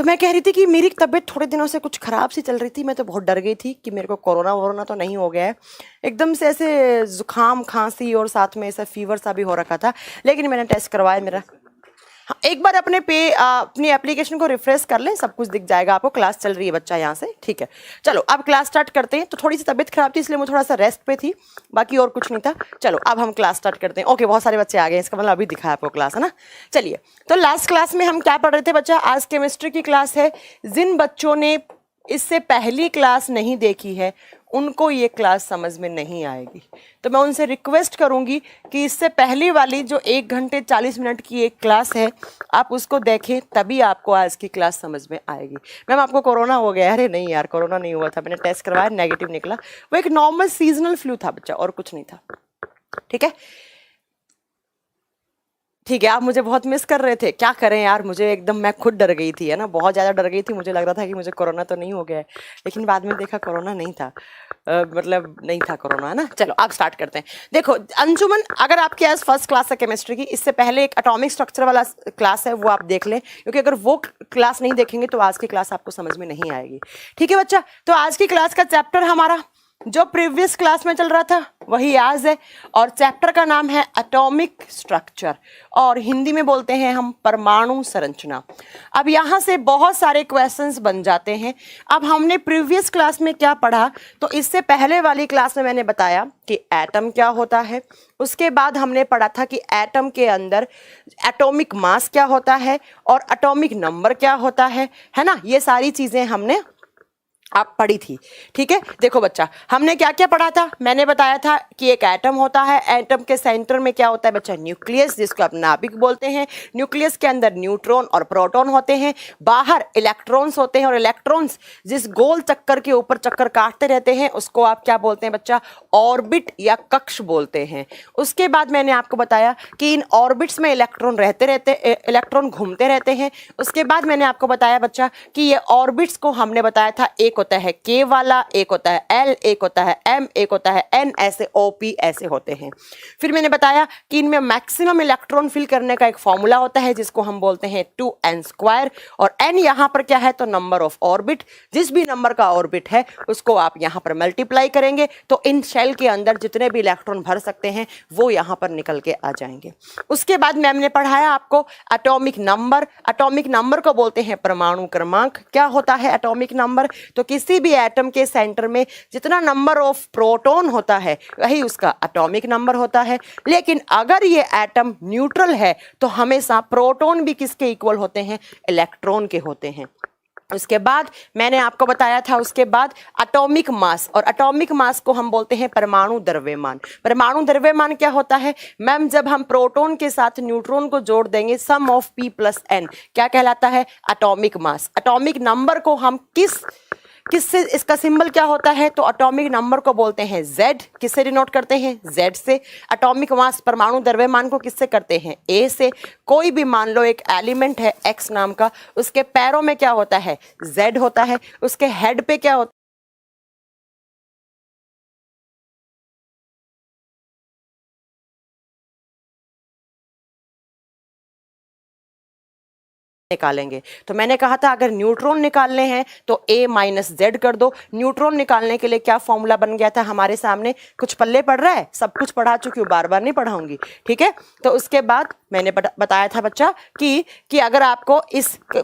मैं कह रही थी कि मेरी तबीयत थोड़े दिनों से कुछ ख़राब सी चल रही थी। मैं तो बहुत डर गई थी कि मेरे को कोरोना वोरोना तो नहीं हो गया है। एकदम से ऐसे जुकाम खांसी और साथ में ऐसा फीवर सा भी हो रखा था, लेकिन मैंने टेस्ट करवाया मेरा। हाँ, एक बार अपनी एप्लीकेशन को रिफ्रेश कर लें, सब कुछ दिख जाएगा आपको। क्लास चल रही है बच्चा यहाँ से, ठीक है। चलो अब क्लास स्टार्ट करते हैं। तो थोड़ी सी तबीयत खराब थी इसलिए मैं थोड़ा सा रेस्ट पे थी, बाकी और कुछ नहीं था। चलो अब हम क्लास स्टार्ट करते हैं। ओके, बहुत सारे बच्चे आ गए, इसका मतलब अभी दिखा आपको क्लास, है ना। चलिए, तो लास्ट क्लास में हम क्या पढ़ रहे थे बच्चा? आज केमिस्ट्री की क्लास है। जिन बच्चों ने इससे पहली क्लास नहीं देखी है उनको ये क्लास समझ में नहीं आएगी, तो मैं उनसे रिक्वेस्ट करूंगी कि इससे पहली वाली जो 1 घंटे 40 मिनट की एक क्लास है आप उसको देखें, तभी आपको आज की क्लास समझ में आएगी। मैम आपको कोरोना हो गया? अरे नहीं यार, कोरोना नहीं हुआ था, मैंने टेस्ट करवाया, नेगेटिव निकला। वो एक नॉर्मल सीजनल फ्लू था बच्चा, और कुछ नहीं था, ठीक है। ठीक है, आप मुझे बहुत मिस कर रहे थे, क्या करें यार, मुझे एकदम, मैं खुद डर गई थी, है ना, बहुत ज़्यादा डर गई थी। मुझे लग रहा था कि मुझे कोरोना तो नहीं हो गया है, लेकिन बाद में देखा कोरोना नहीं था, मतलब नहीं था कोरोना, है ना। चलो अब स्टार्ट करते हैं। देखो अंजुमन, अगर आपके आज फर्स्ट क्लास है केमिस्ट्री की, इससे पहले एक एटॉमिक स्ट्रक्चर वाला क्लास है, वो आप देख लें, क्योंकि अगर वो क्लास नहीं देखेंगे तो आज की क्लास आपको समझ में नहीं आएगी, ठीक है बच्चा। तो आज की क्लास का चैप्टर हमारा जो प्रीवियस क्लास में चल रहा था वही आज है, और चैप्टर का नाम है एटॉमिक स्ट्रक्चर, और हिंदी में बोलते हैं हम परमाणु संरचना। अब यहाँ से बहुत सारे क्वेश्चंस बन जाते हैं। अब हमने प्रीवियस क्लास में क्या पढ़ा, तो इससे पहले वाली क्लास में मैंने बताया कि एटम क्या होता है। उसके बाद हमने पढ़ा था कि एटम के अंदर एटॉमिक मास क्या होता है और एटॉमिक नंबर क्या होता है ना। ये सारी चीज़ें हमने आप पढ़ी थी, ठीक है। देखो बच्चा, हमने क्या क्या पढ़ा था? मैंने बताया था कि एक एटम होता है, एटम के सेंटर में क्या होता है बच्चा? न्यूक्लियस, जिसको आप नाभिक बोलते हैं। न्यूक्लियस के अंदर न्यूट्रॉन और प्रोटॉन होते हैं, बाहर इलेक्ट्रॉन्स होते हैं, और इलेक्ट्रॉन्स जिस गोल चक्कर के ऊपर चक्कर काटते रहते हैं उसको आप क्या बोलते हैं बच्चा? ऑर्बिट या कक्ष बोलते हैं। उसके बाद मैंने आपको बताया कि इन ऑर्बिट्स में इलेक्ट्रॉन घूमते रहते हैं। उसके बाद मैंने आपको बताया बच्चा कि ये ऑर्बिट्स को हमने बताया था, एक होता है के वाला, एक होता है एल, एक होता है एम, एक होता है एन, ऐसे ओपी ऐसे होते हैं। फिर मैंने बताया कि इनमें मैक्सिमम इलेक्ट्रॉन फिल करने का एक फॉर्मूला होता है जिसको हम बोलते हैं 2n², और n यहाँ पर क्या है? तो नंबर ऑफ ऑर्बिट। जिस भी नंबर का ऑर्बिट है उसको आप यहाँ पर मल्टीप्लाई करेंगे तो इन शेल के अंदर जितने भी इलेक्ट्रॉन भर सकते हैं वो यहाँ पर निकल के आ जाएंगे। उसके बाद मैम ने पढ़ाया आपको एटॉमिक नंबर। एटॉमिक नंबर को बोलते हैं परमाणु क्रमांक। क्या होता है एटॉमिक नंबर? तो किसी भी एटम के सेंटर में जितना नंबर ऑफ प्रोटॉन होता है वही उसका एटॉमिक नंबर होता है। लेकिन अगर ये एटम न्यूट्रल है तो हमेशा प्रोटॉन भी किसके इक्वल होते हैं? इलेक्ट्रॉन के होते हैं। उसके बाद मैंने आपको बताया था, उसके बाद एटॉमिक मास, और एटॉमिक मास को हम बोलते हैं परमाणु द्रव्यमान। परमाणु द्रव्यमान क्या होता है मैम? जब हम प्रोटॉन के साथ न्यूट्रॉन को जोड़ देंगे, सम ऑफ p + n क्या कहलाता है? Atomic mass. एटॉमिक नंबर को हम किससे, इसका सिंबल क्या होता है? तो एटॉमिक नंबर को बोलते हैं Z। किससे डिनोट करते हैं? Z से। एटॉमिक मास, परमाणु द्रव्यमान को किससे करते हैं? A से। कोई भी मान लो एक एलिमेंट है X नाम का, उसके पैरों में क्या होता है? Z होता है। उसके हेड पे क्या होता है? निकालेंगे। तो मैंने कहा था अगर न्यूट्रॉन निकालने हैं तो A - Z कर दो। न्यूट्रॉन निकालने के लिए क्या फॉर्मूला बन गया था हमारे सामने? कुछ पल्ले पड़ रहा है? सब कुछ पढ़ा चुकी हूँ, बार बार नहीं पढ़ाऊंगी, ठीक है। तो उसके बाद मैंने बताया था बच्चा कि अगर आपको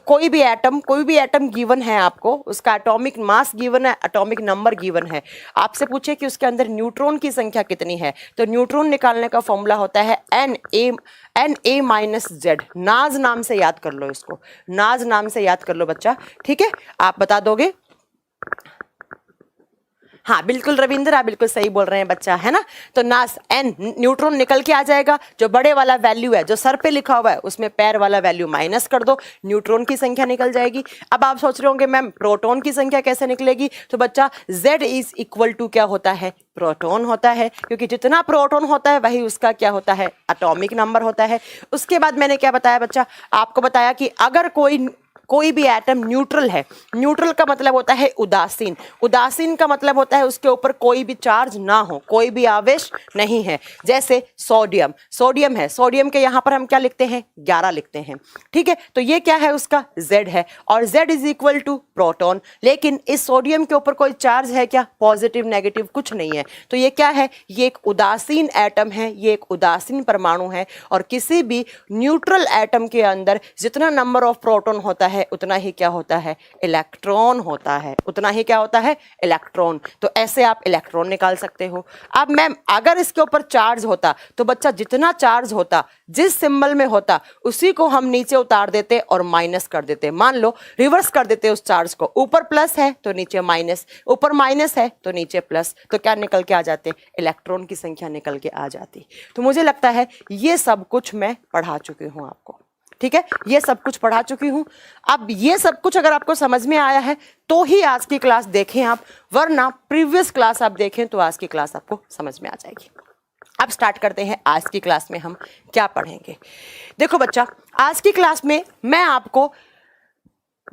कोई भी एटम गिवन है, आपको उसका एटॉमिक मास गिवन है, एटॉमिक नंबर गिवन है, आपसे पूछे कि उसके अंदर न्यूट्रॉन की संख्या कितनी है, तो न्यूट्रॉन निकालने का फॉर्मूला होता है Na - Z। नाज नाम से याद कर लो इसको, नाज नाम से याद कर लो बच्चा, ठीक है। आप बता दोगे? हाँ बिल्कुल रविंद्र, आप बिल्कुल सही बोल रहे हैं बच्चा, है ना। तो नास n, न्यूट्रॉन निकल के आ जाएगा। जो बड़े वाला वैल्यू है, जो सर पे लिखा हुआ है, उसमें पैर वाला वैल्यू माइनस कर दो, न्यूट्रॉन की संख्या निकल जाएगी। अब आप सोच रहे होंगे मैम प्रोटॉन की संख्या कैसे निकलेगी? तो बच्चा Z = क्या होता है? प्रोटॉन होता है, क्योंकि जितना प्रोटॉन होता है वही उसका क्या होता है? एटॉमिक नंबर होता है। उसके बाद मैंने क्या बताया बच्चा? आपको बताया कि अगर कोई भी एटम न्यूट्रल है, न्यूट्रल का मतलब होता है उदासीन, उदासीन का मतलब होता है उसके ऊपर कोई भी चार्ज ना हो, कोई भी आवेश नहीं है। जैसे सोडियम, सोडियम है, सोडियम के यहाँ पर हम क्या लिखते हैं 11 लिखते हैं, ठीक है। तो ये क्या है उसका Z है और Z is equal to proton. लेकिन इस सोडियम के ऊपर कोई चार्ज है क्या, पॉजिटिव नेगेटिव कुछ नहीं है। तो ये क्या है, ये एक उदासीन एटम है, ये एक उदासीन परमाणु है। और किसी भी न्यूट्रल एटम के अंदर जितना नंबर ऑफ प्रोटॉन होता है उतना ही क्या होता है, इलेक्ट्रॉन होता है, उतना ही क्या होता है, इलेक्ट्रॉन। तो ऐसे आप इलेक्ट्रॉन निकाल सकते हो। अब मैम अगर इसके ऊपर चार्ज होता तो बच्चा जितना चार्ज होता, जिस सिंबल में होता, उसी को हम नीचे उतार देते और माइनस कर देते। मान लो रिवर्स कर देते उस चार्ज को, ऊपर प्लस है तो नीचे माइनस, ऊपर माइनस है तो नीचे प्लस, तो क्या निकल के आ जाते, इलेक्ट्रॉन की संख्या निकल के आ जाती। तो मुझे लगता है ये सब कुछ मैं पढ़ा चुकी हूं आपको, ठीक है, ये सब कुछ पढ़ा चुकी हूं। अब ये सब कुछ अगर आपको समझ में आया है तो ही आज की क्लास देखें आप, वरना प्रीवियस क्लास आप देखें तो आज की क्लास आपको समझ में आ जाएगी। अब स्टार्ट करते हैं आज की क्लास में हम क्या पढ़ेंगे। देखो बच्चा, आज की क्लास में मैं आपको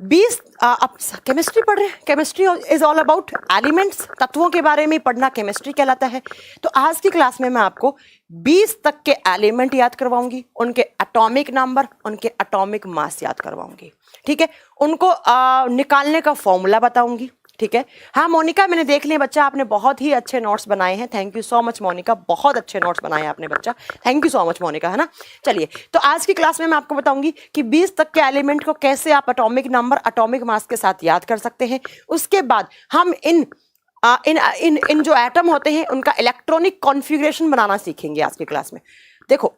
20 आप केमिस्ट्री पढ़ रहे हैं, chemistry is all about elements, तत्वों के बारे में पढ़ना केमिस्ट्री कहलाता है। तो आज की क्लास में मैं आपको 20 तक के एलिमेंट याद करवाऊंगी, उनके एटॉमिक नंबर, उनके एटॉमिक मास याद करवाऊंगी, ठीक है, उनको निकालने का फॉर्मूला बताऊंगी, ठीक है। हाँ मोनिका, मैंने देख लिया बच्चा, आपने बहुत ही अच्छे नोट्स बनाए हैं, thank you so much Monica, बहुत अच्छे नोट्स बनाए आपने बच्चा, thank you so much Monica, है ना। चलिए, तो आज की क्लास में मैं आपको बताऊंगी कि 20 तक के एलिमेंट को कैसे आप एटॉमिक नंबर, एटॉमिक मास के साथ याद कर सकते हैं। उसके बाद हम इन जो एटम होते हैं उनका इलेक्ट्रॉनिक कॉन्फ़िगरेशन बनाना सीखेंगे आज की क्लास में। देखो,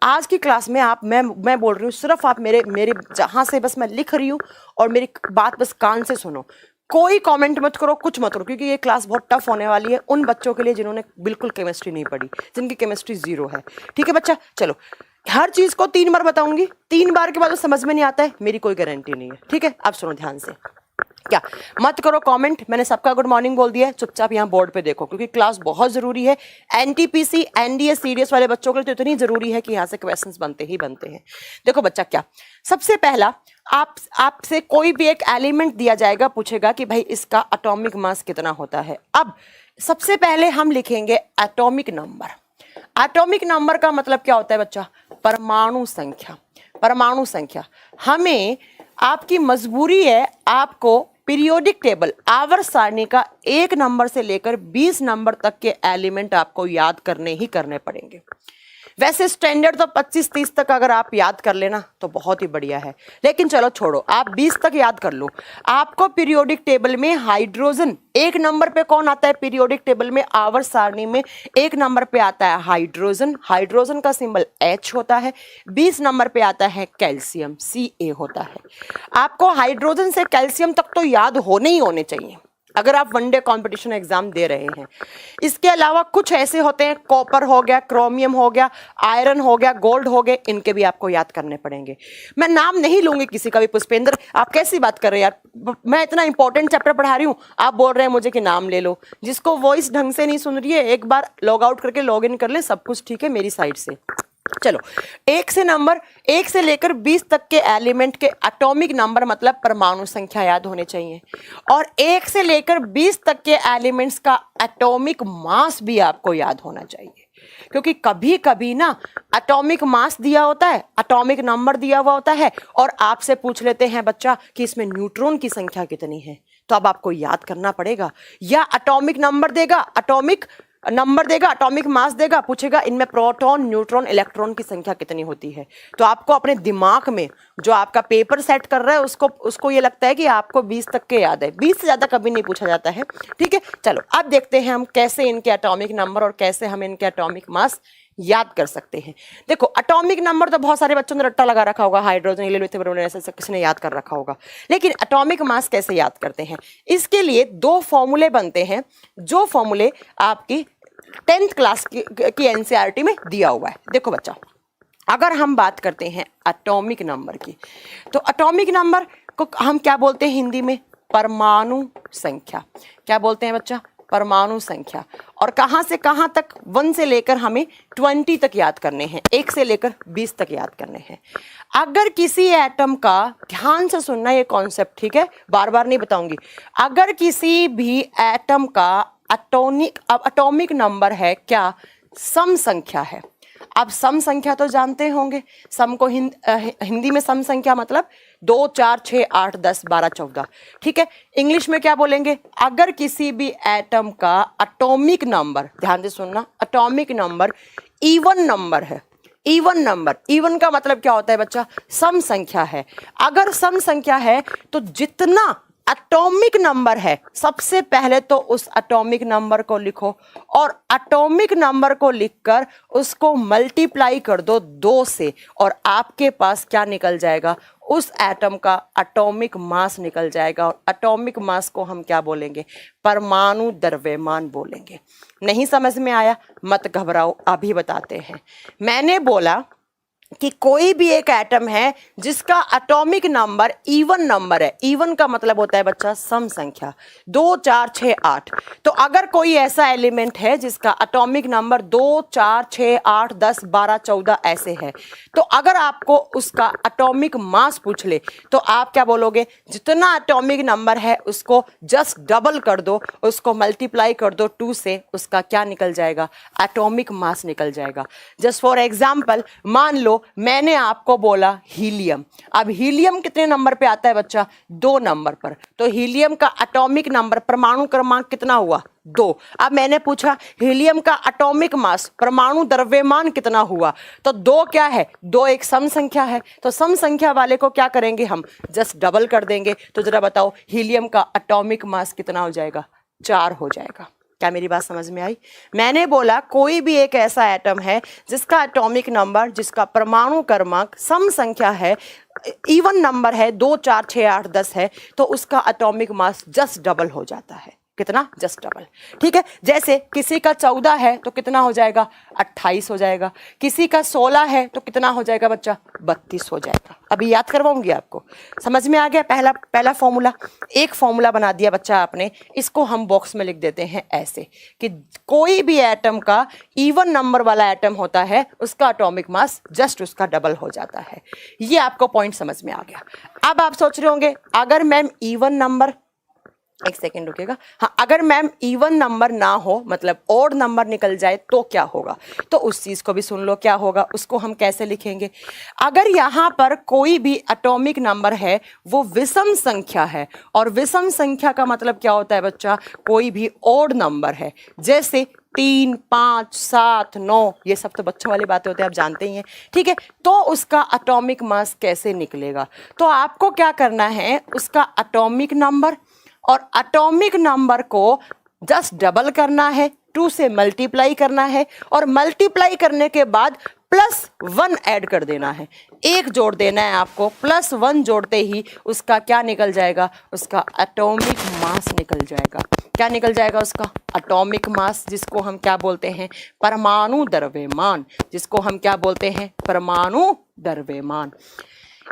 आज की क्लास में आप मैं बोल रही हूँ, सिर्फ आप मेरे जहां से बस मैं लिख रही हूँ और मेरी बात बस कान से सुनो, कोई कमेंट मत करो, कुछ मत करो, क्योंकि ये क्लास बहुत टफ होने वाली है उन बच्चों के लिए जिन्होंने बिल्कुल केमिस्ट्री नहीं पढ़ी, जिनकी केमिस्ट्री 0 है, ठीक है बच्चा। चलो, हर चीज को 3 बार बताऊंगी, 3 बार के बाद जो समझ में नहीं आता है मेरी कोई गारंटी नहीं है, ठीक है। आप सुनो ध्यान से, क्या मत करो कमेंट, मैंने सबका गुड मॉर्निंग बोल दिया है, चुपचाप यहाँ बोर्ड पे देखो, क्योंकि क्लास बहुत जरूरी है। एनटीपीसी एनडीए सीडीएस वाले बच्चों के लिए तो इतनी जरूरी है कि यहाँ से क्वेश्चंस बनते ही बनते हैं। देखो बच्चा, क्या सबसे पहला आपसे कोई भी एक एलिमेंट दिया जाएगा, पूछेगा कि भाई इसका एटॉमिक मास कितना होता है। अब सबसे पहले हम लिखेंगे एटॉमिक नंबर। एटॉमिक नंबर का मतलब क्या होता है बच्चा, परमाणु संख्या। परमाणु संख्या, हमें आपकी मजबूरी है आपको पीरियोडिक टेबल, आवर्त सारणी का 1 नंबर से लेकर 20 नंबर तक के एलिमेंट आपको याद करने ही करने पड़ेंगे। वैसे स्टैंडर्ड तो 25-30 तक अगर आप याद कर लेना तो बहुत ही बढ़िया है, लेकिन चलो छोड़ो, आप 20 तक याद कर लो। आपको पीरियोडिक टेबल में हाइड्रोजन 1 नंबर पे कौन आता है, पीरियोडिक टेबल में आवर्त सारणी में 1 नंबर पे आता है हाइड्रोजन, हाइड्रोजन का सिंबल H होता है। 20 नंबर पे आता है कैल्शियम, Ca होता है। आपको हाइड्रोजन से कैल्शियम तक तो याद होने ही होने चाहिए अगर आप वनडे कंपटीशन एग्जाम दे रहे हैं। इसके अलावा कुछ ऐसे होते हैं, कॉपर हो गया, क्रोमियम हो गया, आयरन हो गया, गोल्ड हो गए, इनके भी आपको याद करने पड़ेंगे। मैं नाम नहीं लूंगी किसी का भी। पुष्पेंद्र, आप कैसी बात कर रहे हैं यार, मैं इतना इंपॉर्टेंट चैप्टर पढ़ा रही हूँ, आप बोल रहे हैं मुझे कि नाम ले लो। जिसको वॉइस ढंग से नहीं सुन रही है, एक बार लॉग आउट करके लॉग इन कर ले, सब कुछ ठीक है मेरी साइड से। चलो, 1 से लेकर 20 तक के एलिमेंट के एटॉमिक नंबर मतलब परमाणु संख्या याद होने चाहिए, और 1 से लेकर 20 तक के एलिमेंट्स का एटॉमिक मास भी आपको याद होना चाहिए। क्योंकि कभी कभी ना एटॉमिक मास दिया होता है, एटॉमिक नंबर दिया हुआ होता है, और आपसे पूछ लेते हैं बच्चा कि इसमें न्यूट्रॉन की संख्या कितनी है, तो अब आपको याद करना पड़ेगा। या एटॉमिक नंबर देगा, एटॉमिक मास देगा, पूछेगा इनमें प्रोटॉन, न्यूट्रॉन, इलेक्ट्रॉन की संख्या कितनी होती है। तो आपको अपने दिमाग में जो आपका पेपर सेट कर रहा है उसको ये लगता है कि आपको 20 तक के याद है, 20 से ज्यादा कभी नहीं पूछा जाता है, ठीक है। चलो, अब देखते हैं हम कैसे इनके एटॉमिक नंबर और कैसे हम इनके एटॉमिक मास याद कर सकते हैं। देखो, एटॉमिक नंबर तो बहुत सारे बच्चों ने रट्टा लगा रखा होगा, हाइड्रोजन, हीलियम, लिथियम, ऐसे किसी ने याद कर रखा होगा, लेकिन एटॉमिक मास कैसे याद करते हैं, इसके लिए 2 फॉर्मूले बनते हैं, जो फॉर्मूले आपकी 10th क्लास की एनसीईआरटी में दिया हुआ है। देखो बच्चा, अगर हम बात करते हैं एटॉमिक नंबर की, तो एटॉमिक नंबर को हम क्या बोलते हैं हिंदी में, परमाणु संख्या। क्या बोलते हैं बच्चा, परमाणु संख्या। और कहाँ से कहाँ तक? 1 से लेकर हमें 20 तक याद करने हैं, 1 से लेकर 20 तक याद करने हैं। अगर किसी एटम का, ध्यान से सुनना ये कॉन्सेप्ट, ठीक है, बार बार नहीं बताऊंगी। अगर किसी भी एटम का एटॉमिक नंबर है क्या? सम संख्या है। अब सम संख्या तो जानते होंगे, सम को हिंदी में सम संख्या मतलब 2, 4, 6, 8, 10, 12, 14, ठीक है। इंग्लिश में क्या बोलेंगे? अगर किसी भी एटम का एटॉमिक नंबर, ध्यान से सुनना, एटॉमिक नंबर इवन नंबर है। इवन नंबर, इवन का मतलब क्या होता है बच्चा? सम संख्या है। अगर सम संख्या है तो जितना एटॉमिक नंबर है, सबसे पहले तो उस एटॉमिक नंबर को लिखो और एटॉमिक नंबर को लिखकर उसको मल्टीप्लाई कर दो 2 से और आपके पास क्या निकल जाएगा? उस एटम का एटॉमिक मास निकल जाएगा। और एटॉमिक मास को हम क्या बोलेंगे? परमाणु द्रव्यमान बोलेंगे। नहीं समझ में आया? मत घबराओ, अभी बताते हैं। मैंने बोला कि कोई भी एक एटम है जिसका एटॉमिक नंबर इवन नंबर है। इवन का मतलब होता है बच्चा सम संख्या, 2, 4, 6, 8। तो अगर कोई ऐसा एलिमेंट है जिसका एटॉमिक नंबर 2, 4, 6, 8, 10, 12, 14 ऐसे है, तो अगर आपको उसका एटॉमिक मास पूछ ले तो आप क्या बोलोगे? जितना एटॉमिक नंबर है उसको जस्ट डबल कर दो, उसको मल्टीप्लाई कर दो 2 से, उसका क्या निकल जाएगा? एटॉमिक मास निकल जाएगा। जस्ट फॉर एग्जाम्पल, मान लो मैंने आपको बोला हीलियम। अब हीलियम कितने नंबर पे आता है बच्चा? 2 नंबर पर। तो हीलियम का एटॉमिक नंबर, परमाणु क्रमांक कितना हुआ? 2। अब मैंने पूछा हीलियम का एटॉमिक मास, परमाणु द्रव्यमान कितना हुआ? तो 2 क्या है? 2 एक सम संख्या है। तो सम संख्या वाले को क्या करेंगे हम? जस्ट डबल कर देंगे। तो जरा बताओ हीलियम का एटॉमिक मास कितना हो जाएगा? 4 हो जाएगा। क्या मेरी बात समझ में आई? मैंने बोला कोई भी एक ऐसा एटम है जिसका एटॉमिक नंबर, जिसका परमाणु क्रमांक सम संख्या है, इवन नंबर है, 2, 4, 6, 8, 10 है, तो उसका एटॉमिक मास जस्ट डबल हो जाता है। कितना? जस्ट डबल, ठीक है। जैसे किसी का 14 है तो कितना हो जाएगा? 28 हो जाएगा। किसी का 16 है तो कितना हो जाएगा बच्चा? 32 हो जाएगा। अभी याद करवाऊंगी आपको। समझ में आ गया? पहला फॉर्मूला, एक फॉर्मूला बना दिया बच्चा आपने, इसको हम बॉक्स में लिख देते हैं ऐसे कि कोई भी एटम का इवन नंबर वाला एटम होता है उसका एटॉमिक मास जस्ट उसका डबल हो जाता है। ये आपको पॉइंट समझ में आ गया। अब आप सोच रहे होंगे अगर मैम इवन नंबर, एक सेकेंड रुकेगा, हाँ, अगर मैम इवन नंबर ना हो, मतलब ऑड नंबर निकल जाए तो क्या होगा? तो उस चीज को भी सुन लो क्या होगा, उसको हम कैसे लिखेंगे। अगर यहाँ पर कोई भी एटॉमिक नंबर है वो विषम संख्या है, और विषम संख्या का मतलब क्या होता है बच्चा? कोई भी ऑड नंबर है, जैसे 3, 5, 7, 9, ये सब तो बच्चों वाली बातें होती है, आप जानते ही हैं, ठीक है। तो उसका एटॉमिक मास कैसे निकलेगा? तो आपको क्या करना है, उसका एटॉमिक नंबर और एटॉमिक नंबर को जस्ट डबल करना है, 2 से मल्टीप्लाई करना है, और मल्टीप्लाई करने के बाद +1 ऐड कर देना है, 1 जोड़ देना है आपको। +1 जोड़ते ही उसका क्या निकल जाएगा? उसका एटॉमिक मास निकल जाएगा। क्या निकल जाएगा? उसका एटॉमिक मास, जिसको हम क्या बोलते हैं? परमाणु द्रव्यमान, जिसको हम क्या बोलते हैं? परमाणु द्रव्यमान।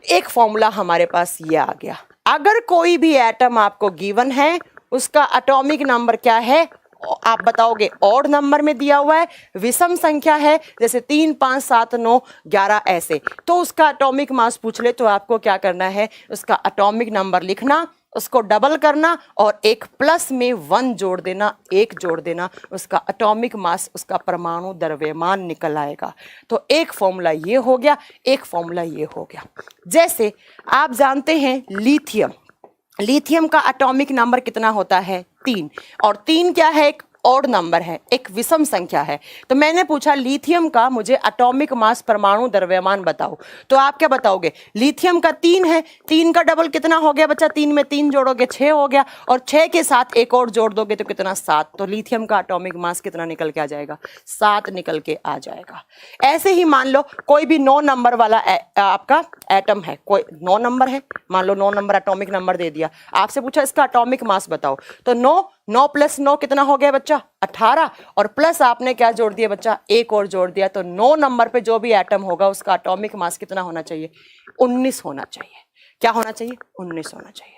एक फॉर्मूला हमारे पास ये आ गया। अगर कोई भी एटम आपको गिवन है, उसका एटॉमिक नंबर क्या है? आप बताओगे ऑड नंबर में दिया हुआ है, विषम संख्या है, जैसे 3, 5, 7, 9, 11 ऐसे, तो उसका एटॉमिक मास पूछ ले तो आपको क्या करना है? उसका एटॉमिक नंबर लिखना, उसको डबल करना और एक प्लस में 1 जोड़ देना, 1 जोड़ देना, उसका एटॉमिक मास, उसका परमाणु द्रव्यमान निकल आएगा। तो एक फॉर्मूला ये हो गया, एक फॉर्मूला ये हो गया। जैसे आप जानते हैं लिथियम, लिथियम का एटॉमिक नंबर कितना होता है? 3, और 3 क्या है? एक ऑड नंबर है, एक विषम संख्या है। तो मैंने पूछा लिथियम का मुझे एटॉमिक मास, परमाणु द्रव्यमान बताओ, तो आप क्या बताओगे? लिथियम का 3 है, 3 का डबल कितना हो गया बच्चा? 3 में 3 जोड़ोगे 6 हो गया, और 6 के साथ एक और जोड़ दोगे तो कितना? 7। तो लिथियम का एटॉमिक मास कितना निकल के आ जाएगा? 7 निकल के आ जाएगा। ऐसे ही मान लो कोई भी 9 नंबर वाला आपका एटम है, कोई 9 नंबर है, मान लो 9 नंबर एटॉमिक नंबर दे दिया, आपसे पूछा इसका एटॉमिक मास बताओ, तो 9 + 9 कितना हो गया बच्चा? 18, और प्लस आपने क्या जोड़ दिया बच्चा? 1 और जोड़ दिया। तो 9 नंबर पे जो भी एटम होगा उसका एटॉमिक मास कितना होना चाहिए? 19 होना चाहिए। क्या होना चाहिए? 19 होना चाहिए।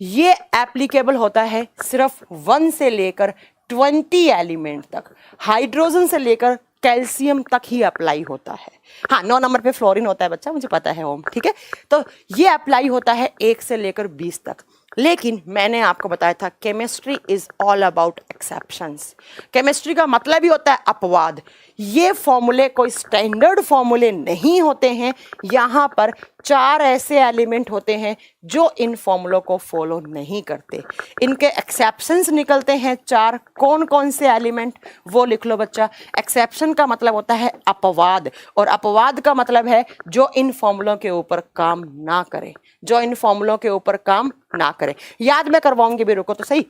ये एप्लीकेबल होता है सिर्फ 1 से लेकर 20 एलिमेंट तक, हाइड्रोजन से लेकर कैल्शियम तक ही अप्लाई होता है। हाँ, 9 नंबर पे फ्लोरीन होता है बच्चा, मुझे पता है ओम, ठीक है। तो ये अप्लाई होता है 1 से लेकर 20 तक। लेकिन मैंने आपको बताया था chemistry is all about exceptions. Chemistry का मतलब ही होता है अपवाद। ये फॉर्मूले कोई स्टैंडर्ड फॉर्मूले नहीं होते हैं। यहाँ पर 4 ऐसे एलिमेंट होते हैं जो इन फॉर्मूलों को फॉलो नहीं करते, इनके एक्सेप्शंस निकलते हैं 4। कौन कौन से एलिमेंट, वो लिख लो बच्चा। एक्सेप्शन का मतलब होता है अपवाद, और अपवाद का मतलब है जो इन फॉर्मूलों के ऊपर काम ना करे, जो इन फॉर्मूलों के ऊपर काम ना करे। याद मैं करवाऊंगी भी, रुको तो सही।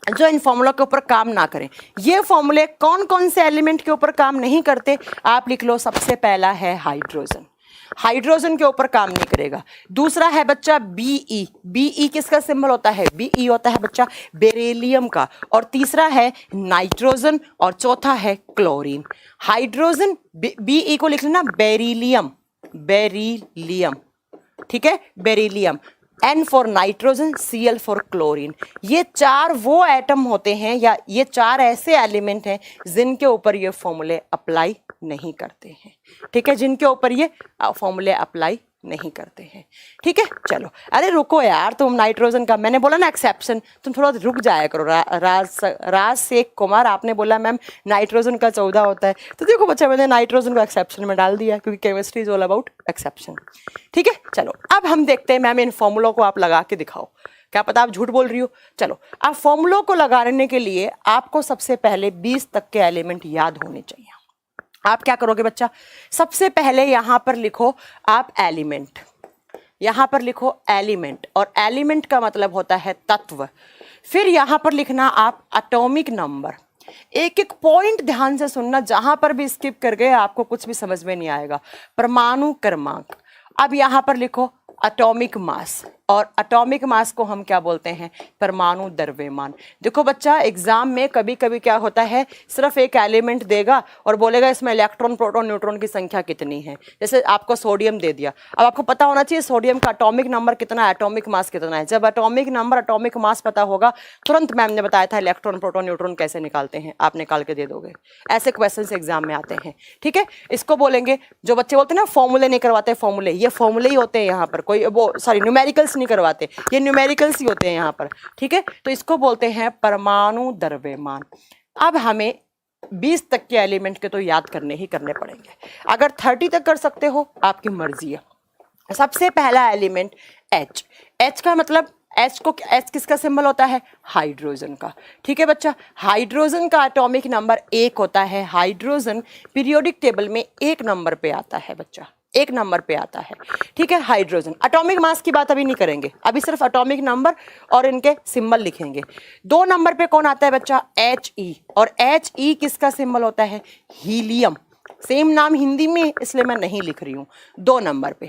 जो इन फॉर्मूलों के ऊपर काम ना करें, ये फॉर्मूले कौन कौन से एलिमेंट के ऊपर काम नहीं करते, आप लिख लो। सबसे पहला है हाइड्रोजन, हाइड्रोजन के ऊपर काम नहीं करेगा। दूसरा है बच्चा बीई, बीई किसका सिंबल होता है, बीई होता है बच्चा बेरिलियम का। और तीसरा है नाइट्रोजन, और चौथा है क्लोरीन। हाइड्रोजन बीई को लिख लेना बेरिलियम, बेरिलियम, ठीक है, beryllium. N for nitrogen, Cl for chlorine. ये 4 वो एटम होते हैं, या ये 4 ऐसे एलिमेंट हैं जिनके ऊपर ये फॉर्मूले अप्लाई नहीं करते हैं, ठीक है, जिनके ऊपर ये फॉर्मूले अप्लाई नहीं करते हैं, ठीक है। चलो, अरे रुको यार, तुम नाइट्रोजन का मैंने बोला ना एक्सेप्शन, तुम थोड़ा रुक जाया करो। राज शेख कुमार, आपने बोला मैम नाइट्रोजन का 14 होता है, तो देखो बच्चा मैंने नाइट्रोजन को एक्सेप्शन में डाल दिया, क्योंकि chemistry is all about exception, ठीक है। चलो, अब हम देखते हैं मैम इन फॉर्मूलों को आप लगा के दिखाओ, क्या पता आप झूठ बोल रही हो। चलो, आप फॉर्मूलों को लगाने के लिए आपको सबसे पहले 20 तक के एलिमेंट याद होने चाहिए। आप क्या करोगे बच्चा, सबसे पहले यहां पर लिखो आप एलिमेंट, यहां पर लिखो एलिमेंट, और एलिमेंट का मतलब होता है तत्व। फिर यहां पर लिखना आप एटॉमिक नंबर। एक एक पॉइंट ध्यान से सुनना, जहां पर भी स्किप कर गए आपको कुछ भी समझ में नहीं आएगा। परमाणु क्रमांक। अब यहां पर लिखो एटॉमिक मास, और एटॉमिक मास को हम क्या बोलते हैं, परमाणु द्रव्यमान। देखो बच्चा, एग्जाम में कभी कभी क्या होता है, सिर्फ एक एलिमेंट देगा और बोलेगा इसमें इलेक्ट्रॉन प्रोटॉन न्यूट्रॉन की संख्या कितनी है। जैसे आपको सोडियम दे दिया, अब आपको पता होना चाहिए सोडियम का एटॉमिक नंबर कितना है, एटॉमिक मास कितना है। जब एटॉमिक नंबर एटॉमिक मास पता होगा, तुरंत मैम ने बताया था इलेक्ट्रॉन प्रोटॉन न्यूट्रॉन कैसे निकालते हैं, आप निकाल के दे दोगे। ऐसे क्वेश्चन एग्जाम में आते हैं, ठीक है। इसको बोलेंगे, जो बच्चे बोलते हैं ना फॉर्मूले नहीं करवाते, फॉर्मूले, ये फॉर्मूले ही होते हैं यहाँ पर, कोई वो सॉरी न्यूमेरिकल्स नहीं करवाते, ये न्यूमेरिकल्स ही होते हैं यहाँ पर, ठीक है। तो इसको बोलते हैं परमाणु द्रव्यमान। अब हमें 20 तक के एलिमेंट के तो याद करने ही करने पड़ेंगे। अगर 30 तक कर सकते हो आपकी मर्जी है। सबसे पहला एलिमेंट H, H का मतलब H किसका सिंबल होता है, हाइड्रोजन का, ठीक है बच्चा। हाइड्रोजन का एटॉमिक नंबर 1 होता है। हाइड्रोजन पीरियोडिक टेबल में 1 नंबर पे आता है बच्चा, 1 नंबर पे आता है, ठीक है। हाइड्रोजन, एटॉमिक मास की बात अभी नहीं करेंगे, अभी सिर्फ एटॉमिक नंबर और इनके सिंबल लिखेंगे। 2 नंबर पे कौन आता है बच्चा, He, और He किसका सिंबल होता है, हीलियम। सेम नाम हिंदी में, इसलिए मैं नहीं लिख रही हूँ 2 नंबर पे।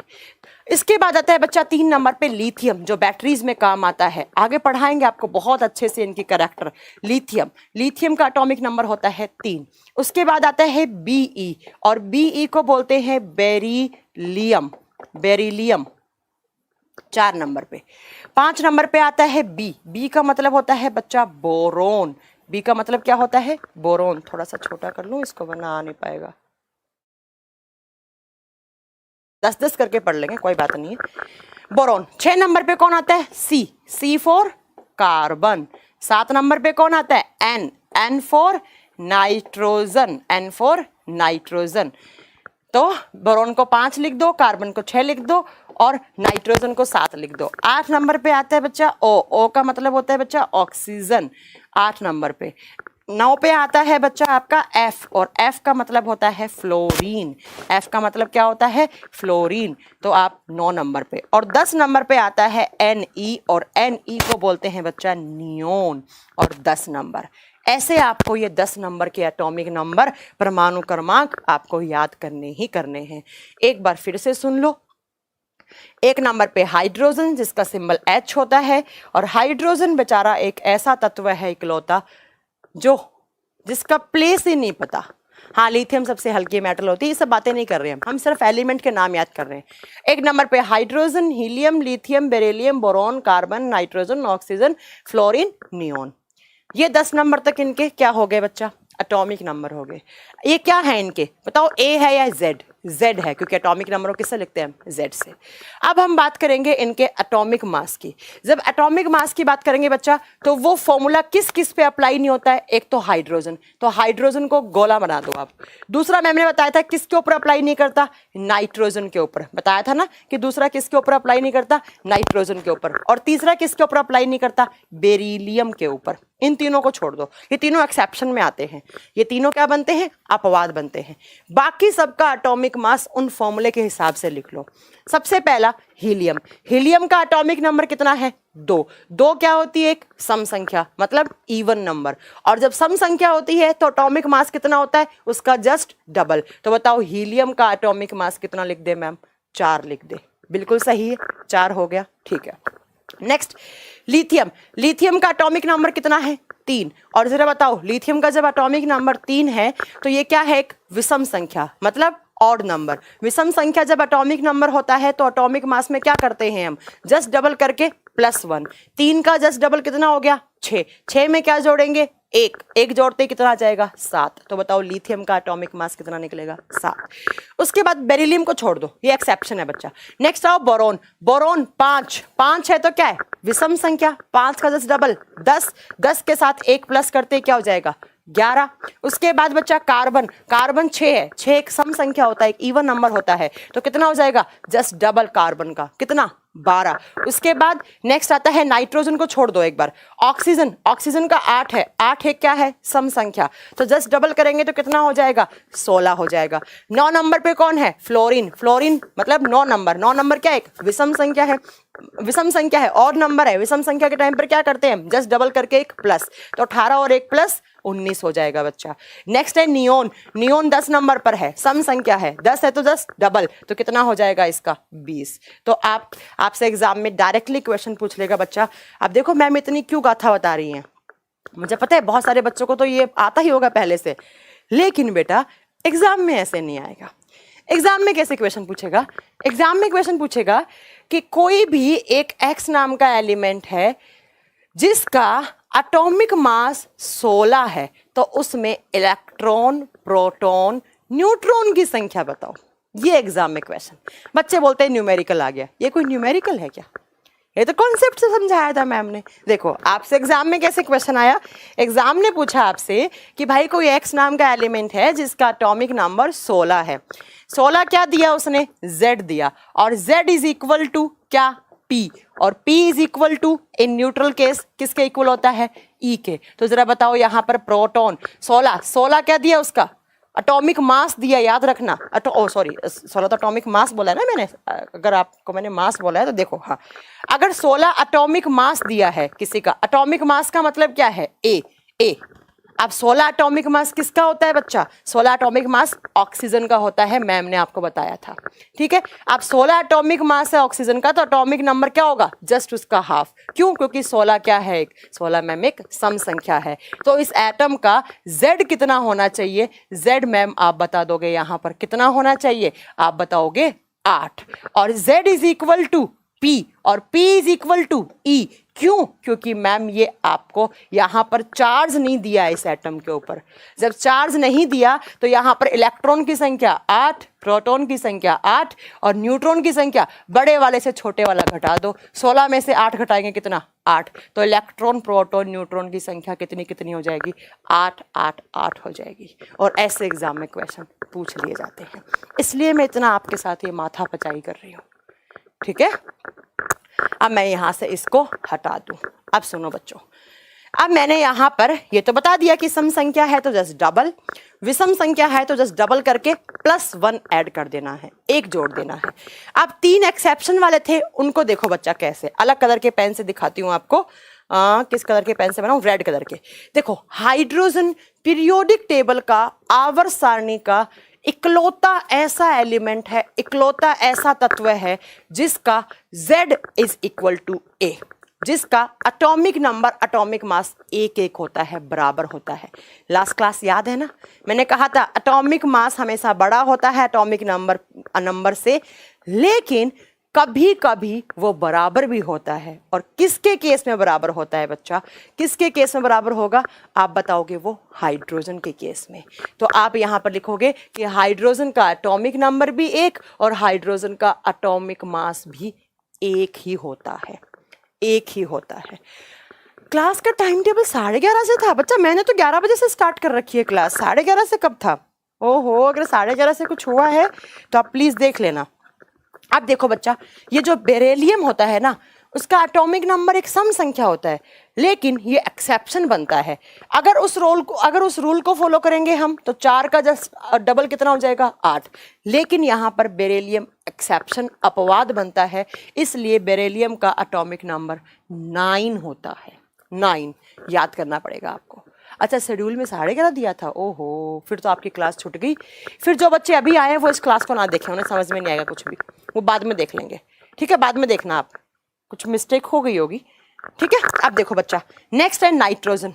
इसके बाद आता है बच्चा 3 नंबर पे लिथियम, जो बैटरीज में काम आता है। आगे पढ़ाएंगे आपको बहुत अच्छे से इनकी कैरेक्टर। लिथियम, लिथियम का एटॉमिक नंबर होता है 3। उसके बाद आता है Be, और Be को बोलते हैं बेरिलियम, बेरिलियम 4 नंबर पे। 5 नंबर पे आता है बी का मतलब होता है बच्चा बोरोन। बी का मतलब क्या होता है, बोरोन। थोड़ा सा छोटा कर लूं इसको, वरना आ नहीं पाएगा। 10-10 करके पढ़ लेंगे, कोई बात नहीं है। बोरोन। 6 नंबर पे कौन आता है, सी फॉर कार्बन। 7 नंबर पे कौन आता है, N for nitrogen, N for nitrogen. तो बोरोन को 5 लिख दो, कार्बन को 6 लिख दो, और नाइट्रोजन को 7 लिख दो। 8 नंबर पे आता है बच्चा ओ का मतलब होता है बच्चा ऑक्सीजन, 8 नंबर पे। 9 पे आता है बच्चा आपका एफ, और एफ का मतलब होता है फ्लोरीन। एफ का मतलब क्या होता है, फ्लोरीन। तो आप 9 नंबर पे। और 10 नंबर पे आता है Ne, और Ne को बोलते हैं बच्चा नियोन, और 10 नंबर। ऐसे आपको ये 10 नंबर के एटॉमिक नंबर, परमाणु क्रमांक आपको याद करने ही करने हैं। एक बार फिर से सुन लो। 1 नंबर पे हाइड्रोजन, जिसका सिंबल H होता है, और हाइड्रोजन बेचारा एक ऐसा तत्व है इकलौता जिसका प्लेस ही नहीं पता। हाँ, लिथियम सबसे हल्की मेटल होती है, ये सब बातें नहीं कर रहे हम सिर्फ एलिमेंट के नाम याद कर रहे हैं। 1 नंबर पे hydrogen, helium, lithium, beryllium, boron, carbon, nitrogen, oxygen, fluorine, neon. ये 10 नंबर तक इनके क्या हो गए बच्चा, एटॉमिक नंबर हो गए। ये क्या है इनके बताओ, ए है या जेड? जेड है, क्योंकि एटॉमिक नंबर को किससे लिखते हैं हम, जेड से। अब हम बात करेंगे इनके एटॉमिक मास की। जब एटॉमिक मास की बात करेंगे बच्चा, तो वो फॉर्मूला किस किस पे अप्लाई नहीं होता है, एक तो हाइड्रोजन, तो हाइड्रोजन को गोला बना दो आप। दूसरा मैंने बताया था किसके ऊपर अप्लाई नहीं करता, नाइट्रोजन के ऊपर, बताया था ना कि दूसरा किसके ऊपर अप्लाई नहीं करता, नाइट्रोजन के ऊपर। और तीसरा किसके ऊपर अप्लाई नहीं करता, बेरिलियम के ऊपर। इन तीनों को छोड़ दो, ये तीनों एक्सेप्शन में आते हैं, ये तीनों क्या बनते हैं, अपवाद बनते हैं। बाकी सबका एटॉमिक मास उन फॉर्मूले के हिसाब से लिख लो। सबसे पहला हीलियम, हीलियम का एटॉमिक नंबर कितना है, 2। 2 क्या होती है, एक सम संख्या, मतलब इवन नंबर। और जब सम संख्या होती है तो एटॉमिक मास कितना होता है, उसका जस्ट डबल। तो बताओ हीलियम का एटॉमिक मास कितना लिख दे मैम, 4 लिख दे। बिल्कुल सही है, 4 हो गया, ठीक है। नेक्स्ट लिथियम, लिथियम का एटॉमिक नंबर कितना है, 3। और जरा बताओ लिथियम का जब एटॉमिक नंबर 3 है तो ये क्या है, एक विषम संख्या, मतलब ऑड नंबर। विषम संख्या जब एटॉमिक नंबर होता है तो एटॉमिक मास में क्या करते हैं हम, जस्ट डबल करके +1। 3 का जस्ट डबल कितना हो गया, 6। 6 में क्या जोड़ेंगे, 1। 1 जोड़ते कितना आ जाएगा, 7। तो बताओ लिथियम का एटॉमिक मास कितना निकलेगा, 7। उसके बाद बेरिलियम को छोड़ दो, ये एक्सेप्शन है बच्चा। नेक्स्ट आओ बोरोन, बोरोन 5। 5 है तो क्या है, विषम संख्या, 5 का जस्ट डबल 10। 10 के साथ 1 प्लस करते क्या हो जाएगा, 11। उसके बाद बच्चा कार्बन, कार्बन 6 है, 6 एक सम संख्या होता है, एक इवन नंबर होता है, तो कितना हो जाएगा, जस्ट डबल कार्बन का, कितना, 12। उसके बाद नेक्स्ट आता है, नाइट्रोजन को छोड़ दो एक बार, ऑक्सीजन, ऑक्सीजन का 8 है, 8 एक क्या है, सम संख्या, तो जस्ट डबल करेंगे तो कितना हो जाएगा, 16 हो जाएगा। 9 नंबर पे कौन है, फ्लोरीन, फ्लोरीन मतलब 9 नंबर। 9 नंबर क्या है, एक विषम संख्या है, विषम संख्या है, और नंबर है। विषम संख्या के टाइम पर क्या करते हैं, जस्ट डबल करके एक प्लस, तो 18 और 1 प्लस 19 हो जाएगा बच्चा। नेक्स्ट है नियोन, नियोन 10 नंबर पर है, सम संख्या है, 10 है तो जस्ट डबल, तो कितना हो जाएगा इसका, 20। तो आपसे एग्जाम में डायरेक्टली क्वेश्चन पूछ लेगा बच्चा। अब देखो मैम इतनी क्यों गाथा बता रही हैं, मुझे पता है बहुत सारे बच्चों को तो ये आता ही होगा पहले से, लेकिन बेटा एग्जाम में ऐसे नहीं आएगा। एग्जाम में कैसे क्वेश्चन पूछेगा, एग्जाम में क्वेश्चन पूछेगा कि कोई भी एक एक्स नाम का एलिमेंट है जिसका एटॉमिक मास 16 है, तो उसमें इलेक्ट्रॉन, प्रोटॉन, न्यूट्रॉन की संख्या बताओ। ये एग्जाम में क्वेश्चन, बच्चे बोलते हैं न्यूमेरिकल आ गया, ये कोई न्यूमेरिकल है क्या, ये तो कॉन्सेप्ट से समझाया था मैम ने। देखो आपसे एग्जाम में कैसे क्वेश्चन आया, एग्जाम ने पूछा आपसे कि भाई कोई एक्स नाम का एलिमेंट है जिसका एटॉमिक नंबर 16 है। 16 क्या दिया उसने, Z दिया, और Z इज इक्वल टू क्या, P, और P is equal to in neutral case किसके इक्वल होता है, E के। तो जरा बताओ यहाँ पर प्रोटॉन 16 क्या दिया, उसका एटॉमिक मास दिया, याद रखना। सॉरी 16 तो एटॉमिक मास बोला है ना मैंने, अगर आपको मैंने मास बोला है तो देखो, हाँ अगर 16 एटॉमिक मास दिया है किसी का, एटॉमिक मास का मतलब क्या है, ए। अब 16 एटॉमिक मास किसका होता है बच्चा, 16 एटॉमिक मास ऑक्सीजन का होता है, मैम ने आपको बताया था, ठीक है। अब 16 एटॉमिक मास है ऑक्सीजन का, तो एटॉमिक नंबर क्या होगा, जस्ट उसका हाफ। क्यों, क्योंकि 16 क्या है, 16 मैम एक सम संख्या है। तो इस एटम का Z कितना होना चाहिए, Z मैम आप बता दोगे, यहाँ पर कितना होना चाहिए आप बताओगे 8, और Z is equal to P, और P is equal to E। क्यों, क्योंकि मैम ये आपको यहाँ पर चार्ज नहीं दिया इस एटम के ऊपर। जब चार्ज नहीं दिया तो यहाँ पर इलेक्ट्रॉन की संख्या 8, प्रोटॉन की संख्या 8, और न्यूट्रॉन की संख्या बड़े वाले से छोटे वाला घटा दो, 16 में से 8 घटाएंगे कितना, 8, तो इलेक्ट्रॉन, प्रोटॉन, न्यूट्रॉन की संख्या कितनी हो जाएगी, 8, 8, 8 हो जाएगी। और ऐसे एग्जाम में क्वेश्चन पूछ लिए जाते हैं, इसलिए मैं इतना आपके साथ ये माथा पचाई कर रही हूँ, ठीक है। अब मैं यहां से इसको हटा दूं। अब सुनो बच्चों, अब मैंने यहां पर ये तो बता दिया कि सम संख्या है तो जस्ट डबल, विषम संख्या है तो जस्ट डबल करके +1 ऐड कर देना है, 1 जोड़ देना है। अब 3 एक्सेप्शन वाले थे, उनको देखो बच्चा कैसे, अलग कलर के पेन से दिखाती हूँ आपको। किस कलर के पेन से बनाऊं, रेड कलर के। देखो हाइड्रोजन पीरियोडिक टेबल का आवर्त सारणी का इकलौता ऐसा एलिमेंट है, इकलौता ऐसा तत्व है जिसका Z is equal to A, जिसका एटॉमिक नंबर, एटॉमिक मास 1 होता है, बराबर होता है। लास्ट क्लास याद है ना, मैंने कहा था एटॉमिक मास हमेशा बड़ा होता है एटॉमिक नंबर से, लेकिन कभी कभी वो बराबर भी होता है। और किसके केस में बराबर होता है बच्चा, किसके केस में बराबर होगा, आप बताओगे, वो हाइड्रोजन के केस में। तो आप यहाँ पर लिखोगे कि हाइड्रोजन का एटॉमिक नंबर भी एक और हाइड्रोजन का एटॉमिक मास भी एक ही होता है, एक ही होता है। क्लास का टाइम टेबल 11:30 से था बच्चा, मैंने तो 11 बजे से स्टार्ट कर रखी है क्लास, 11:30 से कब था? ओहो, अगर 11:30 से कुछ हुआ है तो आप प्लीज देख लेना। अब देखो बच्चा, ये जो बेरिलियम होता है ना, उसका एटॉमिक नंबर एक सम संख्या होता है, लेकिन ये एक्सेप्शन बनता है। अगर उस रूल को फॉलो करेंगे हम तो 4 का जस्ट डबल कितना हो जाएगा, 8। लेकिन यहाँ पर बेरिलियम एक्सेप्शन, अपवाद बनता है, इसलिए बेरिलियम का एटॉमिक नंबर 9 होता है। 9 याद करना पड़ेगा आपको। अच्छा, शेड्यूल में 11:30 दिया था, ओहो, फिर तो आपकी क्लास छूट गई। फिर जो बच्चे अभी आए हैं वो इस क्लास को ना देखें, उन्हें समझ में नहीं आएगा कुछ भी, वो बाद में देख लेंगे, ठीक है? बाद में देखना, आप कुछ मिस्टेक हो गई होगी, ठीक है? अब देखो बच्चा, नेक्स्ट है नाइट्रोजन।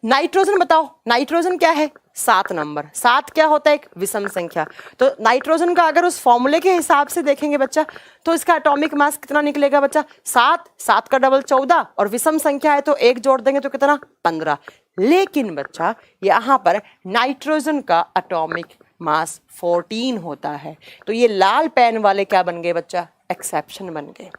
नाइट्रोजन बताओ, नाइट्रोजन क्या है? 7 नंबर। 7 क्या होता है? एक विषम संख्या। तो नाइट्रोजन का अगर उस फॉर्मूले के हिसाब से देखेंगे बच्चा, तो इसका एटॉमिक मास कितना निकलेगा बच्चा? 7। 7 का डबल 14, और विषम संख्या है तो 1 जोड़ देंगे तो कितना? 15। लेकिन बच्चा यहाँ पर नाइट्रोजन का एटॉमिक मास 14 होता है। तो ये लाल पेन वाले क्या बन गए बच्चा? एक्सेप्शन बन गए,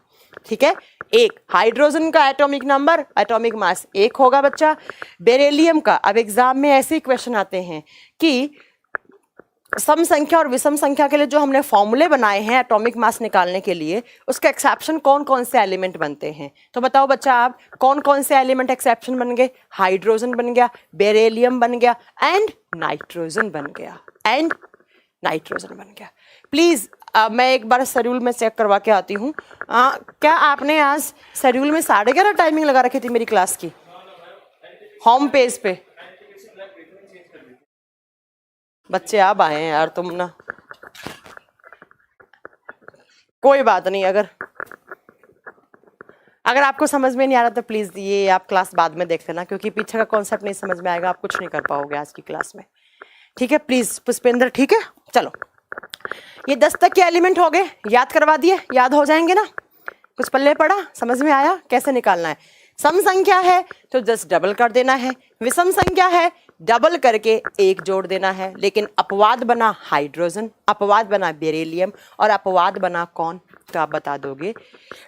ठीक है? एक हाइड्रोजन का एटॉमिक नंबर, एटॉमिक मास 1 होगा बच्चा। बेरिलियम का, अब एग्जाम में ऐसे ही क्वेश्चन आते हैं कि सम संख्या और विषम संख्या के लिए जो हमने फॉर्मूले बनाए हैं एटॉमिक मास निकालने के लिए, उसका एक्सेप्शन कौन कौन से एलिमेंट बनते हैं? तो बताओ बच्चा आप, कौन कौन से एलिमेंट एक्सेप्शन बन गए? हाइड्रोजन बन गया, बेरिलियम बन गया, एंड नाइट्रोजन बन गया, एंड नाइट्रोजन बन गया। प्लीज मैं एक बार शेड्यूल में चेक करवा के आती हूँ। क्या आपने आज शेड्यूल में 11:30 टाइमिंग लगा रखी थी मेरी क्लास की होम पेज पे? बच्चे आप आए हैं यार, तुम ना, कोई बात नहीं। अगर आपको समझ में नहीं आ रहा तो प्लीज ये आप क्लास बाद में देख लेना, क्योंकि पीछे का कॉन्सेप्ट नहीं समझ में आएगा, आप कुछ नहीं कर पाओगे आज की क्लास में, ठीक है? प्लीज पुष्पेंद्र, ठीक है? चलो, ये 10 तक के एलिमेंट हो गए, याद करवा दिए, याद हो जाएंगे ना? कुछ पल्ले पड़ा, समझ में आया कैसे निकालना है? सम संख्या है तो जस्ट डबल कर देना है, विषम संख्या है डबल करके 1 जोड़ देना है। लेकिन अपवाद बना हाइड्रोजन, अपवाद बना बेरिलियम, और अपवाद बना कौन? तो आप बता दोगे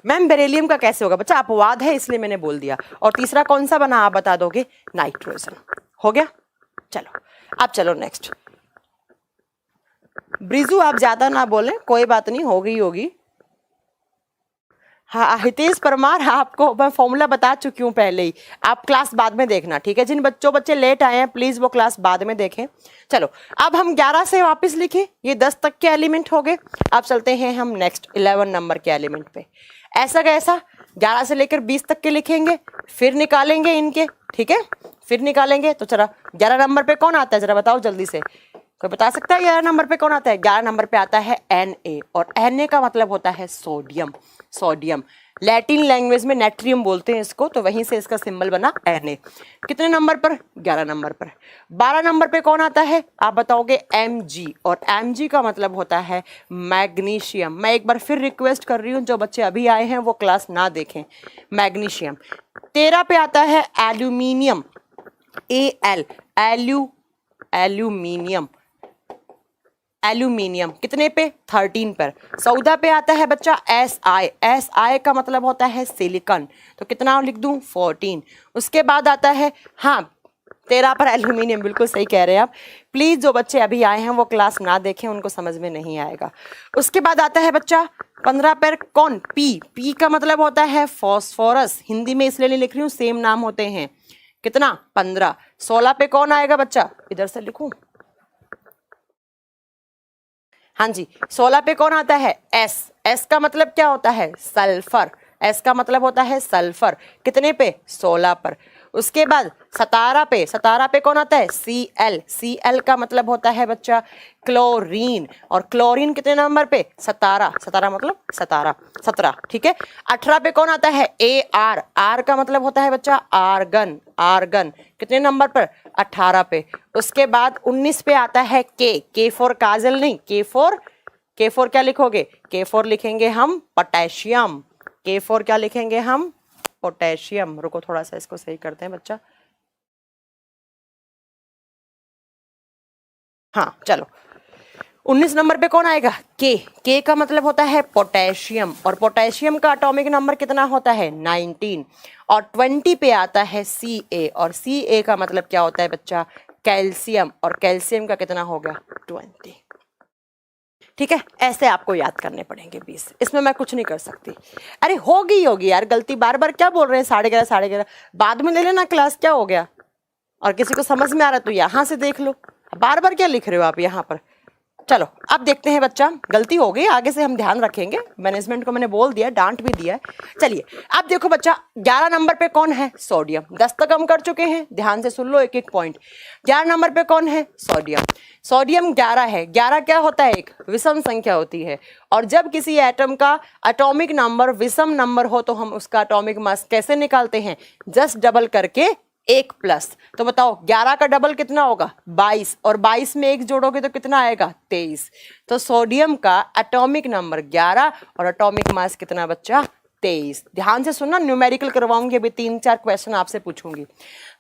मैम बेरिलियम का कैसे होगा? बच्चा अपवाद है इसलिए मैंने बोल दिया। और तीसरा कौन सा बना? आप बता दोगे नाइट्रोजन। हो गया? चलो, अब चलो नेक्स्ट। ब्रिजू आप ज्यादा ना बोले, कोई बात नहीं, होगी। हाँ, हितेश परमार, आपको मैं फॉर्मूला बता चुकी हूँ पहले ही, आप क्लास बाद में देखना, ठीक है? जिन बच्चे लेट आए हैं प्लीज वो क्लास बाद में देखें। चलो, अब हम 11 से वापस लिखें, ये 10 तक के एलिमेंट हो गए। अब चलते हैं हम नेक्स्ट 11 नंबर के एलिमेंट पे। ऐसा कैसा? 11 से लेकर 20 तक के लिखेंगे, फिर निकालेंगे इनके, ठीक है? फिर निकालेंगे। तो चलो, 11 नंबर पे कौन आता है जरा बताओ जल्दी से, कोई बता सकता है 11 नंबर पे कौन आता है? 11 नंबर पे आता है Na, और Na का मतलब होता है सोडियम। सोडियम लैटिन लैंग्वेज में नेट्रियम बोलते हैं इसको, तो वहीं से इसका सिंबल बना Na। कितने नंबर पर? 11 नंबर पर। 12 नंबर पे कौन आता है? आप बताओगे Mg, और Mg का मतलब होता है मैग्नीशियम। मैं एक बार फिर रिक्वेस्ट कर रही हूँ, जो बच्चे अभी आए हैं वो क्लास ना देखें, मैग्नीशियम। 13 पे आता है एल्यूमिनियम, Al, एल्यूमिनियम, एल्यूमिनियम कितने पे? 13 पर। 14 पे आता है बच्चा Si का मतलब होता है सिलिकॉन, तो कितना लिख दूं? 14। उसके बाद आता है, हाँ 13 पर एल्यूमिनियम, बिल्कुल सही कह रहे हैं आप। प्लीज जो बच्चे अभी आए हैं वो क्लास ना देखें, उनको समझ में नहीं आएगा। उसके बाद आता है बच्चा 15 पर कौन? पी का मतलब होता है फॉस्फोरस, हिंदी में इसलिए नहीं लिख रही हूँ, सेम नाम होते हैं। कितना? 15। 16 पे कौन आएगा बच्चा? इधर से लिखूं, हाँ जी, 16 पे कौन आता है? एस का मतलब क्या होता है? सल्फर। एस का मतलब होता है सल्फर। कितने पे? 16 पर। उसके बाद 17 पे कौन आता है? Cl का मतलब होता है बच्चा क्लोरीन, और क्लोरीन कितने नंबर पे? 17 मतलब 17, ठीक है? 18 पे कौन आता है? आर का मतलब होता है बच्चा आर्गन, कितने नंबर पर? 18 पे। उसके बाद 19 पे आता है के फॉर काजल नहीं, के K4 क्या लिखोगे? K4 लिखेंगे हम पोटेशियम। K4 क्या लिखेंगे हम? पोटेशियम। रुको थोड़ा सा इसको सही करते हैं बच्चा। हाँ चलो, 19 नंबर पे कौन आएगा? के का मतलब होता है पोटेशियम, और पोटेशियम का एटॉमिक नंबर कितना होता है? 19। और 20 पे आता है Ca, और Ca का मतलब क्या होता है बच्चा? कैल्शियम, और कैल्शियम का कितना हो गया? 20। ठीक है, ऐसे आपको याद करने पड़ेंगे 20, इसमें मैं कुछ नहीं कर सकती। अरे होगी यार गलती, बार बार क्या बोल रहे हैं 11:30 11:30, बाद में ले लेना क्लास, क्या हो गया? और किसी को समझ में आ रहा है तो यहाँ से देख लो, बार बार क्या लिख रहे हो आप यहाँ पर। चलो अब देखते हैं बच्चा, गलती हो गई, आगे से हम ध्यान रखेंगे, मैनेजमेंट को मैंने बोल दिया, डांट भी दिया है। चलिए अब देखो बच्चा, 11 नंबर पे कौन है? सोडियम। 10 तक हम कर चुके हैं, ध्यान से सुन लो एक एक पॉइंट। 11 नंबर पे कौन है? सोडियम। सोडियम 11 है। 11 क्या होता है? एक विषम संख्या होती है, और जब किसी एटम का एटॉमिक नंबर विषम नंबर हो तो हम उसका एटॉमिक मास कैसे निकालते हैं? जस्ट डबल करके 1 प्लस। तो बताओ 11 का डबल कितना होगा? 22, और 22 में 1 जोड़ोगे तो कितना आएगा? 23। तो सोडियम का एटॉमिक नंबर 11 और एटॉमिक मास कितना बच्चा? 23। ध्यान से सुनना, न्यूमेरिकल करवाऊंगी अभी, 3-4 क्वेश्चन आपसे पूछूंगी।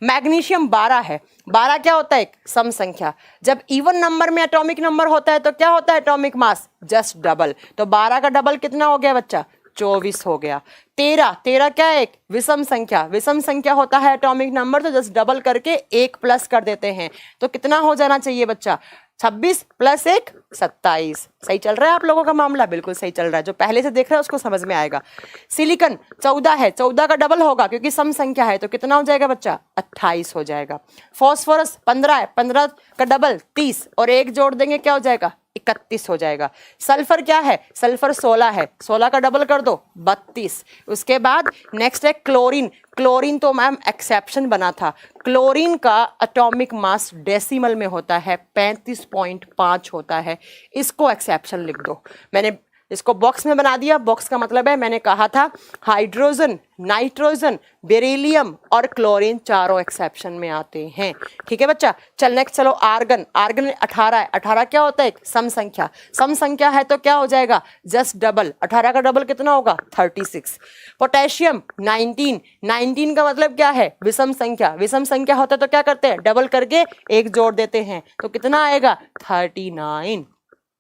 मैग्नीशियम 12 है। 12 क्या होता है? एक सम संख्या। जब इवन नंबर में एटॉमिक नंबर होता है तो क्या होता है? Atomic mass just double. तो 12 का डबल कितना हो गया बच्चा? 24 हो गया। 13 क्या है? एक विषम संख्या। विषम संख्या होता है एटॉमिक नंबर, तो जस्ट डबल करके 1 प्लस कर देते हैं, तो कितना हो जाना चाहिए बच्चा? 26 + 1 27। सही चल रहा है आप लोगों का मामला? बिल्कुल सही चल रहा है, जो पहले से देख रहा है उसको समझ में आएगा। सिलिकॉन 14 है। 14 का डबल होगा क्योंकि सम संख्या है, तो कितना हो जाएगा बच्चा? 28 हो जाएगा। फॉस्फोरस 15 है। 15 का डबल 30, और 1 जोड़ देंगे क्या हो जाएगा? 31 हो जाएगा। सल्फर क्या है? सल्फर 16 है। 16 का डबल कर दो 32। उसके बाद नेक्स्ट है क्लोरीन। क्लोरीन तो मैम एक्सेप्शन बना था। क्लोरीन का एटॉमिक मास डेसिमल में होता है 35.5 होता है, इसको एक्सेप्शन लिख दो। मैंने इसको बॉक्स में बना दिया। बॉक्स का मतलब है, मैंने कहा था हाइड्रोजन, नाइट्रोजन, बेरिलियम और क्लोरीन चारों एक्सेप्शन में आते हैं। ठीक है बच्चा। चल नेक्स्ट चलो, आर्गन। आर्गन 18 है। 18 क्या होता है? एक सम संख्या। सम संख्या है तो क्या हो जाएगा? Just double. 18 का डबल कितना होगा? 36। पोटेशियम 19। 19 का मतलब क्या है? विषम संख्या। विषम संख्या होता है तो क्या करते हैं? डबल करके 1 जोड़ देते हैं, तो कितना आएगा? 39।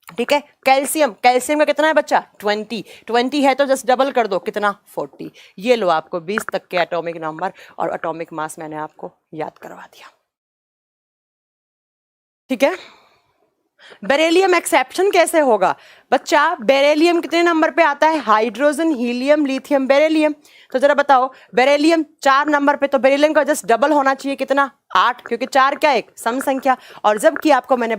ठीक है। कैल्शियम, कैल्शियम का कितना है बच्चा? 20। 20 है तो जस्ट डबल कर दो, कितना? 40। ये लो आपको 20 तक के एटॉमिक नंबर और एटॉमिक मास मैंने आपको याद करवा दिया। ठीक है। बेरिलियम एक्सेप्शन कैसे होगा बच्चा? बेरिलियम कितने नंबर पे आता है? Hydrogen, helium, lithium, beryllium. तो जरा बताओ, बेरिलियम 4 नंबर पे, तो बेरिलियम का जस्ट डबल होना चाहिए, कितना? 8, क्योंकि 4 क्या? एक सम संख्या। और जबकि आपको मैंने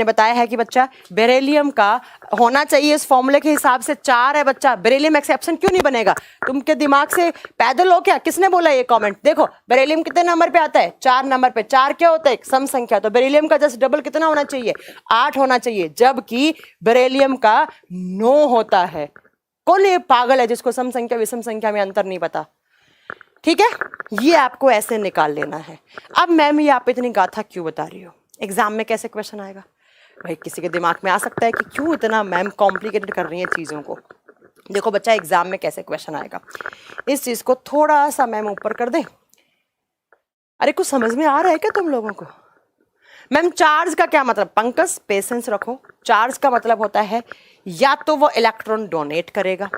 बताया है कि बच्चा बेरिलियम का होना चाहिए इस फॉर्मूले के हिसाब से 4 है बच्चा। बेरिलियम एक्सेप्शन क्यों नहीं बनेगा? तुमके दिमाग से पैदल हो क्या? किसने बोला ये कमेंट? देखो बेरिलियम कितने नंबर पे आता है? 4 नंबर पे। 4 क्या होता है? एक सम संख्या। तो बेरिलियम का जस्ट डबल कितना होना चाहिए? 8 होना चाहिए, जबकि बेरिलियम का 9 होता है। कौन ये पागल है जिसको सम संख्या विषम संख्या में अंतर नहीं पता? ठीक है, ये आपको ऐसे निकाल लेना है। अब मैम ये आप इतनी गाथा क्यों बता रही हो? एग्जाम में कैसे क्वेश्चन आएगा? भाई किसी के दिमाग में आ सकता है कि क्यों इतना मैम कॉम्प्लिकेटेड कर रही है चीज़ों को। देखो बच्चा, एग्जाम में कैसे क्वेश्चन आएगा, इस चीज़ को थोड़ा सा मैम ऊपर कर दे। अरे कुछ समझ में आ रहा है क्या तुम लोगों को? मैम चार्ज का क्या मतलब? पंकज पेशेंस रखो। चार्ज का मतलब होता है या तो वो इलेक्ट्रॉन डोनेट करेगा।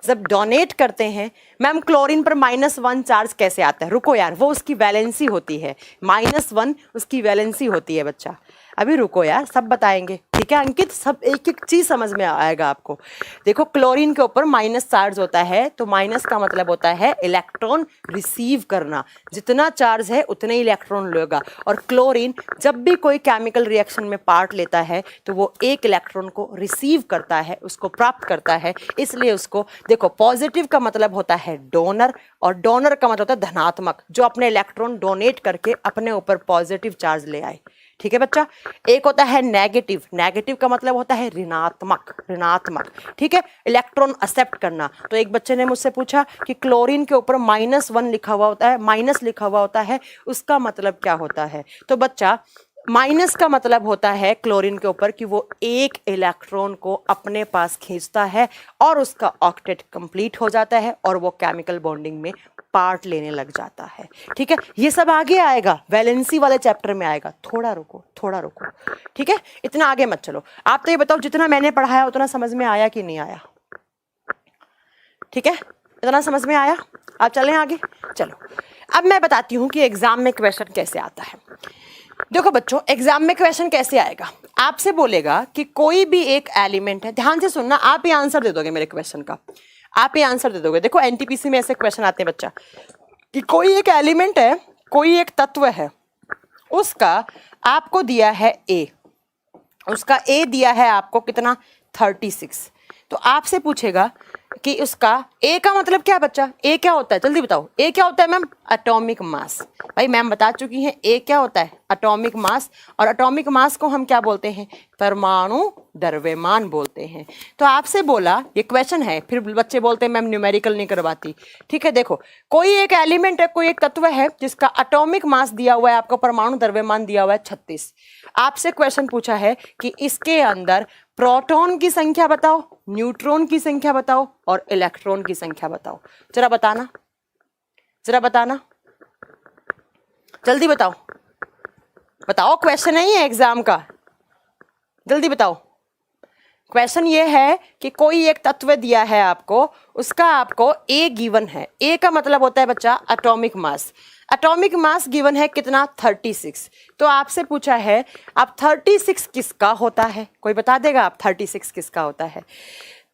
जब डोनेट करते हैं मैम, क्लोरीन पर -1 चार्ज कैसे आता है? रुको यार, वो उसकी वैलेंसी होती है। -1 उसकी वैलेंसी होती है बच्चा। अभी रुको यार, सब बताएंगे। ठीक है अंकित, सब एक एक चीज समझ में आएगा आपको। देखो क्लोरीन के ऊपर माइनस चार्ज होता है, तो माइनस का मतलब होता है इलेक्ट्रॉन रिसीव करना। जितना चार्ज है उतने इलेक्ट्रॉन लेगा। और क्लोरीन जब भी कोई केमिकल रिएक्शन में पार्ट लेता है तो वो 1 इलेक्ट्रॉन को रिसीव करता है, उसको प्राप्त करता है। इसलिए उसको देखो, पॉजिटिव का मतलब होता है डोनर, और डोनर का मतलब होता है धनात्मक, जो अपने इलेक्ट्रॉन डोनेट करके अपने ऊपर पॉजिटिव चार्ज ले आए। ठीक है बच्चा। एक होता है नेगेटिव। नेगेटिव का मतलब होता है ऋणात्मक। ऋणात्मक, ठीक है, इलेक्ट्रॉन एक्सेप्ट करना। तो एक बच्चे ने मुझसे पूछा कि क्लोरीन के ऊपर -1 लिखा हुआ होता है, माइनस लिखा हुआ होता है, उसका मतलब क्या होता है? तो बच्चा माइनस का मतलब होता है क्लोरीन के ऊपर कि वो एक इलेक्ट्रॉन को अपने पास खींचता है और उसका ऑक्टेट कंप्लीट हो जाता है और वो केमिकल बॉन्डिंग में पार्ट लेने लग जाता है। ठीक है, ये सब आगे आएगा, वैलेंसी वाले चैप्टर में आएगा। थोड़ा रुको, थोड़ा रुको, ठीक है, इतना आगे मत चलो। आप तो ये बताओ जितना मैंने पढ़ाया उतना समझ में आया कि नहीं आया? ठीक है, इतना समझ में आया? आप चलें आगे। चलो अब मैं बताती हूँ कि एग्जाम में क्वेश्चन कैसे आता है। देखो बच्चों, एग्जाम में क्वेश्चन कैसे आएगा, आपसे बोलेगा कि कोई भी एक एलिमेंट है, ध्यान से सुनना, आप ये आंसर दे दोगे मेरे क्वेश्चन का, आप ये आंसर दे दोगे। देखो एनटीपीसी में ऐसे क्वेश्चन आते हैं बच्चा, कि कोई एक एलिमेंट है, कोई एक तत्व है, उसका आपको दिया है ए, उसका ए दिया है आपको कितना, 36। तो आपसे पूछेगा कि उसका ए का मतलब क्या है बच्चा, ए क्या होता है, जल्दी बताओ, ए क्या होता है मैम? Atomic mass. भाई मैम बता चुकी हैं ए क्या होता है, एटॉमिक मास। और एटॉमिक मास को हम क्या बोलते हैं? परमाणु द्रव्यमान बोलते हैं। तो आपसे बोला, ये क्वेश्चन है, फिर बच्चे बोलते हैं मैम न्यूमेरिकल नहीं करवाती। ठीक है, देखो कोई एक एलिमेंट है, कोई एक तत्व है जिसका एटॉमिक मास दिया हुआ है आपको, परमाणु द्रव्यमान दिया हुआ है 36। आपसे क्वेश्चन पूछा है कि इसके अंदर प्रोटॉन की संख्या बताओ, न्यूट्रॉन की संख्या बताओ और इलेक्ट्रॉन की संख्या बताओ। जरा बताना, जरा बताना, जल्दी बताओ, बताओ, क्वेश्चन है ये एग्जाम का, जल्दी बताओ। क्वेश्चन ये है कि कोई एक तत्व दिया है आपको, उसका आपको ए गिवन है। ए का मतलब होता है बच्चा atomic mass. Atomic mass given है कितना, 36। तो आपसे पूछा है अब 36 किसका होता है, कोई बता देगा आप 36 किसका होता है?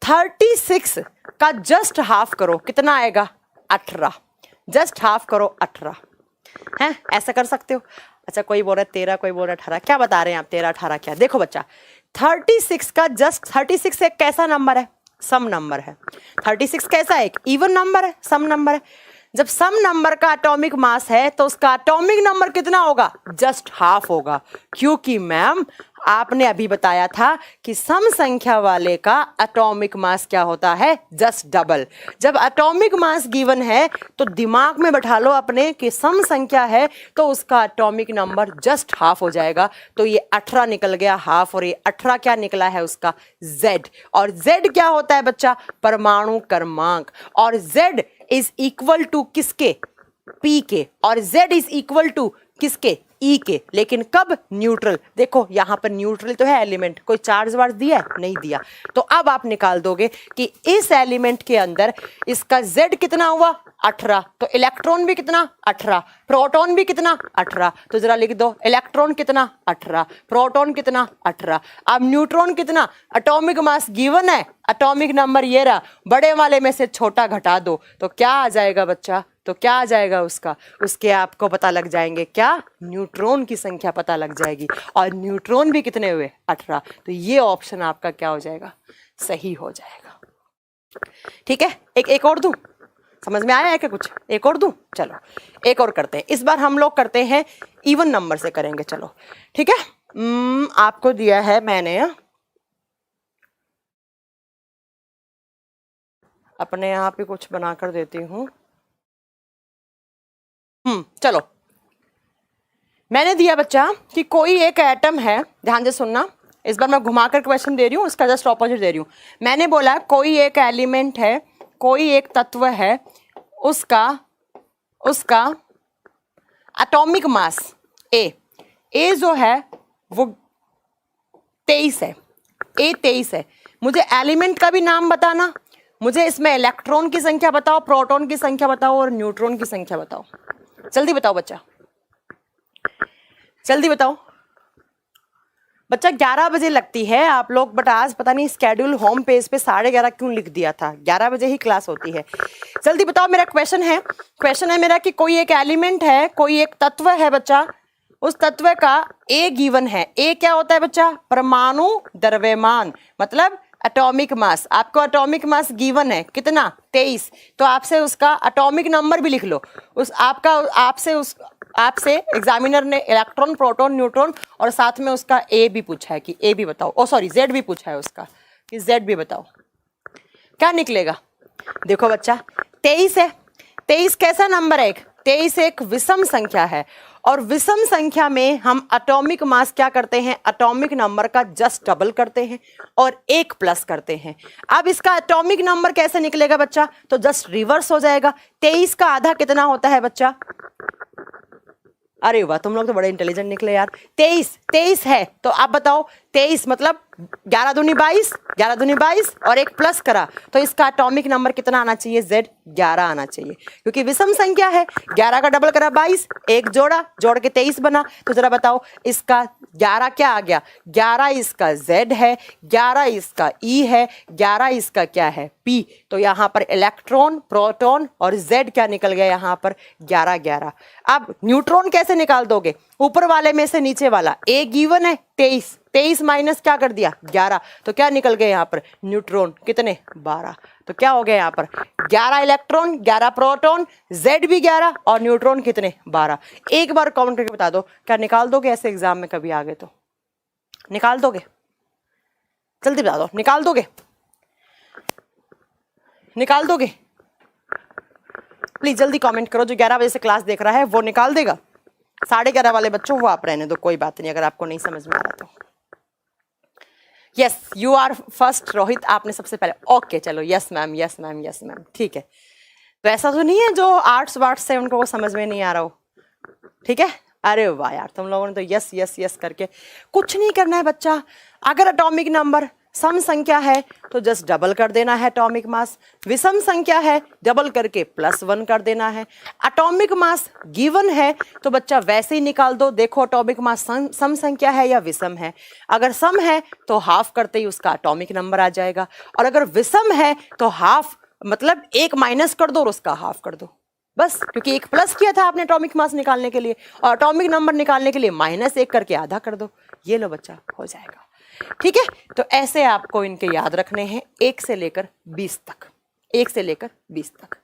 36 का जस्ट हाफ करो, कितना आएगा? 18। जस्ट हाफ करो 18 है, ऐसा कर सकते हो। अच्छा कोई बोल रहा है 13, कोई बोल रहा है 18, क्या बता रहे हैं आप? 13 18 क्या? देखो बच्चा 36 का जस्ट, 36 एक कैसा नंबर है? सम नंबर है। 36 कैसा है? एक इवन नंबर है, सम नंबर है। जब सम नंबर का एटॉमिक मास है तो उसका एटॉमिक नंबर कितना होगा? जस्ट हाफ होगा, क्योंकि मैम आपने अभी बताया था कि सम संख्या वाले का एटॉमिक मास क्या होता है? Just double. जब एटॉमिक मास गिवन है तो दिमाग में बैठा लो अपने कि सम संख्या है तो उसका एटॉमिक नंबर जस्ट हाफ हो जाएगा। तो ये 18 निकल गया हाफ, और ये 18 क्या निकला है उसका? Z। और Z क्या होता है बच्चा? परमाणु क्रमांक। और Z इज इक्वल टू किसके? P के। और Z इज इक्वल टू किसके? E के। लेकिन कब? न्यूट्रल। देखो यहां पर न्यूट्रल तो है एलिमेंट, कोई चार्ज वार्ज दिया है? नहीं दिया। तो अब आप निकाल दोगे कि इस एलिमेंट के अंदर इसका Z कितना हुआ? 18। तो इलेक्ट्रॉन भी कितना? 18। प्रोटॉन भी कितना? 18। तो जरा लिख दो, इलेक्ट्रॉन कितना? 18। प्रोटॉन कितना? 18। अब न्यूट्रॉन कितना? एटॉमिक मास गिवन है, एटॉमिक नंबर ये रहा, बड़े वाले में से छोटा घटा दो तो क्या आ जाएगा बच्चा? तो क्या आ जाएगा उसका? उसके आपको पता लग जाएंगे क्या? न्यूट्रॉन की संख्या पता लग जाएगी। और न्यूट्रॉन भी कितने हुए? 18। तो ये ऑप्शन आपका क्या हो जाएगा? सही हो जाएगा। ठीक है, एक और दूं? समझ में आया है क्या कुछ? एक और दूं? चलो एक और करते हैं। इस बार हम लोग करते हैं इवन नंबर से करेंगे। चलो ठीक है, आपको दिया है मैंने, अपने यहाँ पे कुछ बनाकर देती हूँ। चलो मैंने दिया बच्चा कि कोई एक एटम है, ध्यान से सुनना, इस बार मैं घुमाकर क्वेश्चन दे रही हूँ, उसका जस्ट ऑपोजिट दे रही हूँ। मैंने बोला कोई एक एलिमेंट है, कोई एक तत्व है, उसका एटॉमिक मास ए जो है वो 23 है, ए 23 है। मुझे एलिमेंट का भी नाम बताना, मुझे इसमें इलेक्ट्रॉन की संख्या बताओ, प्रोटॉन की संख्या बताओ और न्यूट्रॉन की संख्या बताओ। जल्दी बताओ बच्चा, जल्दी बताओ बच्चा। 11 बजे लगती है आप लोग, बट आज पता नहीं स्केड्यूल होम पेज पे 11:30 क्यों लिख दिया था, 11 बजे ही क्लास होती है। जल्दी बताओ, मेरा क्वेश्चन है मेरा कि कोई एक एलिमेंट है, कोई एक तत्व है बच्चा, उस तत्व का ए गिवन है। ए क्या होता है बच्चा? परमाणु द्रव्यमान, मतलब एटॉमिक मास। आपको एटॉमिक मास गिवन है कितना? 23। तो आपसे उसका एटॉमिक नंबर भी लिख लो। आपसे एग्जामिनर ने इलेक्ट्रॉन, प्रोटॉन, न्यूट्रॉन और साथ में उसका ए भी पूछा है कि ए भी बताओ, जेड भी पूछा है उसका कि जेड भी बताओ। क्या निकलेगा? देखो बच्चा 23 है। 23 कैसा नंबर है? 23 एक विषम संख्या है और विषम संख्या में हम एटॉमिक मास क्या करते हैं, एटॉमिक नंबर का जस्ट डबल करते हैं और 1 प्लस करते हैं। अब इसका एटॉमिक नंबर कैसे निकलेगा बच्चा, तो जस्ट रिवर्स हो जाएगा। 23 का आधा कितना होता है बच्चा, अरे वाह तुम लोग तो बड़े इंटेलिजेंट निकले यार। 23 है तो आप बताओ 23 मतलब 11 दूनी 22, 11 दूनी 22 और 1 प्लस करा तो इसका एटॉमिक नंबर कितना आना चाहिए, Z 11 आना चाहिए, क्योंकि विषम संख्या है। 11 का डबल करा 22, 1 जोड़ा, जोड़ के 23 बना। तो जरा बताओ इसका 11 क्या आ गया, 11 इसका Z है, 11 इसका E है, 11 इसका क्या है, P। तो यहाँ पर इलेक्ट्रॉन, प्रोटॉन और Z क्या निकल गया यहाँ पर 11 11। अब न्यूट्रॉन कैसे निकाल दोगे, ऊपर वाले में से नीचे वाला, A गिवन है 23 माइनस क्या कर दिया 11, तो क्या निकल गए यहाँ पर न्यूट्रॉन कितने 12। तो क्या हो गया यहाँ पर 11 इलेक्ट्रॉन, 11 प्रोटॉन, Z भी 11 और न्यूट्रॉन कितने 12। एक बार कमेंट करके बता दो क्या निकाल दोगे ऐसे एग्जाम में कभी आगे, तो निकाल दोगे, जल्दी बता दो, निकाल दोगे, निकाल दोगे, प्लीज जल्दी कमेंट करो। जो 11 बजे से क्लास देख रहा है वो निकाल देगा, 11:30 वाले बच्चों वो आप रहने दो, कोई बात नहीं अगर आपको नहीं समझ में आ रहा तो। Yes you are first Rohit, आपने सबसे पहले, ओके चलो, yes ma'am yes ma'am yes ma'am, ठीक है। तो ऐसा तो नहीं है जो आर्ट्स वार्ट्स से उनको समझ में नहीं आ रहा हो, ठीक है। अरे वाह यार तुम लोगों ने तो यस यस यस करके, कुछ नहीं करना है बच्चा। अगर एटॉमिक नंबर सम संख्या है तो जस्ट डबल कर देना है एटॉमिक मास, विषम संख्या है डबल करके +1 कर देना है। एटॉमिक मास गिवन है तो बच्चा वैसे ही निकाल दो, देखो एटॉमिक मास सम संख्या है या विषम है। अगर सम है तो हाफ करते ही उसका एटॉमिक नंबर आ जाएगा, और अगर विषम है तो हाफ मतलब 1 माइनस कर दो और उसका हाफ कर दो, बस। क्योंकि 1 प्लस किया था आपने एटॉमिक मास निकालने के लिए, और एटॉमिक नंबर निकालने के लिए -1 करके आधा कर दो, ये लो बच्चा हो जाएगा, ठीक है। तो ऐसे आपको इनके याद रखने हैं 1 से लेकर 20 तक, 1 से लेकर 20 तक,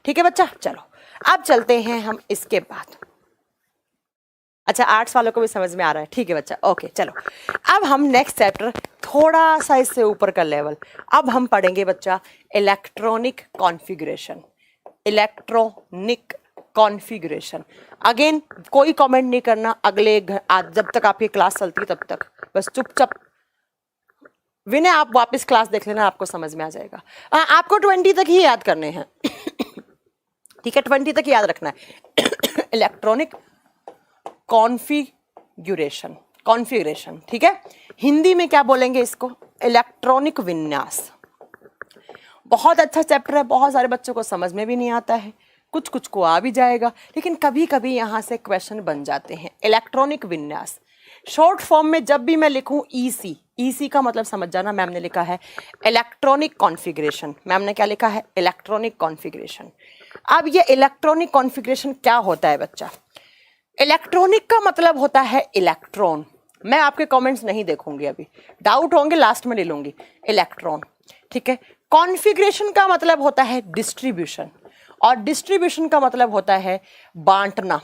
ठीक है बच्चा। चलो अब चलते हैं हम इसके बाद। अच्छा आर्ट्स वालों को भी समझ में आ रहा है, ठीक है बच्चा, ओके चलो। अब हम नेक्स्ट चैप्टर, थोड़ा सा इससे ऊपर का लेवल, अब हम पढ़ेंगे बच्चा electronic configuration. Electronic configuration, again कोई कमेंट नहीं करना अगले जब तक आपकी क्लास चलती है तब तक, बस चुपचाप। विनय आप वापस क्लास देख लेना, आपको समझ में आ जाएगा। आपको 20 तक ही याद करने हैं, ठीक है, 20 तक याद रखना है। इलेक्ट्रॉनिक कॉन्फ़िगरेशन, कॉन्फ़िगरेशन, ठीक है। हिंदी में क्या बोलेंगे इसको, इलेक्ट्रॉनिक विन्यास। बहुत अच्छा चैप्टर है, बहुत सारे बच्चों को समझ में भी नहीं आता है, कुछ कुछ को आ भी जाएगा, लेकिन कभी कभी यहाँ से क्वेश्चन बन जाते हैं। इलेक्ट्रॉनिक विन्यास शॉर्ट फॉर्म में जब भी मैं लिखूं EC, EC का मतलब समझ जाना, मैम ने लिखा है इलेक्ट्रॉनिक कॉन्फ़िगरेशन। मैम ने क्या लिखा है, इलेक्ट्रॉनिक कॉन्फ़िगरेशन। अब ये इलेक्ट्रॉनिक कॉन्फ़िगरेशन क्या होता है बच्चा, इलेक्ट्रॉनिक का मतलब होता है इलेक्ट्रॉन। मैं आपके कमेंट्स नहीं देखूंगी, अभी डाउट होंगे लास्ट में ले लूंगी। इलेक्ट्रॉन, ठीक है। कॉन्फ़िगरेशन का मतलब होता है डिस्ट्रीब्यूशन, और डिस्ट्रीब्यूशन का मतलब होता है बांटना,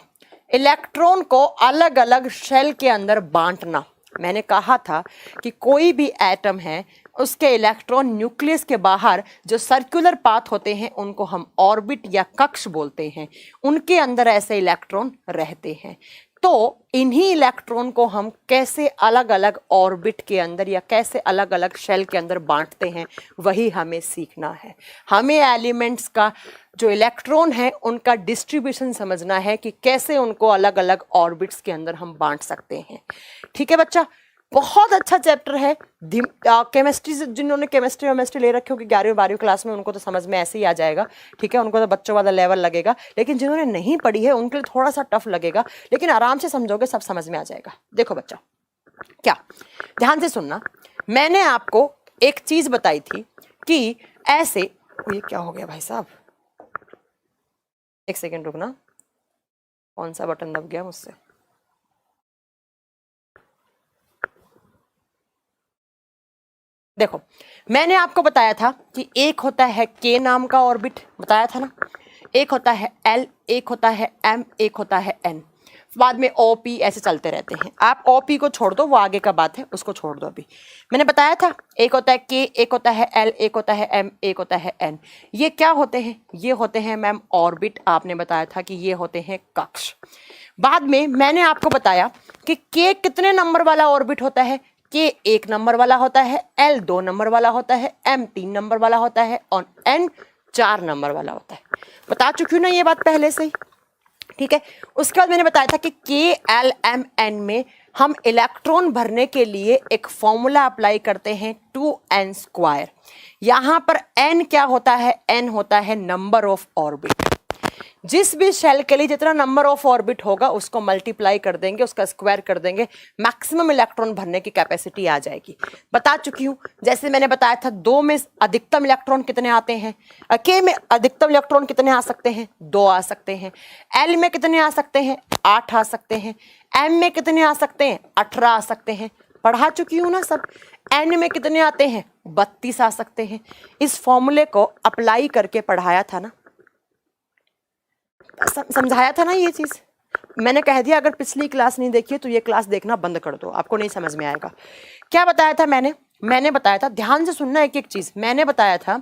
इलेक्ट्रॉन को अलग अलग शेल के अंदर बांटना। मैंने कहा था कि कोई भी एटम है उसके इलेक्ट्रॉन न्यूक्लियस के बाहर जो सर्कुलर पाथ होते हैं उनको हम ऑर्बिट या कक्ष बोलते हैं, उनके अंदर ऐसे इलेक्ट्रॉन रहते हैं। तो इन्हीं इलेक्ट्रॉन को हम कैसे अलग अलग ऑर्बिट के अंदर या कैसे अलग अलग शेल के अंदर बांटते हैं, वही हमें सीखना है। हमें एलिमेंट्स का जो इलेक्ट्रॉन है उनका डिस्ट्रीब्यूशन समझना है कि कैसे उनको अलग अलग ऑर्बिट्स के अंदर हम बांट सकते हैं, ठीक है बच्चा। बहुत अच्छा चैप्टर है। केमिस्ट्री से जिन्होंने केमिस्ट्री ले रखे होगी 11वीं 12वीं क्लास में, उनको तो समझ में ऐसे ही आ जाएगा, ठीक है, उनको तो बच्चों वाला लेवल लगेगा। लेकिन जिन्होंने नहीं पढ़ी है उनके लिए थोड़ा सा टफ लगेगा, लेकिन आराम से समझोगे सब समझ में आ जाएगा। देखो बच्चा, क्या ध्यान से सुनना, मैंने आपको एक चीज बताई थी कि ऐसे, ये क्या हो गया भाई साहब, एक सेकेंड रुकना, कौन सा बटन दब गया मुझसे। देखो मैंने आपको बताया था कि एक होता है K नाम का ऑर्बिट, बताया था ना, एक होता है L, एक होता है M, एक होता है N। बाद में OP ऐसे चलते रहते हैं। आप OP को छोड़ दो, वो आगे का बात है, उसको छोड़ दो। अभी मैंने बताया था एक होता है K, एक होता है L, एक होता है M, एक होता है N। ये क्या होते हैं? ये होते हैं मैम ऑर्बिट। आपने बताया था कि ये होते हैं कक्ष। बाद में मैंने आपको बताया कि K कितने नंबर वाला ऑर्बिट होता है? K 1 नंबर वाला होता है, L 2 नंबर वाला होता है, M 3 नंबर वाला होता है और N 4 नंबर वाला होता है। बता चुकी हूँ ना ये बात पहले से ही, ठीक है। उसके बाद मैंने बताया था कि K, L, M, N में हम इलेक्ट्रॉन भरने के लिए एक फॉर्मूला अप्लाई करते हैं 2n²। यहां पर n क्या होता है? n होता है नंबर ऑफ ऑर्बिट। जिस भी शेल के लिए जितना नंबर ऑफ ऑर्बिट होगा उसको मल्टीप्लाई कर देंगे, उसका स्क्वायर कर देंगे, मैक्सिमम इलेक्ट्रॉन भरने की कैपेसिटी आ जाएगी। बता चुकी हूं। जैसे मैंने बताया था 2 में अधिकतम इलेक्ट्रॉन कितने आते हैं, K में अधिकतम इलेक्ट्रॉन कितने आ सकते हैं? 2 आ सकते हैं। L में कितने आ सकते हैं? 8 आ सकते हैं। M में कितने आ सकते हैं? 18 आ सकते हैं। पढ़ा चुकी हूं ना सब। N में कितने आते हैं? 32 आ सकते हैं। इस फॉर्मूले को अप्लाई करके पढ़ाया था ना, समझाया था ना ये चीज। मैंने कह दिया अगर पिछली क्लास नहीं देखी तो ये क्लास देखना बंद कर दो, आपको नहीं समझ में आएगा। क्या बताया था मैंने बताया था, ध्यान से सुनना एक एक चीज। मैंने बताया था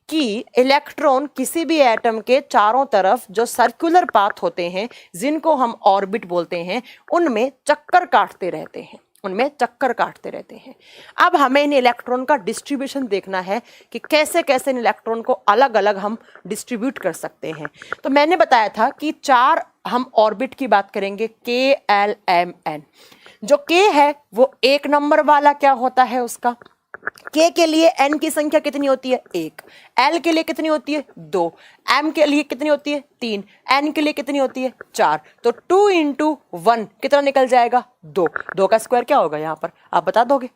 कि इलेक्ट्रॉन किसी भी एटम के चारों तरफ जो सर्कुलर पाथ होते हैं, जिनको हम ऑर्बिट बोलते हैं, उनमें चक्कर काटते रहते हैं, उनमें चक्कर काटते रहते हैं। अब हमें इन इलेक्ट्रॉन का डिस्ट्रीब्यूशन देखना है कि कैसे कैसे इन इलेक्ट्रॉन को अलग अलग हम डिस्ट्रीब्यूट कर सकते हैं। तो मैंने बताया था कि 4 हम ऑर्बिट की बात करेंगे, K, L, M, N। जो K है वो 1 नंबर वाला क्या होता है उसका? K के लिए N की संख्या कितनी होती है? 1। L के लिए कितनी होती है? 2। M के लिए कितनी होती है? 3। N के लिए कितनी होती है? 4। तो 2 × 1 कितना निकल जाएगा? 2। 2 का स्क्वायर क्या होगा यहाँ पर? आप बता दोगे?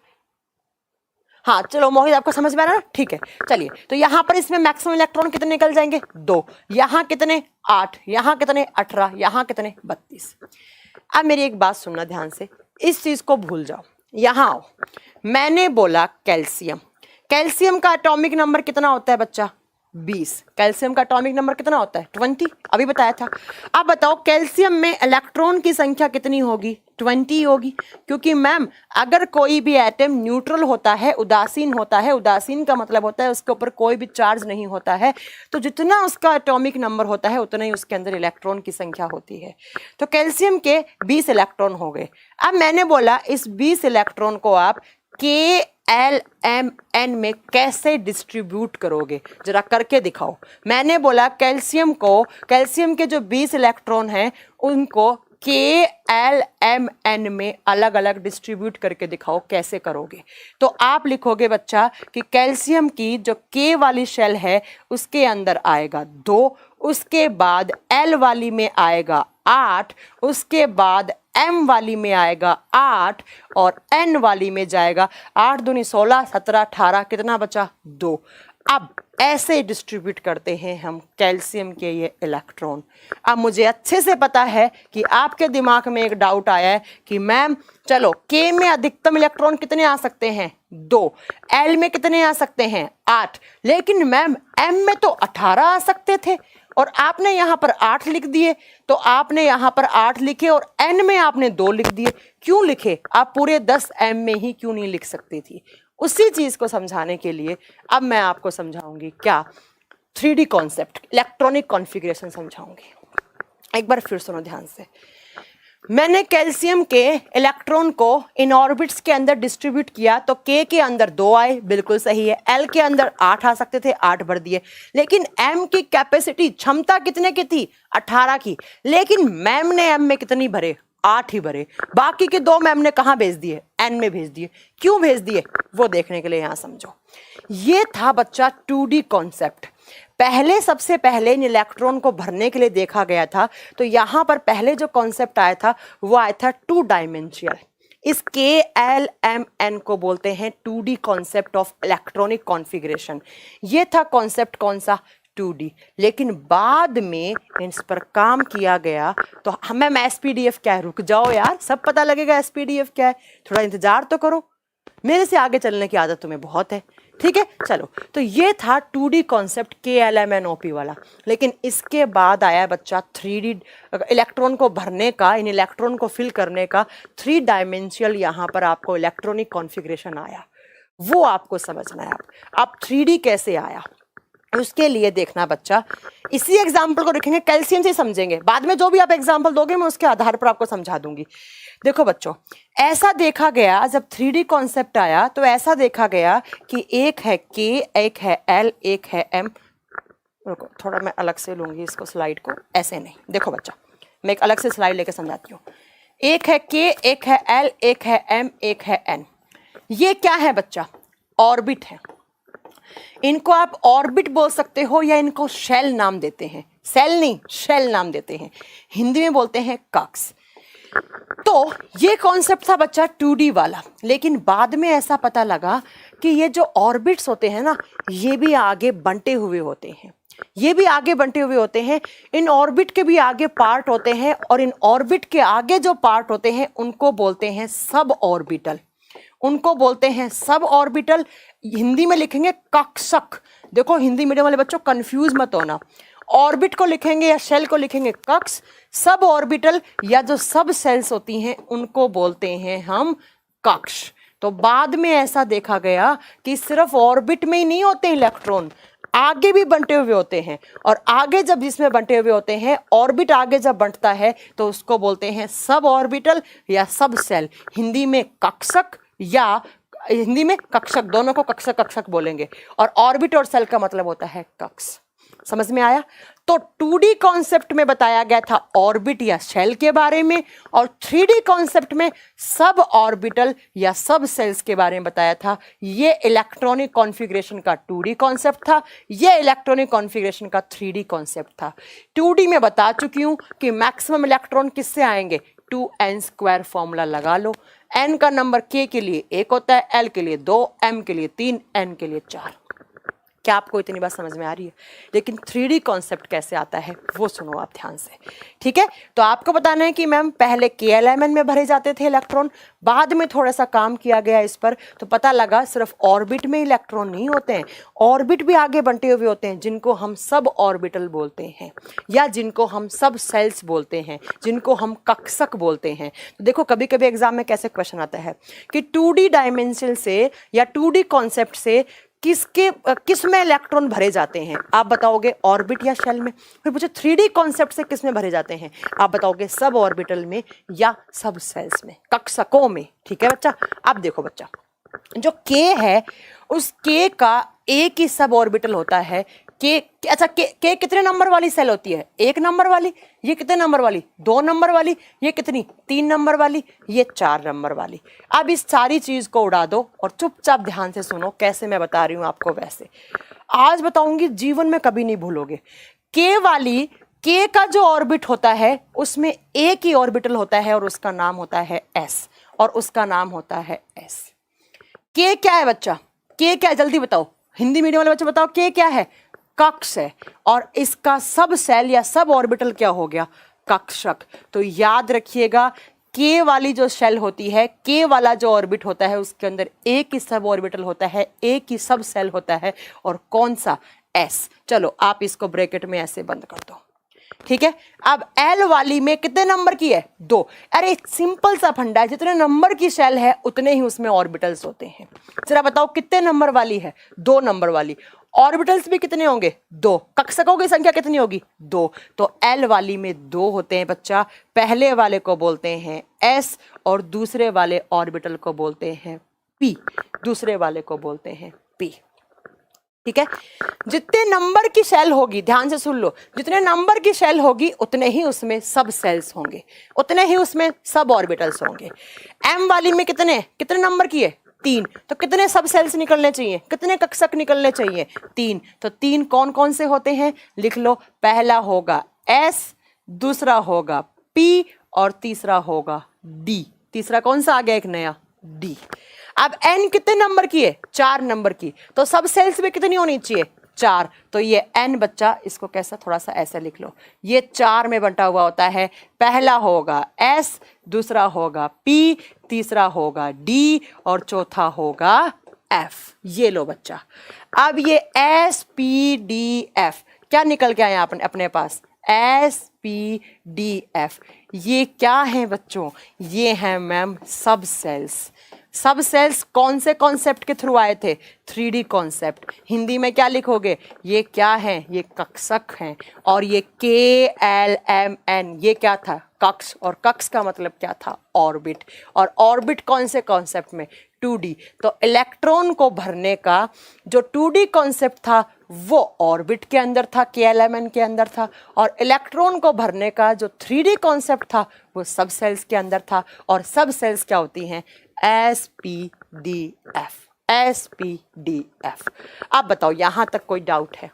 हाँ चलो मोहित, आपको समझ में आ रहा है ना? ठीक है चलिए। तो यहाँ पर इसमें मैक्सिमम इलेक्ट्रॉन कितने निकल जाएंगे? 2। यहाँ कितने? 8। यहाँ कितने? 18। यहाँ कितने? 32। अब मेरी एक बात सुनना ध्यान से, इस चीज को भूल जाओ, यहाँ आओ। मैंने बोला कैल्शियम, कैल्शियम का एटॉमिक नंबर कितना होता है बच्चा? 20। कैल्शियम का एटॉमिक नंबर कितना होता है? 20। अभी बताया था। अब बताओ कैल्शियम में इलेक्ट्रॉन की संख्या कितनी होगी? 20 होगी। क्योंकि मैम अगर कोई भी एटम न्यूट्रल होता है, उदासीन होता है, उदासीन का मतलब होता है उसके ऊपर कोई भी चार्ज नहीं होता है, तो जितना उसका एटॉमिक नंबर होता है उतना ही उसके अंदर इलेक्ट्रॉन की संख्या होती है। तो कैल्शियम के 20 इलेक्ट्रॉन हो गए। अब मैंने बोला इस 20 इलेक्ट्रॉन को आप K, L, M, N में कैसे डिस्ट्रीब्यूट करोगे, जरा करके दिखाओ। मैंने बोला कैल्शियम के जो 20 इलेक्ट्रॉन हैं उनको K, L, M, N में अलग अलग डिस्ट्रीब्यूट करके दिखाओ, कैसे करोगे? तो आप लिखोगे बच्चा कि कैल्शियम की जो K वाली शेल है उसके अंदर आएगा 2, उसके बाद L वाली में आएगा 8, उसके बाद M वाली में आएगा 8 और N वाली में जाएगा 8 दूनी 16, 17, 18, कितना बचा? 2। अब ऐसे डिस्ट्रीब्यूट करते हैं हम कैल्शियम के ये इलेक्ट्रॉन। अब मुझे अच्छे से पता है कि आपके दिमाग में एक डाउट आया है कि मैम चलो K में अधिकतम इलेक्ट्रॉन कितने आ सकते हैं? 2। L में कितने आ सकते हैं? 8। लेकिन मैम M में तो 18 आ सकते थे और आपने यहाँ पर 8 लिख दिए। तो आपने यहाँ पर 8 लिखे और N में आपने 2 लिख दिए। क्यों लिखे? आप पूरे 10 M में ही क्यों नहीं लिख सकती थी? उसी चीज को समझाने के लिए अब मैं आपको समझाऊंगी क्या, 3D कॉन्सेप्ट, इलेक्ट्रॉनिक कॉन्फ़िगरेशन समझाऊंगी। एक बार फिर सुनो ध्यान से। मैंने कैल्शियम के इलेक्ट्रॉन को इन ऑर्बिट्स के अंदर डिस्ट्रीब्यूट किया तो K के अंदर 2 आए, बिल्कुल सही है। L के अंदर 8 आ सकते थे, 8 भर दिए। लेकिन M की कैपेसिटी क्षमता कितने की थी? 18 की। लेकिन मैम ने M में कितनी भरे? 8 ही भरे। बाकी के 2 मैम ने कहाँ भेज दिए? N में भेज दिए। क्यों भेज दिए वो देखने के लिए यहाँ समझो। ये था बच्चा 2D कॉन्सेप्ट। पहले सबसे पहले इन इलेक्ट्रॉन को भरने के लिए देखा गया था, तो यहाँ पर पहले जो कॉन्सेप्ट आया था वो आया था 2 डायमेंशियल। इस K, L, M, N को बोलते हैं 2D concept of electronic configuration. ये था कॉन्सेप्ट कौन सा? 2D। लेकिन बाद में इस पर काम किया गया तो हमें SPDF क्या है? रुक जाओ यार, सब पता लगेगा SPDF क्या है, थोड़ा इंतजार तो करो। मेरे से आगे चलने की आदत तुम्हें बहुत है। ठीक है। चलो, तो ये था 2D कॉन्सेप्ट KLMNOP वाला। लेकिन इसके बाद आया बच्चा 3D, इलेक्ट्रॉन को भरने का, इन इलेक्ट्रॉन को फिल करने का 3 डायमेंशियल यहाँ पर आपको इलेक्ट्रॉनिक कॉन्फ़िगरेशन आया, वो आपको समझना है। अब 3D कैसे आया उसके लिए देखना बच्चा, इसी एग्जाम्पल को रखेंगे, कैल्शियम से समझेंगे, बाद में जो भी आप एग्जाम्पल दोगे मैं उसके आधार पर आपको समझा दूंगी। देखो बच्चों, ऐसा देखा गया जब 3D कॉन्सेप्ट आया तो ऐसा देखा गया कि एक है K, एक है L, एक है M। रुको, थोड़ा मैं अलग से लूंगी इसको, स्लाइड को, ऐसे नहीं। देखो बच्चा, मैं एक अलग से स्लाइड लेके समझाती हूँ। एक है K, एक है L, एक है M, एक है N। ये क्या है बच्चा? ऑर्बिट है। इनको आप ऑर्बिट बोल सकते हो या इनको शेल नाम देते हैं, सेल नहीं शेल नाम देते हैं, हिंदी में बोलते हैं कक्ष। तो ये कॉन्सेप्ट था बच्चा 2D वाला। लेकिन बाद में ऐसा पता लगा कि ये जो ऑर्बिट्स होते हैं ना, ये भी आगे बंटे हुए होते हैं, ये भी आगे बंटे हुए होते हैं। इन ऑर्बिट के भी आगे पार्ट होते हैं और इन ऑर्बिट के आगे जो पार्ट होते हैं उनको बोलते हैं सब ऑर्बिटल, उनको बोलते हैं सब ऑर्बिटल। हिंदी में लिखेंगे कक्षक। देखो हिंदी मीडियम वाले बच्चों कंफ्यूज मत होना, ऑर्बिट को लिखेंगे या शेल को लिखेंगे कक्ष, सब ऑर्बिटल या जो सब सेल्स होती हैं उनको बोलते हैं हम कक्ष। तो बाद में ऐसा देखा गया कि सिर्फ ऑर्बिट में ही नहीं होते इलेक्ट्रॉन, आगे भी बंटे हुए होते हैं। और आगे जब जिसमें बंटे हुए होते हैं, ऑर्बिट आगे जब बंटता है तो उसको बोलते हैं सब ऑर्बिटल या सब सेल। हिंदी में कक्षक या हिंदी में कक्षक, दोनों को कक्षक कक्षक बोलेंगे। और ऑर्बिट और सेल का मतलब होता है कक्ष। समझ में आया? तो 2D कॉन्सेप्ट में बताया गया था ऑर्बिट या शेल के बारे में, और 3D कॉन्सेप्ट में सब ऑर्बिटल या सब सेल्स के बारे में बताया था। ये इलेक्ट्रॉनिक कॉन्फ़िगरेशन का 2D कॉन्सेप्ट था, ये इलेक्ट्रॉनिक कॉन्फ़िगरेशन का 3D कॉन्सेप्ट था। 2D में बता चुकी हूं कि मैक्सिमम इलेक्ट्रॉन किससे आएंगे, 2n² फॉर्मूला लगा लो। n का नंबर k के लिए 1 होता है, l के लिए 2, m के लिए 3, n के लिए 4। क्या आपको इतनी बात समझ में आ रही है? लेकिन 3D कॉन्सेप्ट कैसे आता है वो सुनो आप ध्यान से, ठीक है। तो आपको बताना है कि मैम पहले KLMN में भरे जाते थे इलेक्ट्रॉन, बाद में थोड़ा सा काम किया गया इस पर, तो पता लगा सिर्फ ऑर्बिट में इलेक्ट्रॉन नहीं होते हैं, ऑर्बिट भी आगे बंटे हुए होते हैं, जिनको हम सब ऑर्बिटल बोलते हैं या जिनको हम सब सेल्स बोलते हैं, जिनको हम कक्षक बोलते हैं। तो देखो कभी कभी एग्जाम में कैसे क्वेश्चन आता है कि 2D डायमेंशन से या 2D कॉन्सेप्ट से किस में इलेक्ट्रॉन भरे जाते हैं, आप बताओगे ऑर्बिट या शेल में। फिर पूछे 3D कॉन्सेप्ट से किस में भरे जाते हैं, आप बताओगे सब ऑर्बिटल में या सब सेल्स में, कक्षकों में। ठीक है बच्चा। अब देखो बच्चा, जो K है उस K का एक ही सब ऑर्बिटल होता है। अच्छा K कितने नंबर वाली सेल होती है? 1 नंबर वाली। ये कितने नंबर वाली? 2 नंबर वाली। ये कितनी? 3 नंबर वाली। ये 4 नंबर वाली। अब इस सारी चीज को उड़ा दो और चुपचाप ध्यान से सुनो, कैसे मैं बता रही हूं आपको वैसे आज बताऊंगी, जीवन में कभी नहीं भूलोगे। K का जो ऑर्बिट होता है उसमें एक ही ऑर्बिटल होता है और उसका नाम होता है S, और उसका नाम होता है S। K क्या है बच्चा? K क्या है जल्दी बताओ, हिंदी मीडियम वाले बच्चे बताओ K क्या है? कक्ष है। और इसका सब सेल या सब ऑर्बिटल क्या हो गया? कक्षक। तो याद रखिएगा, K वाली जो शेल होती है, K वाला जो ऑर्बिट होता है उसके अंदर एक ही सब ऑर्बिटल होता है, एक ही सब सेल होता है, और कौन सा? S। चलो आप इसको ब्रैकेट में ऐसे बंद कर दो, ठीक है। अब L वाली में कितने नंबर की है? 2। अरे सिंपल सा फंडा है, जितने नंबर की शेल है उतने ही उसमें ऑर्बिटल्स होते हैं। जरा बताओ कितने नंबर वाली है? 2 नंबर वाली। ऑर्बिटल्स भी कितने होंगे? 2। कक्षकों की संख्या कितनी होगी? 2। तो L वाली में 2 होते हैं बच्चा। पहले वाले को बोलते हैं S और दूसरे वाले ऑर्बिटल को बोलते हैं P, दूसरे वाले को बोलते हैं P। ठीक है। जितने नंबर की शेल होगी, ध्यान से सुन लो, जितने नंबर की शेल होगी उतने ही उसमें सब सेल्स होंगे, उतने ही उसमें सब ऑर्बिटल्स होंगे। M वाली में कितने नंबर की है? 3। तो कितने सब सेल्स निकलने चाहिए, कितने कक्षक निकलने चाहिए? 3। तो 3 कौन कौन से होते हैं? लिख लो, पहला होगा S, दूसरा होगा P और तीसरा होगा D। तीसरा कौन सा आ गया एक नया? D। अब N कितने नंबर की है? 4 नंबर की। तो सब सेल्स में कितनी होनी चाहिए? 4। तो ये N बच्चा, इसको कैसा थोड़ा सा ऐसे लिख लो, ये 4 में बंटा हुआ होता है। पहला होगा S, दूसरा होगा P, तीसरा होगा D और चौथा होगा एफ, ये लो बच्चा। अब ये एस पी डी एफ क्या निकल के आया अपने पास, एस पी डी एफ। ये क्या है बच्चों, ये है मैम सब सेल्स। सब सेल्स कौन से कॉन्सेप्ट के थ्रू आए थे, 3D कॉन्सेप्ट। हिंदी में क्या लिखोगे, ये क्या है, ये कक्षक हैं। और ये KLMN ये क्या था, कक्ष। और कक्ष का मतलब क्या था, ऑर्बिट। और ऑर्बिट कौन से कॉन्सेप्ट में, 2D। तो इलेक्ट्रॉन को भरने का जो 2D कॉन्सेप्ट था वो ऑर्बिट के अंदर था, KLMN के अंदर था। और इलेक्ट्रॉन को भरने का जो 3D कॉन्सेप्ट था वो सब सेल्स के अंदर था। और सब सेल्स क्या होती हैं, SPDF, SPDF। अब बताओ यहां तक कोई डाउट है,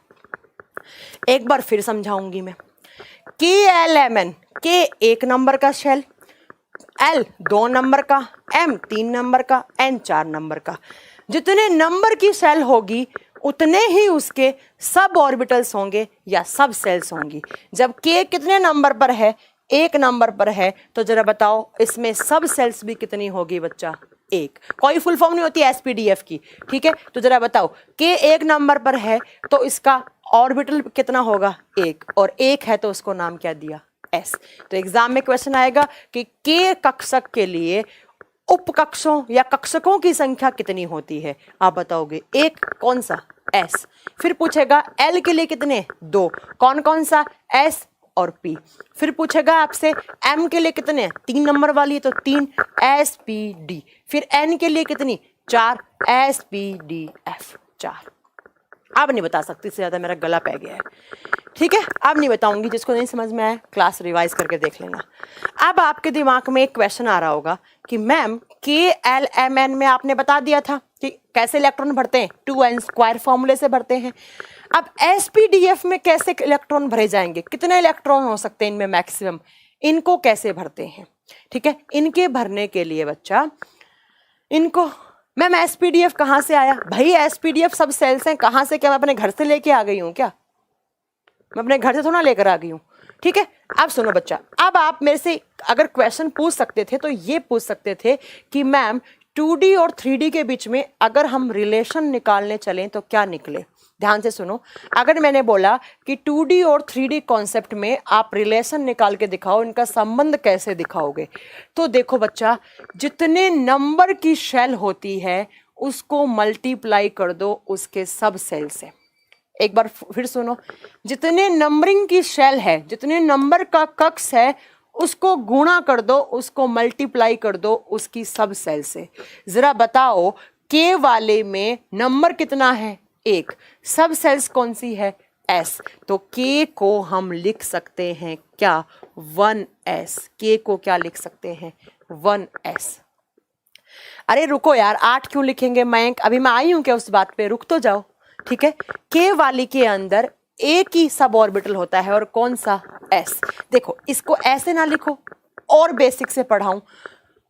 एक बार फिर समझाऊंगी मैं। KLMN, K 1 नंबर का शेल, L 2 नंबर का, M 3 नंबर का, N 4 नंबर का। जितने नंबर की शेल होगी उतने ही उसके सब ऑर्बिटल्स होंगे या सब सेल्स होंगी। जब K कितने नंबर पर है, 1 नंबर पर है, तो जरा बताओ इसमें सब सेल्स भी कितनी होगी बच्चा, 1। कोई फुल फॉर्म नहीं होती SPDF की, ठीक है। तो जरा बताओ K 1 नंबर पर है तो इसका ऑर्बिटल कितना होगा, 1। और 1 है तो उसको नाम क्या दिया, S। तो एग्जाम में क्वेश्चन आएगा कि K कक्षक के लिए उपकक्षों या कक्षकों की संख्या कितनी होती है, आप बताओगे 1, कौन सा, S। फिर पूछेगा L के लिए कितने, 2, कौन कौन सा, S और P। फिर पूछेगा आपसे M के लिए कितने, 3 नंबर वाली है तो 3, SPD। फिर N के लिए कितनी, 4, SPDF, 4। अब नहीं बता सकती, इससे ज्यादा मेरा गला पै गया है, ठीक है। अब नहीं बताऊंगी, जिसको नहीं समझ में आया क्लास रिवाइज करके देख लेना। अब आपके दिमाग में एक क्वेश्चन आ रहा होगा कि मैम KLMN में आपने बता दिया था कि कैसे इलेक्ट्रॉन भरते हैं, 2n² फॉर्मूले से भरते हैं। अब SPDF में कैसे इलेक्ट्रॉन भरे जाएंगे, कितने इलेक्ट्रॉन हो सकते हैं इनमें मैक्सिमम, इनको कैसे भरते हैं, ठीक है। इनके भरने के लिए बच्चा, इनको मैम SPDF कहाँ से आया, भाई SPDF सब सेल्स हैं, कहाँ से, क्या मैं अपने घर से लेके आ गई हूँ क्या, मैं अपने घर से थोड़ा लेकर आ गई हूँ, ठीक है। अब सुनो बच्चा, अब आप मेरे से अगर क्वेश्चन पूछ सकते थे तो ये पूछ सकते थे कि मैम 2D और 3D के बीच में अगर हम रिलेशन निकालने चलें तो क्या निकले। ध्यान से सुनो, अगर मैंने बोला कि 2D और 3D कॉन्सेप्ट में आप रिलेशन निकाल के दिखाओ, इनका संबंध कैसे दिखाओगे, तो देखो बच्चा, जितने नंबर की शेल होती है उसको मल्टीप्लाई कर दो उसके सब सेल से। एक बार फिर सुनो, जितने नंबरिंग की शेल है, जितने नंबर का कक्ष है, उसको गुणा कर दो, उसको मल्टीप्लाई कर दो उसकी सब सेल से। जरा बताओ K वाले में नंबर कितना है, 1, सब सेल्स कौन सी है, S। तो K को हम लिख सकते हैं क्या, 1s। K को क्या लिख सकते हैं, 1s। अरे रुको यार, 8 क्यों लिखेंगे मयंक, अभी मैं आई हूं क्या उस बात पे, रुक तो जाओ, ठीक है। K वाली के अंदर एक ही सब ऑर्बिटल होता है, और कौन सा, S। देखो इसको ऐसे ना लिखो, और बेसिक से पढ़ाऊं,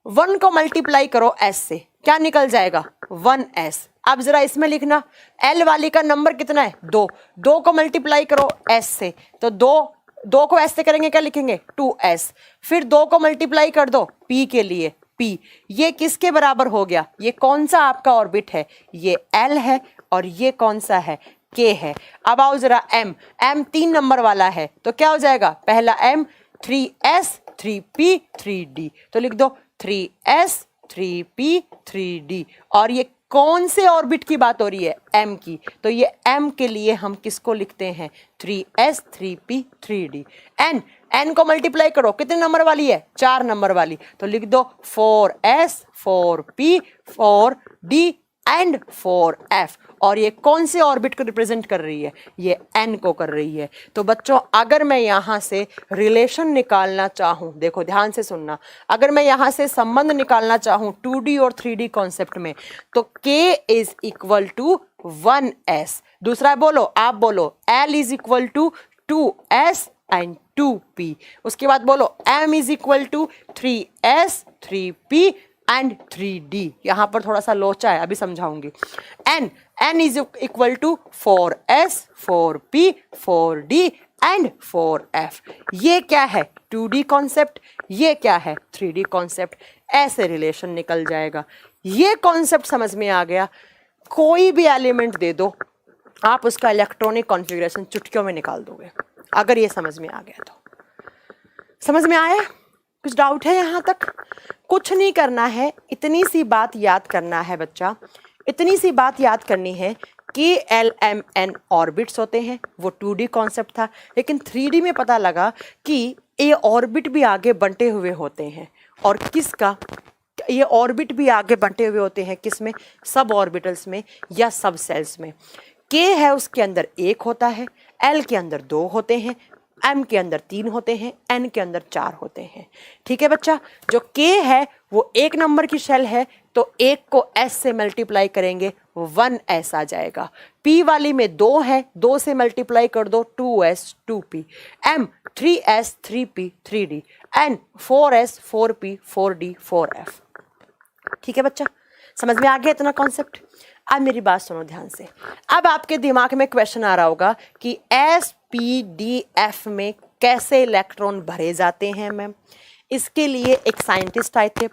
1 को मल्टीप्लाई करो S से, क्या निकल जाएगा, 1s। अब जरा इसमें लिखना, L वाली का नंबर कितना है, 2, 2 को मल्टीप्लाई करो S से, तो 2 को S से करेंगे क्या लिखेंगे, 2s। फिर 2 को मल्टीप्लाई कर दो P के लिए, P। ये किसके बराबर हो गया, ये कौन सा आपका ऑर्बिट है, ये L है, और ये कौन सा है, K है। अब आओ जरा M 3 नंबर वाला है, तो क्या हो जाएगा, पहला M, 3s 3p 3d, तो लिख दो 3s 3p 3d। और ये कौन से ऑर्बिट की बात हो रही है, M की, तो ये M के लिए हम किसको लिखते हैं, 3s 3p 3d। N को मल्टीप्लाई करो, कितने नंबर वाली है, 4 नंबर वाली, तो लिख दो 4s 4p 4d and 4f। और ये कौन से ऑर्बिट को रिप्रेजेंट कर रही है, ये N को कर रही है। तो बच्चों अगर मैं यहां से रिलेशन निकालना चाहूं, देखो ध्यान से सुनना, अगर मैं यहां से संबंध निकालना चाहूं 2D और 3D कॉन्सेप्ट में, तो K is equal to 1s। दूसरा बोलो, आप बोलो, L is equal to 2s and 2p। उसके बाद बोलो M is equal to 3s 3p and 3d। यहां पर थोड़ा सा लोचा है, अभी समझाऊंगी। N is equal to 4s 4p 4d and 4f। ये क्या है, 2D कॉन्सेप्ट, ये क्या है, 3D कॉन्सेप्ट। ऐसे रिलेशन निकल जाएगा। ये कॉन्सेप्ट समझ में आ गया कोई भी एलिमेंट दे दो, आप उसका इलेक्ट्रॉनिक कॉन्फ़िगरेशन चुटकियों में निकाल दोगे, अगर ये समझ में आ गया तो। समझ में आया? कुछ डाउट है यहाँ तक? कुछ नहीं करना है, इतनी सी बात याद करना है बच्चा, इतनी सी बात याद करनी है कि LMN ऑर्बिट्स होते हैं, वो 2D कॉन्सेप्ट था, लेकिन 3D में पता लगा कि ये ऑर्बिट भी आगे बंटे हुए होते हैं। और किसका? ये ऑर्बिट भी आगे बंटे हुए होते हैं, किस में? सब ऑर्बिटल्स में या सब सेल्स में। K है उसके अंदर 1 होता है, L के अंदर 2 होते हैं, M के अंदर 3 होते हैं, N के अंदर 4 होते हैं। ठीक है बच्चा, जो K है वो 1 नंबर की शेल है, तो 1 को S से मल्टीप्लाई करेंगे 1S आ जाएगा। P वाली में 2 है, 2 से मल्टीप्लाई कर दो 2S 2P, M 3S 3P 3D, N 4S 4P 4D 4F। ठीक है बच्चा, समझ में आ गया इतना कॉन्सेप्ट? अब मेरी बात सुनो ध्यान से। अब आपके दिमाग में क्वेश्चन आ रहा होगा कि SPDF में कैसे इलेक्ट्रॉन भरे जाते हैं मैम? इसके लिए एक साइंटिस्ट आए थे,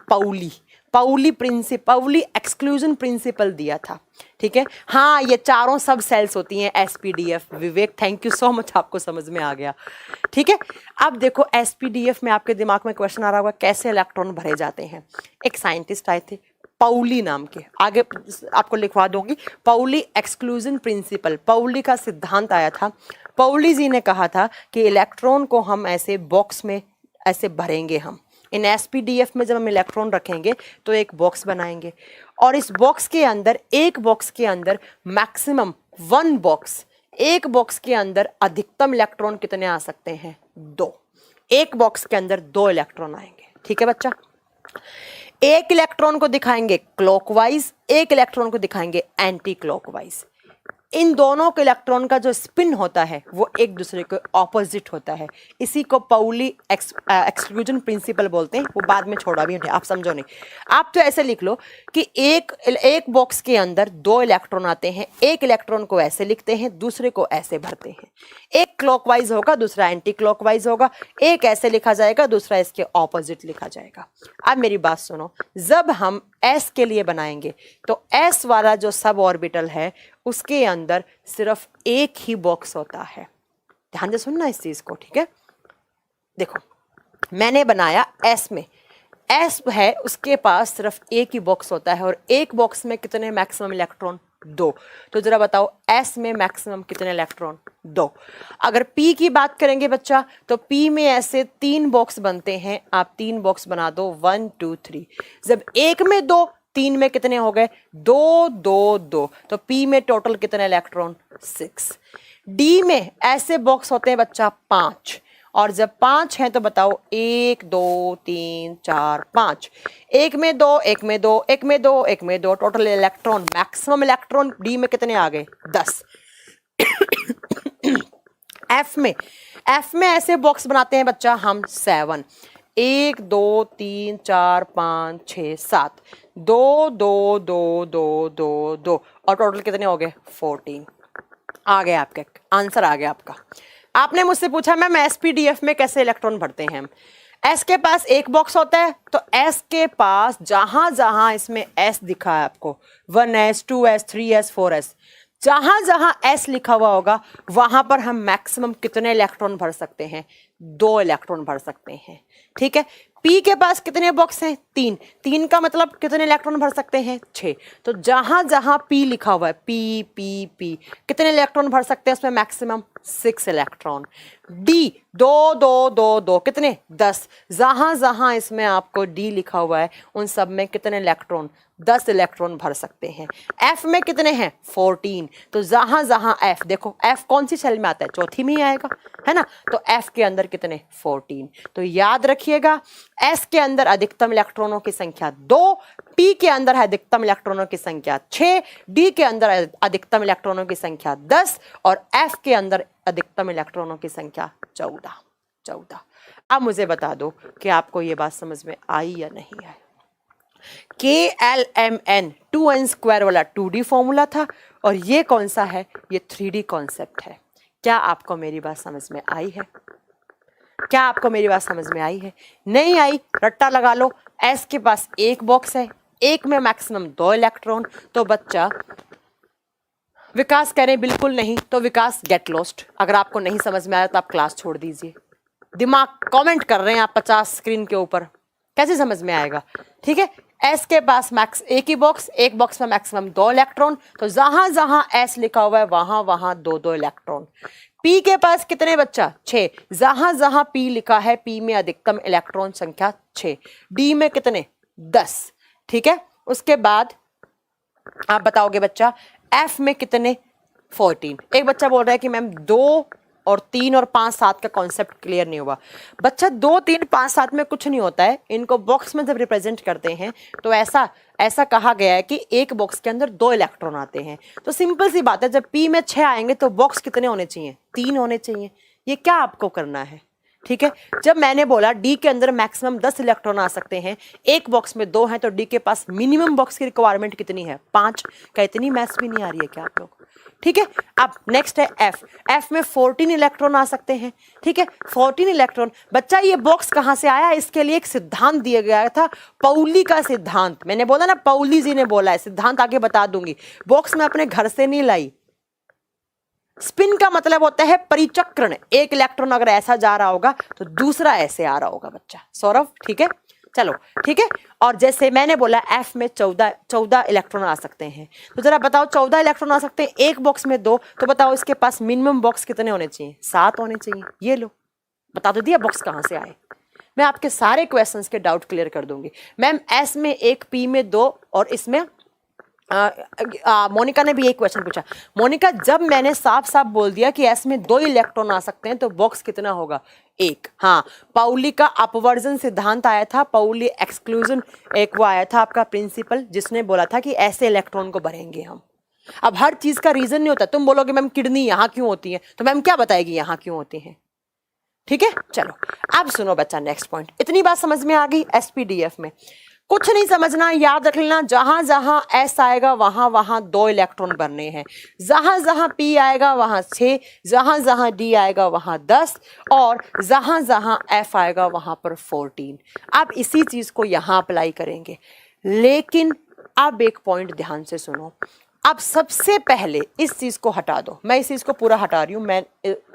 पाउली एक्सक्लूजन प्रिंसिपल दिया था। ठीक है, हाँ ये चारों सब सेल्स होती हैं SPDF। Vivek thank you so much, आपको समझ में आ गया। ठीक है, अब देखो SPDF में आपके दिमाग में क्वेश्चन आ रहा होगा कैसे इलेक्ट्रॉन भरे जाते हैं। एक साइंटिस्ट आए थे पाउली नाम के, आगे आपको लिखवा दूंगी, पाउली एक्सक्लूजन प्रिंसिपल, पाउली का सिद्धांत आया था। पाउली जी ने कहा था कि इलेक्ट्रॉन को हम ऐसे बॉक्स में ऐसे भरेंगे, हम इन SPDF में जब हम इलेक्ट्रॉन रखेंगे तो एक बॉक्स बनाएंगे, और इस बॉक्स के अंदर, एक बॉक्स के अंदर मैक्सिमम 1 बॉक्स, एक बॉक्स के अंदर अधिकतम इलेक्ट्रॉन कितने आ सकते हैं? 2। एक बॉक्स के अंदर 2 इलेक्ट्रॉन आएंगे। ठीक है बच्चा, एक इलेक्ट्रॉन को दिखाएंगे क्लॉकवाइज, एक इलेक्ट्रॉन को दिखाएंगे एंटी क्लॉकवाइज। इन दोनों के इलेक्ट्रॉन का जो स्पिन होता है वो एक दूसरे के ऑपोजिट होता है। इसी को पाउली एक्सक्लूजन प्रिंसिपल बोलते हैं। वो बाद में छोड़ा भी है, आप समझो नहीं। आप तो ऐसे लिख लो कि एक बॉक्स के अंदर 2 इलेक्ट्रॉन आते हैं, एक इलेक्ट्रॉन को ऐसे लिखते हैं, दूसरे को ऐसे भरते हैं। एक क्लॉकवाइज होगा, दूसरा एंटी क्लॉकवाइज होगा, एक ऐसे लिखा जाएगा, दूसरा इसके ऑपोजिट लिखा जाएगा। अब मेरी बात सुनो, जब हम S के लिए बनाएंगे तो S वाला जो सब ऑर्बिटल है उसके अंदर सिर्फ एक ही बॉक्स होता है। ध्यान से सुनना इस चीज को, ठीक है? देखो मैंने बनाया S में, S है उसके पास सिर्फ एक ही बॉक्स होता है, और एक बॉक्स में कितने मैक्सिमम इलेक्ट्रॉन? 2। तो जरा बताओ S में मैक्सिमम कितने इलेक्ट्रॉन? 2। अगर P की बात करेंगे बच्चा तो P में ऐसे 3 बॉक्स बनते हैं, आप 3 बॉक्स बना दो, 1 2 3। जब एक में 2, 3 में कितने हो गए? 2 2 2। तो P में टोटल कितने इलेक्ट्रॉन? 6। D में ऐसे बॉक्स होते हैं बच्चा 5, और जब 5 हैं तो बताओ 1 2 3 4 5। एक में 2, एक में 2, एक में 2, एक में 2, total electron, maximum electron D में कितने आ गए? 10। F में ऐसे बॉक्स बनाते हैं बच्चा हम 7, 1 2 3 4 5 6 7, 2 2 2 2 2 2, और टोटल कितने हो गए? 14। आ गया आपका आंसर, आ गया आपका। आपने मुझसे पूछा मैम SPDF में कैसे इलेक्ट्रॉन भरते हैं हम? S के पास एक बॉक्स होता है, तो S के पास जहां जहां इसमें S दिखा है आपको, 1S 2S 3S 4S, जहां जहां S लिखा हुआ होगा वहां पर हम मैक्सिमम कितने इलेक्ट्रॉन भर सकते हैं? 2 इलेक्ट्रॉन भर सकते हैं। ठीक है, P के पास कितने बॉक्स हैं? 3। 3 का मतलब कितने इलेक्ट्रॉन भर सकते हैं? 6। तो जहां जहां P लिखा हुआ है, P कितने इलेक्ट्रॉन भर सकते हैं उसमें? Maximum 6 electron. D 2 2 2 2 कितने? 10। जहां जहां इसमें आपको D लिखा हुआ है उन सब में कितने इलेक्ट्रॉन? 10 इलेक्ट्रॉन भर सकते हैं। F में कितने हैं? 14। तो जहां जहां F, देखो F कौन सी सेल में आता है? चौथी में ही आएगा, है ना? तो F के अंदर कितने? 14। तो याद रखिएगा, S के अंदर अधिकतम इलेक्ट्रॉनों की संख्या 2, P के अंदर है अधिकतम इलेक्ट्रॉनों की संख्या 6, D के अंदर अधिकतम इलेक्ट्रॉनों की संख्या 10, और F के अंदर अधिकतम इलेक्ट्रॉनों की संख्या 14। अब मुझे बता दो कि आपको ये बात समझ में आई या नहीं आई। KLMN 2n² वाला 2D फॉर्मूला था, और ये कौन सा है? ये 3D कॉन्सेप्ट है। क्या आपको मेरी बात समझ में आई है? क्या आपको मेरी बात समझ में आई है? नहीं आई, रट्टा लगा लो। S के पास एक बॉक्स है, एक में मैक्सिमम 2 इलेक्ट्रॉन, तो बच्चा विकास कह रहे हैं बिल्कुल नहीं, तो विकास गेट लॉस्ट। अगर आपको नहीं समझ में आया तो आप क्लास छोड़ दीजिए। दिमाग कमेंट कर रहे हैं आप 50 स्क्रीन के ऊपर, कैसे समझ में आएगा? ठीक है, एस के पास मैक्स एक ही बॉक्स, एक बॉक्स में मैक्सिमम 2 इलेक्ट्रॉन, तो जहां जहां एस लिखा हुआ है वहां वहां 2-2 इलेक्ट्रॉन। पी के पास कितने बच्चा? 6, जहां जहां पी लिखा है पी में अधिकतम इलेक्ट्रॉन संख्या 6। डी में कितने? 10। ठीक है, उसके बाद आप बताओगे बच्चा एफ में कितने? 14। एक बच्चा बोल रहा है कि मैम 2 और 3 और 5 7 का कॉन्सेप्ट क्लियर नहीं हुआ। बच्चा 2 3 5 7 में कुछ नहीं होता है, इनको बॉक्स में जब रिप्रेजेंट करते हैं तो ऐसा कहा गया है कि एक बॉक्स के अंदर 2 इलेक्ट्रॉन आते हैं। तो सिंपल सी बात है, जब पी में 6 आएंगे तो बॉक्स कितने होने चाहिए? 3 होने चाहिए। ये क्या आपको करना है? ठीक है, जब मैंने बोला डी के अंदर मैक्सिमम 10 इलेक्ट्रॉन आ सकते हैं, एक बॉक्स में 2 हैं, तो डी के पास मिनिमम बॉक्स की रिक्वायरमेंट कितनी है? 5। क्या इतनी मैथ्स भी नहीं आ रही है क्या आप लोग? ठीक है, अब नेक्स्ट है एफ में 14 इलेक्ट्रॉन आ सकते हैं। ठीक है, 14 इलेक्ट्रॉन। बच्चा ये बॉक्स कहां से आया? इसके लिए एक सिद्धांत दिया गया था, पाउली का सिद्धांत। मैंने बोला ना, पाउली जी ने बोला है, सिद्धांत आगे बता दूंगी। बॉक्स में अपने घर से नहीं लाई। स्पिन का मतलब होता है परिचक्रण। एक इलेक्ट्रॉन अगर ऐसा जा रहा होगा तो दूसरा ऐसे आ रहा होगा बच्चा। सौरभ ठीक है, चलो ठीक है। और जैसे मैंने बोला एफ में 14 इलेक्ट्रॉन आ सकते हैं, तो जरा बताओ 14 इलेक्ट्रॉन आ सकते हैं, एक बॉक्स में 2, तो बताओ इसके पास मिनिमम बॉक्स कितने होने चाहिए? 7 होने चाहिए। ये लो, बता तो दिया बॉक्स कहां से आए। मैं आपके सारे क्वेश्चंस के डाउट क्लियर कर दूंगी। मैम एस में 1, पी में 2 और इसमें मोनिका ने भी एक क्वेश्चन पूछा। मोनिका, जब मैंने साफ साफ बोल दिया कि एस में 2 इलेक्ट्रॉन आ सकते हैं तो बॉक्स कितना होगा? 1। हाँ, पाउली का अपवर्जन सिद्धांत आया था, पाउली एक्सक्लूजन एक वो आया था आपका प्रिंसिपल, जिसने बोला था कि ऐसे इलेक्ट्रॉन को भरेंगे हम। अब हर चीज का रीजन नहीं होता। तुम बोलोगे मैम किडनी यहाँ क्यों होती है, तो मैम क्या बताएगी यहाँ क्यों होती है? ठीक है, चलो अब सुनो बच्चा, नेक्स्ट पॉइंट। इतनी बात समझ में आ गई? एसपीडीएफ में कुछ नहीं समझना, याद रख लेना, जहां जहां एस आएगा वहां वहां 2 इलेक्ट्रॉन बनने हैं, जहां जहां पी आएगा वहां 6, जहां जहां डी आएगा वहां 10 और जहां जहां एफ आएगा वहां पर 14। अब इसी चीज को यहां अप्लाई करेंगे, लेकिन अब एक पॉइंट ध्यान से सुनो। अब सबसे पहले इस चीज को हटा दो, मैं इस चीज को पूरा हटा रही हूं, मैं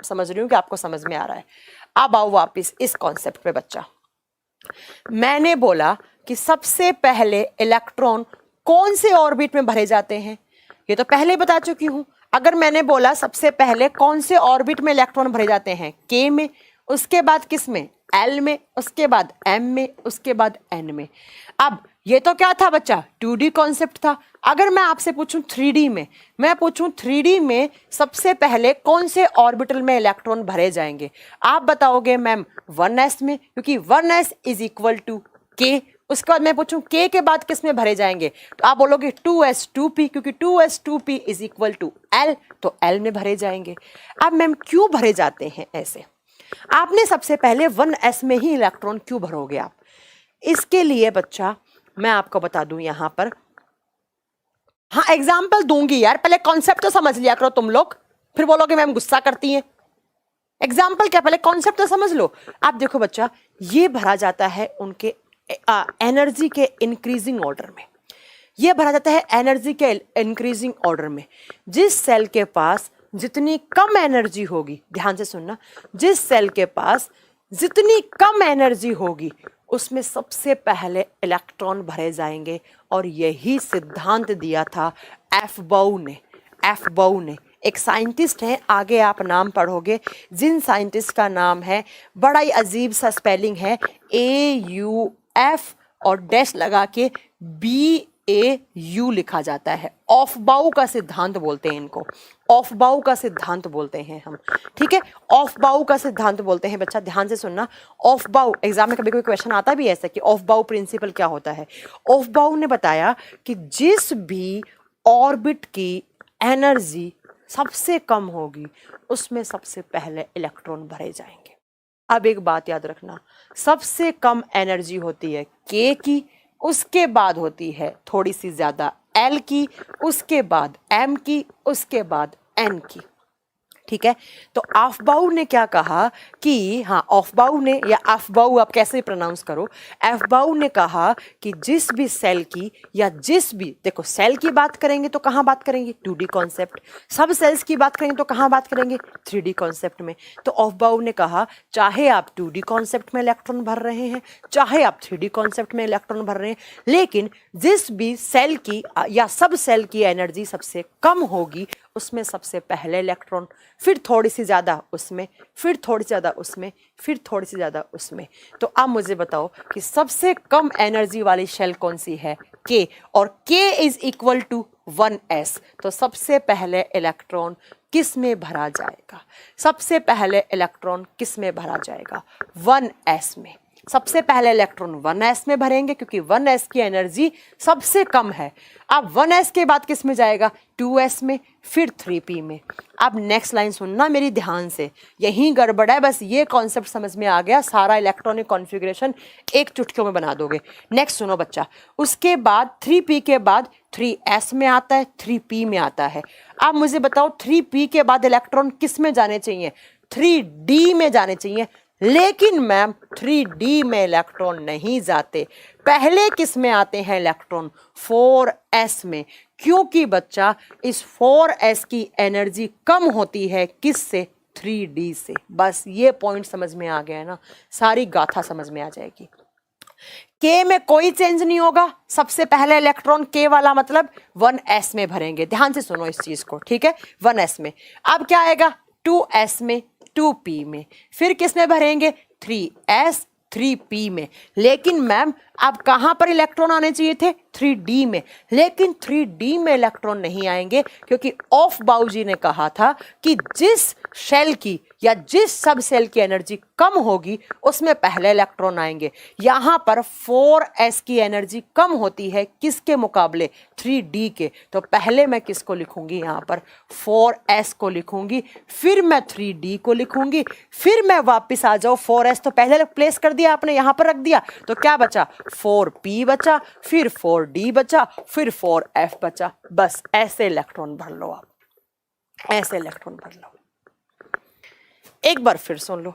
समझ रही हूं कि आपको समझ में आ रहा है। अब आओ वापिस इस कॉन्सेप्ट पे बच्चा। मैंने बोला कि सबसे पहले इलेक्ट्रॉन कौन से ऑर्बिट में भरे जाते हैं, ये तो पहले बता चुकी हूं। अगर मैंने बोला सबसे पहले कौन से ऑर्बिट में इलेक्ट्रॉन भरे जाते हैं, के में, उसके बाद किस में? एल में, उसके बाद एम में, उसके बाद एन में। अब ये तो क्या था बच्चा? 2D कॉन्सेप्ट था। अगर मैं आपसे पूछूं 3D में, मैं पूछूं 3D में सबसे पहले कौन से ऑर्बिटल में इलेक्ट्रॉन भरे जाएंगे, आप बताओगे मैम 1s में, क्योंकि 1s इज इक्वल टू के। उसके बाद मैं पूछूं के के बाद किस में भरे जाएंगे, तो आप बोलोगे 2s 2p, क्योंकि 2s 2p is equal to l, तो l में भरे जाएंगे। अब मैम क्यों भरे जाते हैं ऐसे? आपने सबसे पहले 1s में ही इलेक्ट्रॉन क्यों भरोगे आप? इसके लिए बच्चा मैं आपको बता दूं यहां पर, हाँ एग्जाम्पल दूंगी यार, पहले कॉन्सेप्ट तो समझ लिया करो तुम लोग, फिर बोलोगे मैम गुस्सा करती हैं। एग्जाम्पल क्या, पहले कॉन्सेप्ट तो समझ लो। आप देखो बच्चा, ये भरा जाता है उनके एनर्जी के इंक्रीजिंग ऑर्डर में, ये भरा जाता है एनर्जी के इंक्रीजिंग ऑर्डर में। जिस सेल के पास जितनी कम एनर्जी होगी, ध्यान से सुनना, जिस सेल के पास जितनी कम एनर्जी होगी उसमें सबसे पहले इलेक्ट्रॉन भरे जाएंगे। और यही सिद्धांत दिया था एफ बाउ ने। एफ बाउ ने एक साइंटिस्ट हैं, आगे आप नाम पढ़ोगे, जिन साइंटिस्ट का नाम है, बड़ा ही अजीब सा स्पेलिंग है, AUF और डैश लगा के BAU लिखा जाता है। ऑफ बाउ का सिद्धांत बोलते हैं इनको, ऑफ बाउ का सिद्धांत बोलते हैं हम, ठीक है, ऑफ बाउ का सिद्धांत बोलते हैं। बच्चा ध्यान से सुनना, ऑफ बाउ एग्जाम में कभी कोई क्वेश्चन आता भी ऐसा कि ऑफ बाउ प्रिंसिपल क्या होता है। ऑफ बाउ ने बताया कि जिस भी ऑर्बिट की एनर्जी सबसे कम होगी उसमें सबसे पहले इलेक्ट्रॉन भरे जाएंगे। अब एक बात याद रखना, सबसे कम एनर्जी होती है के की, उसके बाद होती है थोड़ी सी ज्यादा एल की, उसके बाद एम की, उसके बाद एन की। ठीक है। तो ऑफबाउ ने क्या कहा कि हाँ, ऑफबाउ ने या ऑफबाउ आप कैसे प्रोनाउंस करो, ऑफबाउ ने कहा कि जिस भी सेल की या जिस भी, देखो सेल की बात करेंगे तो कहाँ बात करेंगे, 2D कॉन्सेप्ट, सब सेल्स की बात करेंगे तो कहाँ बात करेंगे, 3D कॉन्सेप्ट में। तो ऑफबाउ ने कहा चाहे आप 2D कॉन्सेप्ट में इलेक्ट्रॉन भर रहे हैं, चाहे आप 3D कॉन्सेप्ट में इलेक्ट्रॉन भर रहे हैं, लेकिन जिस भी सेल की या सब सेल की एनर्जी सबसे कम होगी उसमें सबसे पहले इलेक्ट्रॉन, फिर थोड़ी सी ज़्यादा उसमें, फिर थोड़ी सी ज़्यादा उसमें, फिर थोड़ी सी ज़्यादा उसमें। तो अब मुझे बताओ कि सबसे कम एनर्जी वाली शेल कौन सी है, K, और K is equal to 1s। तो सबसे पहले इलेक्ट्रॉन किस में भरा जाएगा, सबसे पहले इलेक्ट्रॉन किस में भरा जाएगा, 1s में। सबसे पहले इलेक्ट्रॉन 1s में भरेंगे क्योंकि 1s की एनर्जी सबसे कम है। अब 1s के बाद किस में जाएगा, 2s में, फिर 3p में। अब नेक्स्ट लाइन सुनना मेरी ध्यान से, यही गड़बड़ है, बस ये कॉन्सेप्ट समझ में आ गया, सारा इलेक्ट्रॉनिक कॉन्फ़िगरेशन एक चुटकियों में बना दोगे। नेक्स्ट सुनो बच्चा, उसके बाद 3p के बाद 3s में आता है, 3p में आता है। अब मुझे बताओ 3p के बाद इलेक्ट्रॉन किस में जाने चाहिए, 3d में जाने चाहिए। लेकिन मैम 3D में इलेक्ट्रॉन नहीं जाते, पहले किस में आते हैं इलेक्ट्रॉन, 4s में, क्योंकि बच्चा इस 4s की एनर्जी कम होती है किससे, 3D से। बस ये पॉइंट समझ में आ गया है ना, सारी गाथा समझ में आ जाएगी। K में कोई चेंज नहीं होगा, सबसे पहले इलेक्ट्रॉन K वाला मतलब 1s में भरेंगे, ध्यान से सुनो इस चीज को, ठीक है, 1s में। अब क्या आएगा, 2s में, 2p में, फिर किस में भरेंगे, 3s, 3p में। लेकिन मैम अब कहां पर इलेक्ट्रॉन आने चाहिए थे, 3D में, लेकिन 3D में इलेक्ट्रॉन नहीं आएंगे क्योंकि ऑफबाउ जी ने कहा था कि जिस शेल की या जिस सब सेल की एनर्जी कम होगी उसमें पहले इलेक्ट्रॉन आएंगे। यहां पर 4s की एनर्जी कम होती है किसके मुकाबले, 3D के। तो पहले मैं किसको लिखूंगी, यहां पर 4s को लिखूंगी, फिर मैं 3D को लिखूंगी, फिर मैं वापस आ जाऊं, 4s तो पहले प्लेस कर दिया आपने, यहां पर रख दिया, तो क्या बचा, 4p बचा, फिर 4d बचा, फिर 4f बचा। बस ऐसे इलेक्ट्रॉन भर लो आप, ऐसे इलेक्ट्रॉन भर लो। एक बार फिर सुन लो,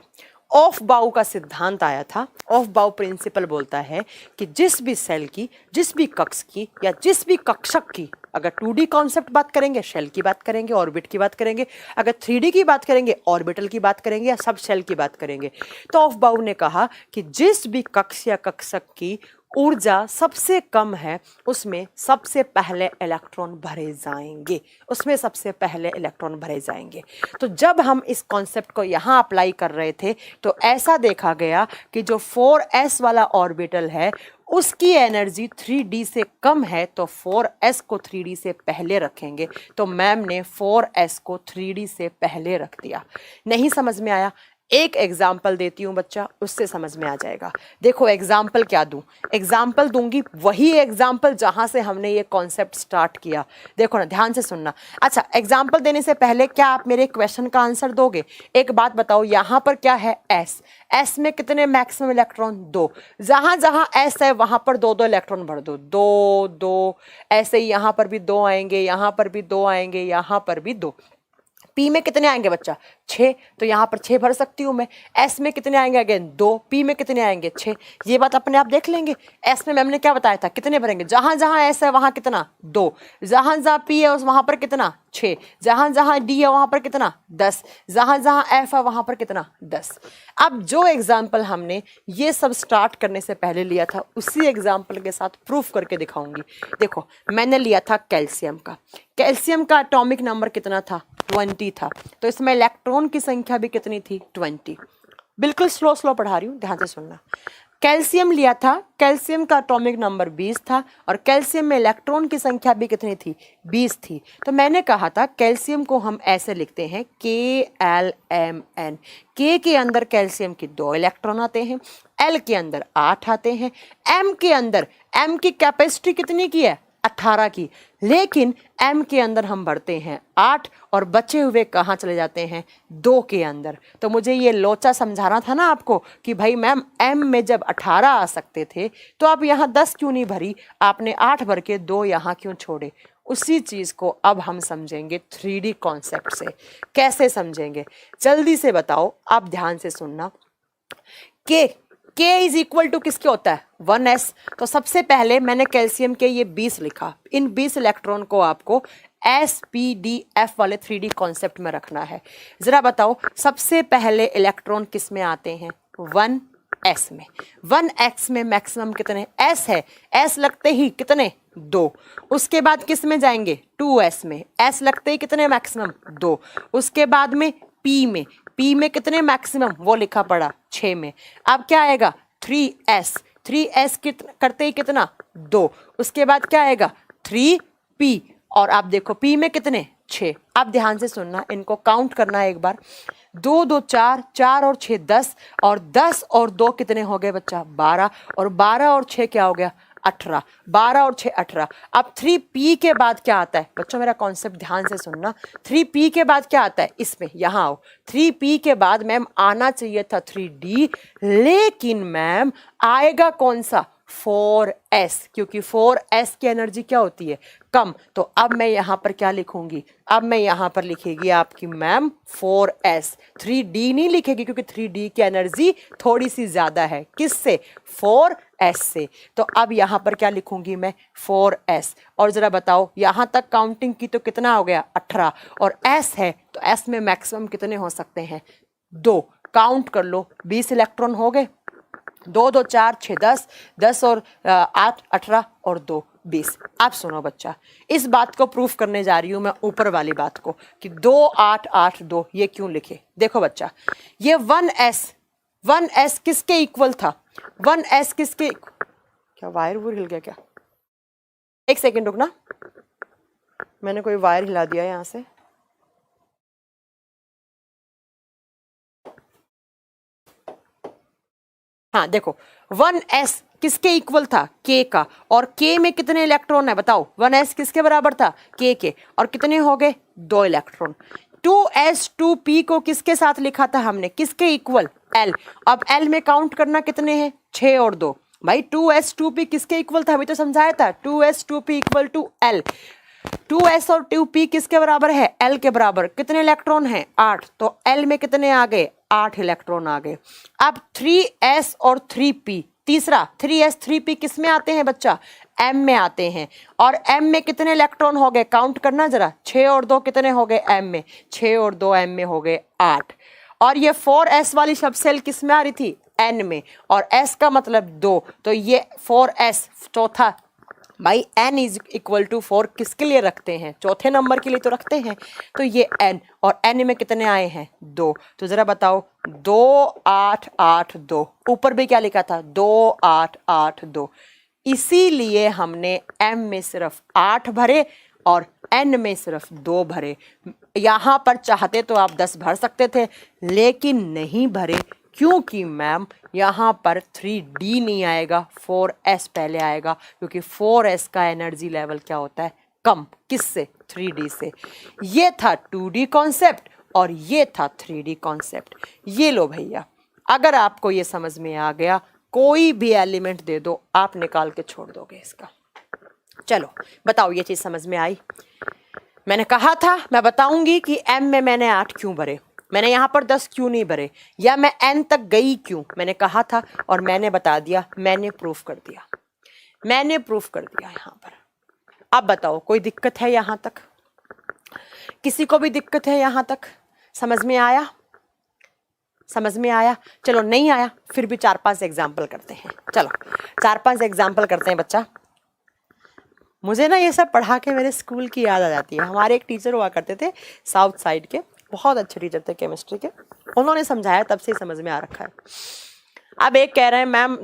ऑफबाउ का सिद्धांत आया था, ऑफबाउ प्रिंसिपल बोलता है कि जिस भी सेल की, जिस भी कक्ष की या जिस भी कक्षक की, अगर 2D कॉन्सेप्ट बात करेंगे शेल की बात करेंगे, ऑर्बिट की बात करेंगे, अगर 3D की बात करेंगे ऑर्बिटल की बात करेंगे, या सब शेल की बात करेंगे, तो ऑफबाउ ने कहा कि जिस भी कक्ष या कक्षक की ऊर्जा सबसे कम है उसमें सबसे पहले इलेक्ट्रॉन भरे जाएंगे, उसमें सबसे पहले इलेक्ट्रॉन भरे जाएंगे। तो जब हम इस कॉन्सेप्ट को यहाँ अप्लाई कर रहे थे तो ऐसा देखा गया कि जो 4s वाला ऑर्बिटल है उसकी एनर्जी 3D से कम है, तो 4s को 3D से पहले रखेंगे। तो मैम ने 4s को 3D से पहले रख दिया। नहीं समझ में आया, एक एग्जाम्पल देती हूँ बच्चा, उससे समझ में आ जाएगा। देखो एग्जाम्पल क्या दूं, एग्जाम्पल दूंगी वही एग्जाम्पल जहां से हमने ये कॉन्सेप्ट स्टार्ट किया। देखो ना, ध्यान से सुनना। अच्छा, एग्जाम्पल देने से पहले क्या आप मेरे क्वेश्चन का आंसर दोगे? एक बात बताओ, यहाँ पर क्या है, एस में कितने मैक्सिमम इलेक्ट्रॉन, 2। जहां जहां एस है वहां पर 2-2 इलेक्ट्रॉन भर दो, 2-2। ऐसे ही यहाँ पर भी 2 आएंगे, यहाँ पर भी 2 आएंगे, यहाँ पर भी 2। पी में कितने आएंगे बच्चा, 6, तो यहाँ पर 6 भर सकती हूँ मैं। एस में कितने आएंगे, अगेन 2। पी में कितने आएंगे, 6। ये बात अपने आप देख लेंगे। एस में मैम ने क्या बताया था, कितने भरेंगे, जहां जहां एस है वहां कितना, 2। जहां जहां पी है उस वहां पर कितना, 6। जहां जहां डी है वहां पर कितना, 10। जहां जहां एफ है वहां पर कितना, 10। अब जो एग्जाम्पल हमने ये सब स्टार्ट करने से पहले लिया था उसी एग्जाम्पल के साथ प्रूफ करके दिखाऊंगी। देखो मैंने लिया था कैल्शियम का, कैल्शियम का एटॉमिक नंबर कितना था, 20 था, तो इसमें इलेक्ट्रॉन की संख्या भी कितनी थी, 20। बिल्कुल स्लो स्लो पढ़ा रही हूँ, ध्यान से सुनना। कैल्शियम लिया था, कैल्शियम का एटॉमिक नंबर 20 था और कैल्शियम में इलेक्ट्रॉन की संख्या भी कितनी थी, 20 थी। तो मैंने कहा था कैल्शियम को हम ऐसे लिखते हैं KLMN। के अंदर कैल्शियम के 2 इलेक्ट्रॉन आते हैं, L के अंदर 8 आते हैं, M के अंदर, M की कैपेसिटी कितनी की है, 18 की, लेकिन M के अंदर हम भरते हैं 8 और बचे हुए कहाँ चले जाते हैं, 2 के अंदर। तो मुझे ये लोचा समझाना था ना आपको कि भाई मैम M में जब 18 आ सकते थे तो आप यहाँ 10 क्यों नहीं भरी, आपने 8 भर के 2 यहाँ क्यों छोड़े। उसी चीज को अब हम समझेंगे 3D कॉन्सेप्ट से। कैसे समझेंगे जल्दी से बताओ, आप ध्यान से सुनना। K इज इक्वल टू किसके होता है 1s। तो सबसे पहले मैंने कैल्शियम के ये 20 लिखा, इन 20 इलेक्ट्रॉन को आपको SPDF वाले 3D कॉन्सेप्ट में रखना है। जरा बताओ सबसे पहले इलेक्ट्रॉन किस में आते हैं 1s में। 1s में मैक्सिमम कितने s है, s लगते ही कितने 2। उसके बाद किस में जाएंगे 2s में, s लगते ही कितने मैक्सिमम 2। उसके बाद में p में कितने मैक्सिमम वो लिखा पड़ा 6 में। अब क्या आएगा 3s करते ही कितना 2। उसके बाद क्या आएगा 3p और आप देखो p में कितने 6। अब ध्यान से सुनना, इनको काउंट करना एक बार। 2 2 4, 4 और 6 10, और 10 और 2 कितने हो गए बच्चा 12, और 12 और 6 क्या हो गया 18। 12 और 6 18। अब 3p के बाद क्या आता है बच्चों, मेरा कॉन्सेप्ट ध्यान से सुनना। 3p के बाद क्या आता है, इसमें यहां आओ। 3p के बाद मैम आना चाहिए था 3d, लेकिन मैम आएगा कौन सा 4s, क्योंकि 4s की एनर्जी क्या होती है कम। तो अब मैं यहां पर क्या लिखूंगी, अब मैं यहां पर लिखेगी आपकी मैम 4s। 3d नहीं लिखेगी क्योंकि 3d की एनर्जी थोड़ी सी ज्यादा है, किससे 4s से। तो अब यहां पर क्या लिखूंगी मैं 4s। और जरा बताओ यहां तक काउंटिंग की तो कितना हो गया 18, और s है तो s में मैक्सिमम कितने हो सकते हैं 2। काउंट कर लो 20 इलेक्ट्रॉन हो गए, 2 2 4 6 10, 10 और 8 18 और 2 20। आप सुनो बच्चा, इस बात को प्रूफ करने जा रही हूं मैं ऊपर वाली बात को कि 2 8 8 2 ये क्यों लिखे। देखो बच्चा, ये 1s किसके इक्वल था 1s किसके, क्या वायर वूर हिल गया क्या, एक सेकेंड रुकना, मैंने कोई वायर हिला दिया यहां से। हाँ देखो 1s किसके इक्वल था k का, और k में कितने इलेक्ट्रॉन है बताओ। 1s किसके बराबर था k के, और कितने हो गए 2 इलेक्ट्रॉन। 2s 2p को किसके साथ लिखा था हमने, किसके इक्वल l। अब l में काउंट करना कितने हैं 6 और 2। भाई 2s 2p किसके इक्वल था, अभी तो समझाया था 2s 2p equal to l। 2s और 2p किसके बराबर है l के बराबर। कितने इलेक्ट्रॉन हैं 8, तो l में कितने आ गए 8 इलेक्ट्रॉन आ गए। अब 3s और 3p, तीसरा 3s 3p किस में आते हैं बच्चा m में आते हैं, और m में कितने इलेक्ट्रॉन हो गए काउंट करना जरा। 6 और 2 कितने हो गए m में, 6 और 2 m में हो गए 8। और ये 4s वाली सब सेल किस में आ रही थी n में, और s का मतलब 2, तो ये 4s चौथा। भाई n इज इक्वल टू 4 किसके लिए रखते हैं, चौथे नंबर के लिए तो रखते हैं। तो ये n, और n में कितने आए हैं 2। तो जरा बताओ 2 8 8 2, ऊपर भी क्या लिखा था 2 8 8 2। इसीलिए हमने m में सिर्फ 8 भरे और n में सिर्फ 2 भरे। यहां पर चाहते तो आप 10 भर सकते थे, लेकिन नहीं भरे क्योंकि मैम यहाँ पर 3d नहीं आएगा 4s पहले आएगा, क्योंकि 4s का एनर्जी लेवल क्या होता है कम, किससे 3d से। ये था 2d कॉन्सेप्ट और ये था 3d कॉन्सेप्ट। ये लो भैया, अगर आपको ये समझ में आ गया, कोई भी एलिमेंट दे दो आप निकाल के छोड़ दोगे इसका। चलो बताओ ये चीज समझ में आई। मैंने कहा था मैं बताऊंगी कि m में मैंने 8 क्यों भरे, मैंने यहाँ पर 10 क्यों नहीं भरे, या मैं n तक गई क्यों, मैंने कहा था और मैंने बता दिया, मैंने प्रूफ कर दिया, मैंने प्रूफ कर दिया यहाँ पर। अब बताओ कोई दिक्कत है यहाँ तक, किसी को भी दिक्कत है यहाँ तक, समझ में आया, समझ में आया। चलो नहीं आया फिर भी 4-5 एग्जाम्पल करते हैं, चलो 4-5 एग्जाम्पल करते हैं बच्चा। मुझे ना ये सब पढ़ा के मेरे स्कूल की याद आ जाती है। हमारे एक टीचर हुआ करते थे साउथ साइड के, बहुत अच्छे टीचर थे केमिस्ट्री के, उन्होंने समझाया तब से समझ में आ रखा है। अब एक कह रहे हैं मैम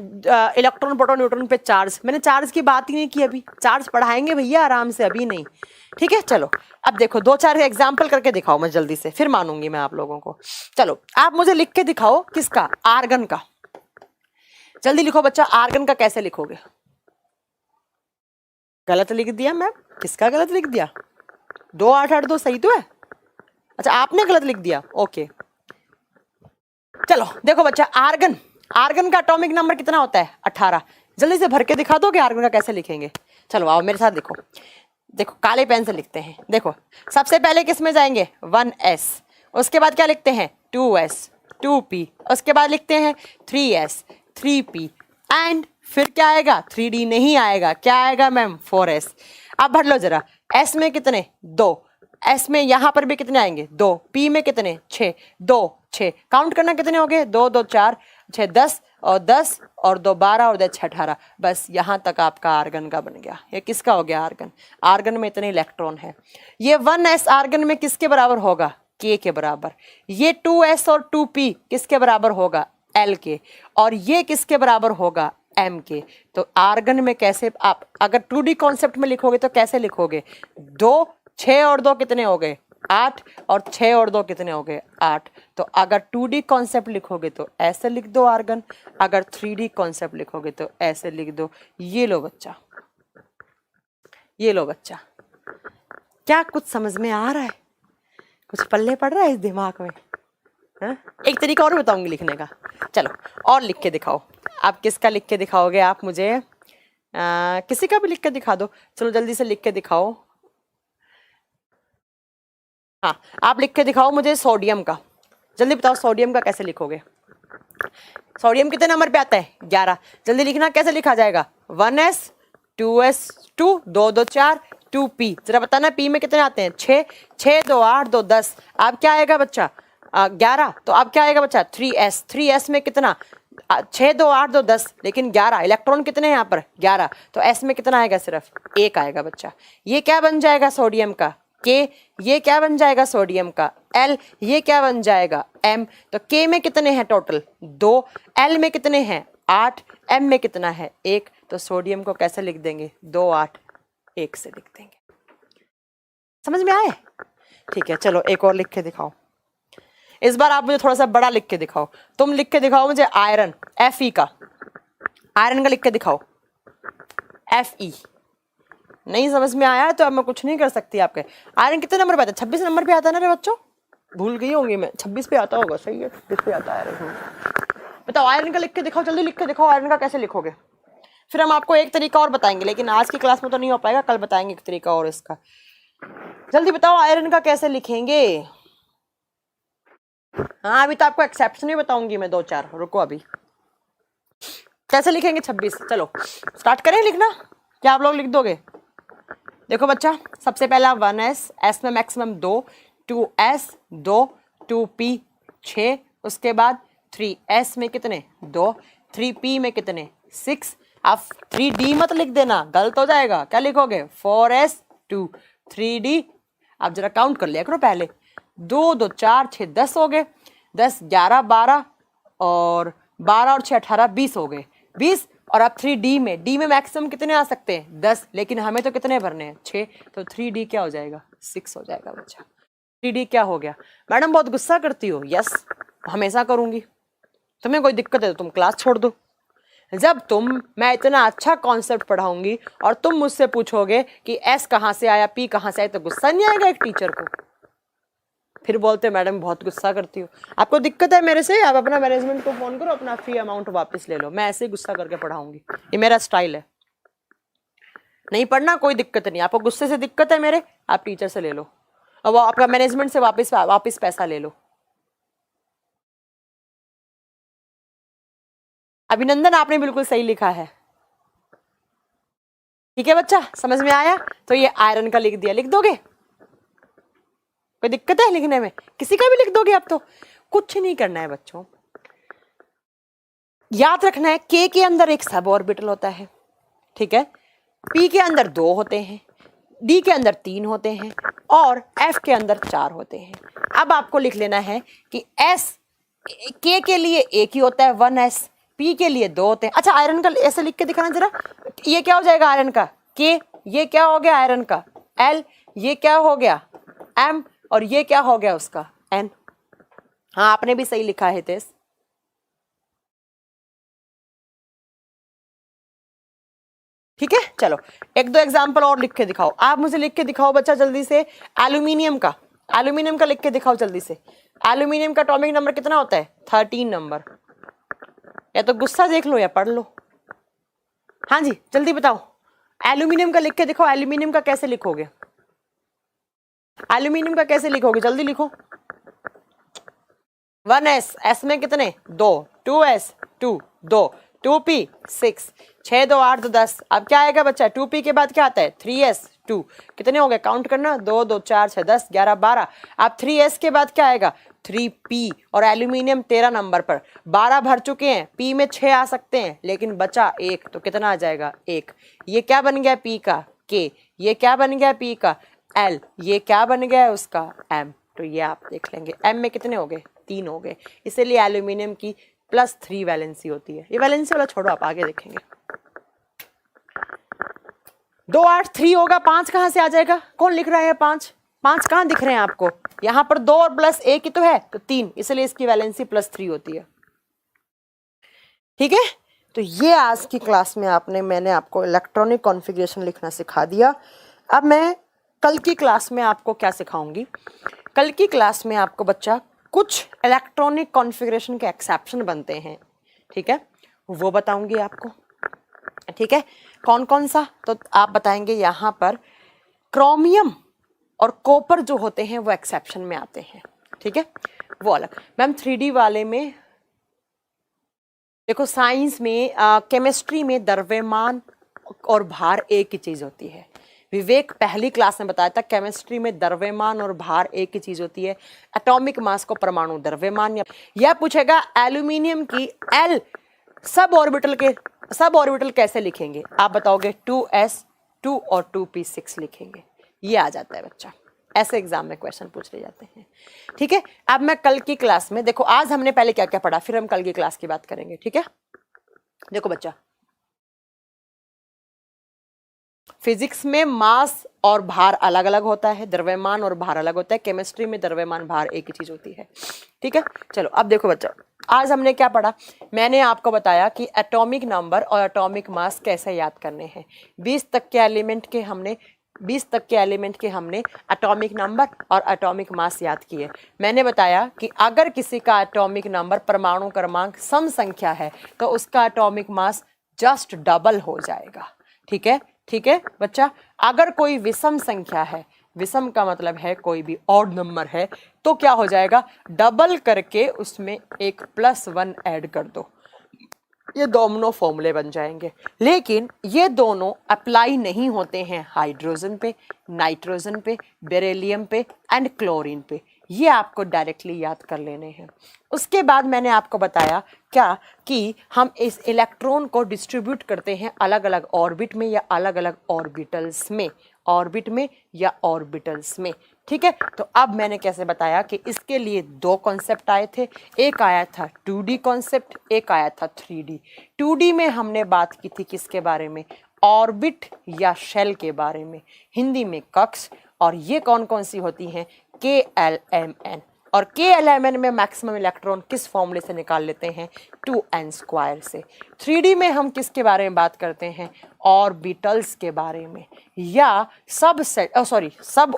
इलेक्ट्रॉन प्रोटॉन न्यूट्रॉन पे चार्ज, मैंने चार्ज की बात ही नहीं की अभी, चार्ज पढ़ाएंगे भैया आराम से, अभी नहीं, ठीक है। चलो अब देखो 2-4 एग्जाम्पल करके दिखाओ मैं जल्दी से, फिर मानूंगी मैं आप लोगों को। चलो आप मुझे लिख के दिखाओ किसका, आर्गन का। जल्दी लिखो बच्चा, आर्गन का कैसे लिखोगे। गलत लिख दिया मैम, किसका गलत लिख दिया, 2 8 8 2 सही तो है, अच्छा आपने गलत लिख दिया, ओके। चलो देखो बच्चा, आर्गन, आर्गन का एटॉमिक नंबर कितना होता है 18। जल्दी से भर के दिखा दो कि आर्गन का कैसे लिखेंगे। चलो आओ मेरे साथ देखो, देखो काले पेन से लिखते हैं। देखो सबसे पहले किस में जाएंगे 1s, उसके बाद क्या लिखते हैं 2s 2p, उसके बाद लिखते हैं 3s 3p, एंड फिर क्या आएगा 3d नहीं आएगा, क्या आएगा मैम 4s। अब भर लो जरा, s में कितने 2, s में यहां पर भी कितने आएंगे 2, p में कितने 6, 2 6, काउंट करना कितने हो गए 2 2 4 6 10 और 10 और 2 12 और 10 18, बस यहाँ तक आपका आर्गन का बन गया। ये किसका हो गया आर्गन, आर्गन में इतने इलेक्ट्रॉन है। ये 1s आर्गन में किसके बराबर होगा k के बराबर, ये 2s और 2p किसके बराबर होगा l के, और ये किसके बराबर होगा m के। तो आर्गन में कैसे आप अगर 2d कॉन्सेप्ट में लिखोगे तो कैसे लिखोगे 2 6 और 2 कितने हो गए 8 और 6 और 2 कितने हो गए 8। तो अगर 2d कॉन्सेप्ट लिखोगे तो ऐसे लिख दो आर्गन, अगर 3d कॉन्सेप्ट लिखोगे तो ऐसे लिख दो। ये लो बच्चा, ये लो बच्चा, क्या कुछ समझ में आ रहा है, कुछ पल्ले पड़ रहा है इस दिमाग में हा? एक तरीका और बताऊंगी लिखने का, चलो और लिख के दिखाओ। आप किसका लिख के दिखाओगे, आप मुझे किसी का भी लिख के दिखा दो, चलो जल्दी से लिख के दिखाओ। हाँ आप लिख के दिखाओ मुझे सोडियम का, जल्दी बताओ सोडियम का कैसे लिखोगे। सोडियम कितने नंबर पे आता है 11, जल्दी लिखना कैसे लिखा जाएगा 1s 2s 2 2 2 4 2p, जरा बताना p में कितने आते हैं 6 6 2 8 2 10, अब क्या आएगा बच्चा 11, तो अब क्या आएगा बच्चा 3s 3s में कितना 6 2 8 2 10, लेकिन 11 इलेक्ट्रॉन कितने हैं यहाँ पर 11, तो s में कितना आएगा सिर्फ 1 आएगा बच्चा। ये क्या बन जाएगा सोडियम का K, ये क्या बन जाएगा सोडियम का L, ये क्या बन जाएगा M। तो K में कितने हैं टोटल 2, L में कितने हैं 8, M में कितना है 1, तो सोडियम को कैसे लिख देंगे 2 8 1 से लिख देंगे। समझ में आए, ठीक है चलो एक और लिख के दिखाओ। इस बार आप मुझे थोड़ा सा बड़ा लिख के दिखाओ, तुम लिख के दिखाओ मुझे आयरन Fe का, आयरन का लिख के दिखाओ Fe। नहीं समझ में आया तो अब मैं कुछ नहीं कर सकती आपके। आयरन कितने नंबर पे आता है 26 नंबर पे आता है ना रे बच्चों, भूल गई होंगी मैं, 26 पे आता होगा, सही है 26 पे आता है आयरन। बताओ आयरन का लिख के दिखाओ, जल्दी लिख के दिखाओ आयरन का कैसे लिखोगे। फिर हम आपको एक तरीका और बताएंगे, लेकिन आज की क्लास में तो नहीं हो पाएगा, कल बताएंगे एक तरीका और इसका। जल्दी बताओ आयरन का कैसे लिखेंगे। हाँ अभी तो आपको एक्सेप्शन ही बताऊंगी मैं 2-4, रुको अभी कैसे लिखेंगे 26। चलो स्टार्ट करें लिखना, क्या आप लोग लिख दोगे। देखो बच्चा सबसे पहला 1s, s में मैक्सिमम 2, 2s 2, 2p 6, उसके बाद 3s में कितने 2, 3p में कितने 6। अब 3d मत लिख देना, गलत हो जाएगा, क्या लिखोगे 4s 2 3d। अब जरा काउंट कर लिया करो पहले, 2 2 4 6 10 हो गए, 10 11 12 और 12 और 6 18 20 हो गए 20। और अब 3d में, d में मैक्सिमम कितने आ सकते हैं 10, लेकिन हमें तो कितने भरने हैं 6, तो 3d क्या हो जाएगा 6 हो जाएगा बच्चा। 3d क्या हो गया। मैडम बहुत गुस्सा करती हो, यस हमेशा करूंगी, तुम्हें कोई दिक्कत है तो तुम क्लास छोड़ दो। जब मैं इतना अच्छा कॉन्सेप्ट पढ़ाऊंगी और तुम मुझसे पूछोगे कि s कहाँ से आया p कहाँ से आया, तो गुस्सा नहीं आएगा एक टीचर को। फिर बोलते मैडम बहुत गुस्सा करती हो, आपको दिक्कत है मेरे से, आप अपना मैनेजमेंट को फोन करो, अपना फ्री अमाउंट वापस ले लो, मैं ऐसे ही गुस्सा करके पढ़ाऊंगी, ये मेरा स्टाइल है। नहीं पढ़ना कोई दिक्कत नहीं, आपको गुस्से से दिक्कत है मेरे, आप टीचर से ले लो और वो आपका मैनेजमेंट से वापस पैसा ले लो। अभिनंदन आपने बिल्कुल सही लिखा है, ठीक है बच्चा समझ में आया। तो ये आयरन का लिख दिया, लिख दोगे कोई दिक्कत है लिखने में, किसी का भी लिख दोगे आप, तो कुछ नहीं करना है बच्चों। याद रखना है K के अंदर एक सब ऑर्बिटल होता है, ठीक है, P के अंदर 2 होते हैं, D के अंदर 3 होते हैं और F के अंदर 4 होते हैं। अब आपको लिख लेना है कि S K के लिए एक ही होता है 1s, P के लिए 2 होते हैं। अच्छा आयरन का ऐसे लिख के दिखाना जरा, ये क्या हो जाएगा आयरन का K, ये क्या हो गया आयरन का L, ये क्या हो गया M और ये क्या हो गया उसका N। हाँ आपने भी सही लिखा है तेज, ठीक है। चलो एक दो एग्जाम्पल और लिख के दिखाओ, आप मुझे लिख के दिखाओ बच्चा जल्दी से। एल्यूमिनियम का लिख के दिखाओ जल्दी से। एल्यूमिनियम का एटॉमिक नंबर कितना होता है 13 नंबर, या तो गुस्सा देख लो या पढ़ लो। हाँ जी जल्दी बताओ, एल्यूमिनियम का लिख के देखो, एल्यूमिनियम का कैसे लिखोगे, एल्यूमिनियम का कैसे लिखोगे, जल्दी लिखो। 1s, s में कितने 2, 2s 2, 2, 2p 6, 6 2 8 2 10। अब क्या आएगा बच्चा, 2p के बाद क्या आता है 3s 2, कितने हो गए काउंट करना, 2 2 4 6 10 11 12। अब 3s के बाद क्या आएगा 3p, और एल्यूमिनियम 13 नंबर पर 12 भर चुके हैं, p में 6 आ सकते हैं लेकिन बचा 1, तो कितना आ जाएगा 1। ये क्या बन गया p का k, ये क्या बन गया p का l, ये क्या बन गया उसका m। तो ये आप देख लेंगे m में कितने हो गए 3 हो गए, इसीलिए एल्यूमिनियम की +3 वैलेंसी होती है। ये वैलेंसी वाला छोड़ो, आप आगे देखेंगे। 2 8 3 होगा, 5 कहां से आ जाएगा, कौन लिख रहा है 5, 5 कहां दिख रहे हैं आपको, यहां पर 2 और +1 ही तो है, तो 3, इसलिए इसकी वैलेंसी +3 होती है। ठीक है, तो ये आज की क्लास में मैंने आपको इलेक्ट्रॉनिक कॉन्फ़िगरेशन लिखना सिखा दिया। अब मैं कल की क्लास में आपको क्या सिखाऊंगी, कल की क्लास में आपको बच्चा कुछ इलेक्ट्रॉनिक कॉन्फ़िगरेशन के एक्सेप्शन बनते हैं, ठीक है, वो बताऊंगी आपको। ठीक है, कौन कौन सा, तो आप बताएंगे यहाँ पर क्रोमियम और कॉपर जो होते हैं वो एक्सेप्शन में आते हैं। ठीक है, वो अलग। मैम 3D वाले में देखो, साइंस में केमिस्ट्री में द्रव्यमान और भार एक ही चीज होती है। विवेक पहली क्लास में बताया था, केमिस्ट्री में द्रव्यमान और भार एक ही चीज होती है। एटॉमिक मास को परमाणु द्रव्यमान, या पूछेगा एल्यूमिनियम की एल सब ऑर्बिटल कैसे लिखेंगे, आप बताओगे 2s 2 और 2p6 लिखेंगे, ये आ जाता है बच्चा, ऐसे एग्जाम में क्वेश्चन पूछ ले जाते हैं। ठीक है, अब मैं कल की क्लास में, देखो आज हमने पहले क्या क्या पढ़ा, फिर हम कल की क्लास की बात करेंगे। ठीक है, देखो बच्चा, फिजिक्स में मास और भार अलग अलग होता है, द्रव्यमान और भार अलग होता है। केमिस्ट्री में द्रव्यमान भार एक ही चीज होती है। ठीक है, चलो अब देखो बच्चा, आज हमने क्या पढ़ा, मैंने आपको बताया कि एटॉमिक नंबर और एटॉमिक मास कैसे याद करने हैं। 20 तक के एलिमेंट के हमने एटॉमिक नंबर और एटॉमिक मास याद किए। मैंने बताया कि अगर किसी का एटॉमिक नंबर परमाणु क्रमांक सम संख्या है तो उसका एटॉमिक मास जस्ट डबल हो जाएगा। ठीक है बच्चा, अगर कोई विषम संख्या है, विषम का मतलब है कोई भी ऑड नंबर है, तो क्या हो जाएगा, डबल करके उसमें एक +1 ऐड कर दो, ये दोनों फॉर्मूले बन जाएंगे। लेकिन ये दोनों अप्लाई नहीं होते हैं हाइड्रोजन पे, नाइट्रोजन पे, बेरिलियम पे एंड क्लोरीन पे, ये आपको डायरेक्टली याद कर लेने हैं। उसके बाद मैंने आपको बताया क्या कि हम इस इलेक्ट्रॉन को डिस्ट्रीब्यूट करते हैं अलग अलग ऑर्बिट में या अलग अलग ऑर्बिटल्स में, ठीक है। तो अब मैंने कैसे बताया कि इसके लिए 2 कॉन्सेप्ट आए थे, एक आया था 2D कॉन्सेप्ट, एक आया था 3D। 2D में हमने बात की थी किसके बारे में, ऑर्बिट या शेल के बारे में, हिंदी में कक्ष, और ये कौन कौन सी होती हैं, KLMN, और KLMN में मैक्सिमम इलेक्ट्रॉन किस फॉर्मूले से निकाल लेते हैं, 2n² से। 3D में हम किसके बारे में बात करते हैं, ऑर्बिटल्स के बारे में, या सब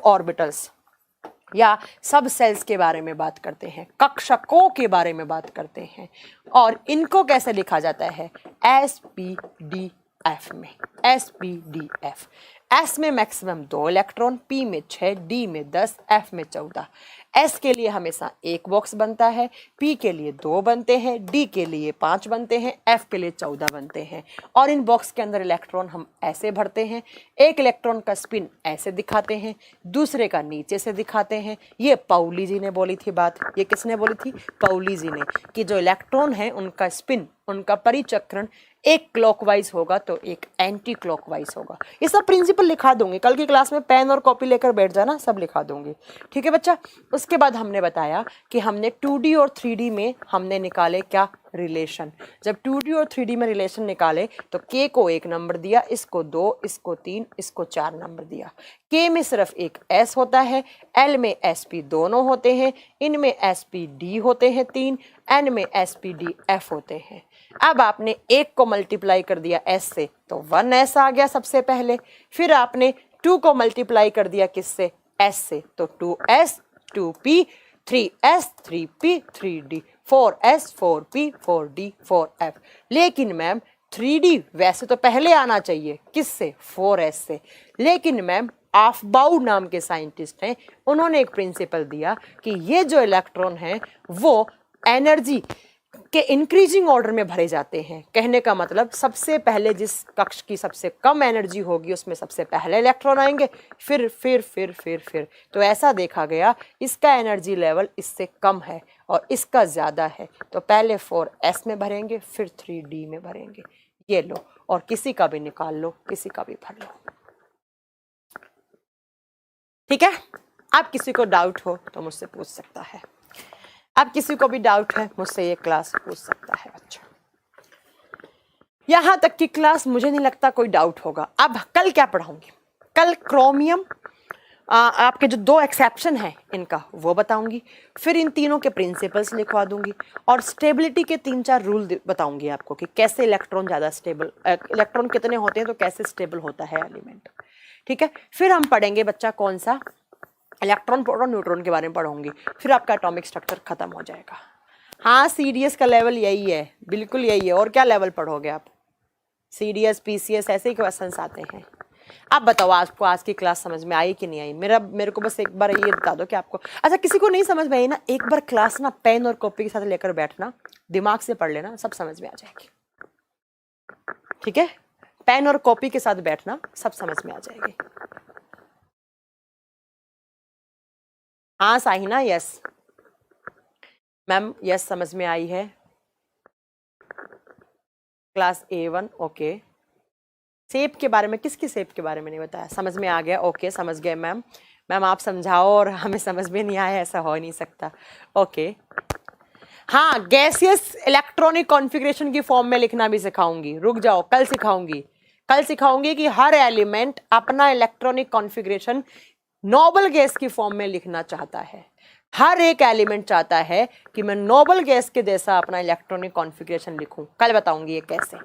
ऑर्बिटल्स या सब सेल्स के बारे में बात करते हैं, कक्षकों के बारे में बात करते हैं, और इनको कैसे लिखा जाता है, SPDF में, SPDF। S में मैक्सिमम 2 इलेक्ट्रॉन, P में 6, D में 10, F में 14। S के लिए हमेशा 1 बॉक्स बनता है, P के लिए 2 बनते हैं, D के लिए 5 बनते हैं, F के लिए 14 बनते हैं। और इन बॉक्स के अंदर इलेक्ट्रॉन हम ऐसे भरते हैं, एक इलेक्ट्रॉन का स्पिन ऐसे दिखाते हैं, दूसरे का नीचे से दिखाते हैं। ये पाउली जी ने बोली थी बात, ये किसने बोली थी, पाउली जी ने, कि जो इलेक्ट्रॉन है उनका स्पिन, उनका परिचक्रण एक क्लॉकवाइज होगा तो एक एंटी क्लॉकवाइज होगा। ये सब प्रिंसिपल लिखा दूंगी, कल की क्लास में पेन और कॉपी लेकर बैठ जाना, सब लिखा दूंगी। ठीक है बच्चा, उसके बाद हमने बताया कि हमने 2D और 3D में हमने निकाले क्या, रिलेशन। जब 2D और 3D में रिलेशन निकाले तो K को 1 नंबर दिया, इसको 2, इसको 3, इसको 4 नंबर दिया। K में सिर्फ एक S होता है, L में SP दोनों होते हैं, इनमें SPD होते हैं 3, N में SPDF होते हैं। अब आपने 1 को मल्टीप्लाई कर दिया S से तो 1S आ गया सबसे पहले, फिर आपने 2 को मल्टीप्लाई कर दिया किससे, S से, तो 2S 2P, 3S 3P 3D, 4S 4P 4D 4F। लेकिन मैम 3D वैसे तो पहले आना चाहिए, किससे? 4s से, लेकिन मैम ऑफबाउ नाम के साइंटिस्ट हैं, उन्होंने एक प्रिंसिपल दिया कि ये जो इलेक्ट्रॉन है वो एनर्जी के इंक्रीजिंग ऑर्डर में भरे जाते हैं। कहने का मतलब सबसे पहले जिस कक्ष की सबसे कम एनर्जी होगी उसमें सबसे पहले इलेक्ट्रॉन आएंगे, फिर तो ऐसा देखा गया इसका एनर्जी लेवल इससे कम है और इसका ज़्यादा है, तो पहले 4s में भरेंगे फिर 3D में भरेंगे। ये लो, और किसी का भी निकाल लो, किसी का भी भर लो, ठीक है। अब किसी को डाउट हो तो मुझसे पूछ सकता है, अब किसी को भी डाउट है मुझसे ये क्लास पूछ सकता है। अच्छा, यहां तक की क्लास मुझे नहीं लगता कोई डाउट होगा। अब कल क्या पढ़ाऊंगी? कल क्रोमियम, आपके जो 2 एक्सेप्शन हैं इनका वो बताऊंगी, फिर इन तीनों के प्रिंसिपल्स लिखवा दूंगी और स्टेबिलिटी के 3-4 रूल बताऊंगी आपको कि कैसे इलेक्ट्रॉन ज़्यादा स्टेबल, इलेक्ट्रॉन कितने होते हैं तो कैसे स्टेबल होता है एलिमेंट, ठीक है। फिर हम पढ़ेंगे बच्चा कौन सा, इलेक्ट्रॉन प्रोटॉन न्यूट्रॉन के बारे में पढ़ूंगी, फिर आपका एटॉमिक स्ट्रक्चर खत्म हो जाएगा। हाँ, CDS का लेवल यही है, बिल्कुल यही है। और क्या लेवल पढ़ोगे आप? CDS PCS ऐसे ही क्वेश्चंस आते हैं। आप बताओ आपको आज की क्लास समझ में आई कि नहीं आई? मेरे को बस एक बार ये बता दो कि आपको, अच्छा किसी को नहीं समझ में आई ना, एक बार क्लास ना पेन और कॉपी के साथ लेकर बैठना, दिमाग से पढ़ लेना, सब समझ में आ जाएगी, ठीक है। पेन और कॉपी के साथ बैठना, सब समझ में आ जाएगी। हाँ साहिना, यस मैम, यस समझ में आई है। Class A1, okay. सेप के बारे में, किसकी सेप के बारे में नहीं बताया? समझ में आ गया, ओके समझ गए मैम। मैम आप समझाओ और हमें समझ में नहीं आया, ऐसा हो नहीं सकता, ओके। हाँ, गैसियस इलेक्ट्रॉनिक कॉन्फ़िगरेशन की फॉर्म में लिखना भी सिखाऊंगी, रुक जाओ, कल सिखाऊंगी। कल सिखाऊंगी कि हर एलिमेंट अपना इलेक्ट्रॉनिक कॉन्फ़िगरेशन नोबल गैस की फॉर्म में लिखना चाहता है। हर एक एलिमेंट चाहता है कि मैं नोबल गैस के जैसा अपना इलेक्ट्रॉनिक कॉन्फ़िगरेशन लिखूं। कल बताऊंगी ये कैसे,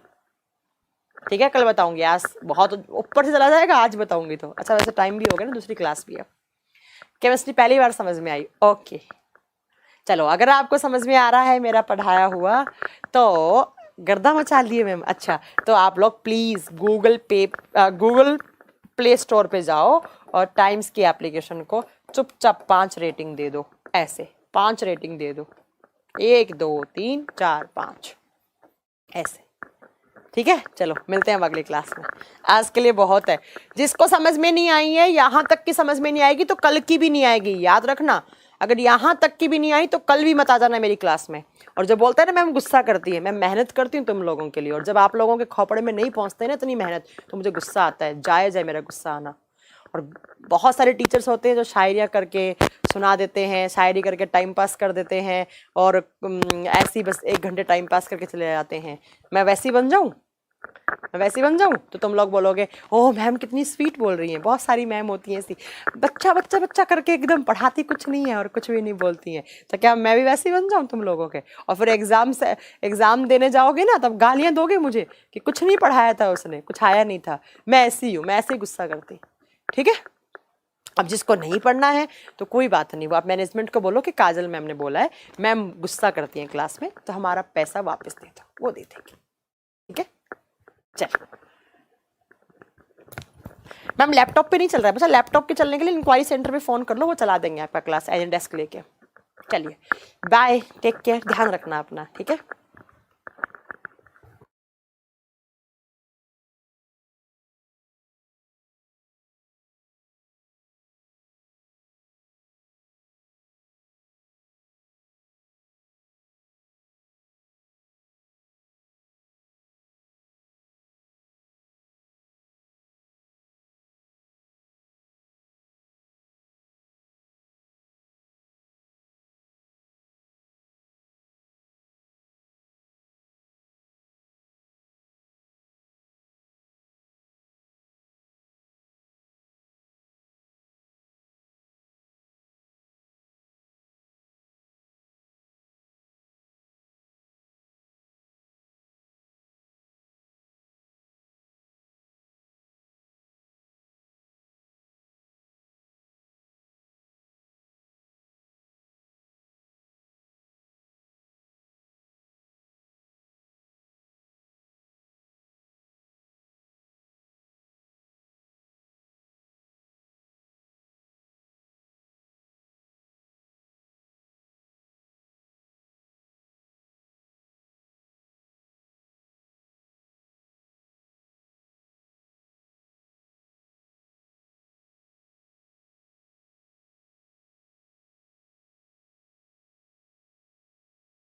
ठीक है, कल बताऊंगी। आज बहुत ऊपर से चला जाएगा, आज बताऊंगी तो। अच्छा वैसे टाइम भी हो गया ना, दूसरी क्लास भी है। केमिस्ट्री पहली बार समझ में आई, ओके। चलो, अगर आपको समझ में आ रहा है मेरा पढ़ाया हुआ तो गर्दा मचा लिए मैम। अच्छा, तो आप लोग प्लीज़ गूगल प्ले स्टोर पे जाओ और टाइम्स की एप्लीकेशन को चुपचाप 5 रेटिंग दे दो, ऐसे 5 रेटिंग दे दो, 1 2 3 4 5 ऐसे, ठीक है। चलो मिलते हैं अब अगली क्लास में, आज के लिए बहुत है। जिसको समझ में नहीं आई है, यहाँ तक की समझ में नहीं आएगी तो कल की भी नहीं आएगी, याद रखना। अगर यहाँ तक की भी नहीं आई तो कल भी मत आ जाना मेरी क्लास में। और जो बोलता है ना मैम गुस्सा करती है, मैं मेहनत करती हूँ तुम लोगों के लिए, और जब आप लोगों के खोपड़े में नहीं पहुँचते ना इतनी मेहनत, तो मुझे गुस्सा आता है। जायज़ है मेरा गुस्सा आना। और बहुत सारे टीचर्स होते हैं जो शायरियाँ करके सुना देते हैं, शायरी करके टाइम पास कर देते हैं, और ऐसे ही बस 1 घंटे टाइम पास करके चले जाते हैं। मैं वैसी बन जाऊँ, मैं वैसी बन जाऊँ तो तुम लोग बोलोगे ओह मैम कितनी स्वीट बोल रही हैं। बहुत सारी मैम होती हैं ऐसी, बच्चा बच्चा बच्चा करके एकदम पढ़ाती कुछ नहीं है और कुछ भी नहीं बोलती हैं। तो क्या मैं भी वैसी बन जाऊँ तुम लोगों के? और फिर एग्ज़ाम देने जाओगे ना तब गालियाँ दोगे मुझे कि कुछ नहीं पढ़ाया था उसने, कुछ आया नहीं था। मैं ऐसी हूँ, मैं ऐसे ही गुस्सा करती, ठीक है। अब जिसको नहीं पढ़ना है तो कोई बात नहीं, वो आप मैनेजमेंट को बोलो कि काजल मैम ने बोला है, मैम गुस्सा करती हैं क्लास में, तो हमारा पैसा वापस दे दो, वो दे देंगे, ठीक है। चल मैम लैपटॉप पे नहीं चल रहा है बच्चा, लैपटॉप के चलने के लिए इंक्वायरी सेंटर पे फ़ोन कर लो, वो चला देंगे आपका क्लास एजेंट डेस्क लेके। चलिए बाय, टेक केयर, ध्यान रखना अपना, ठीक है।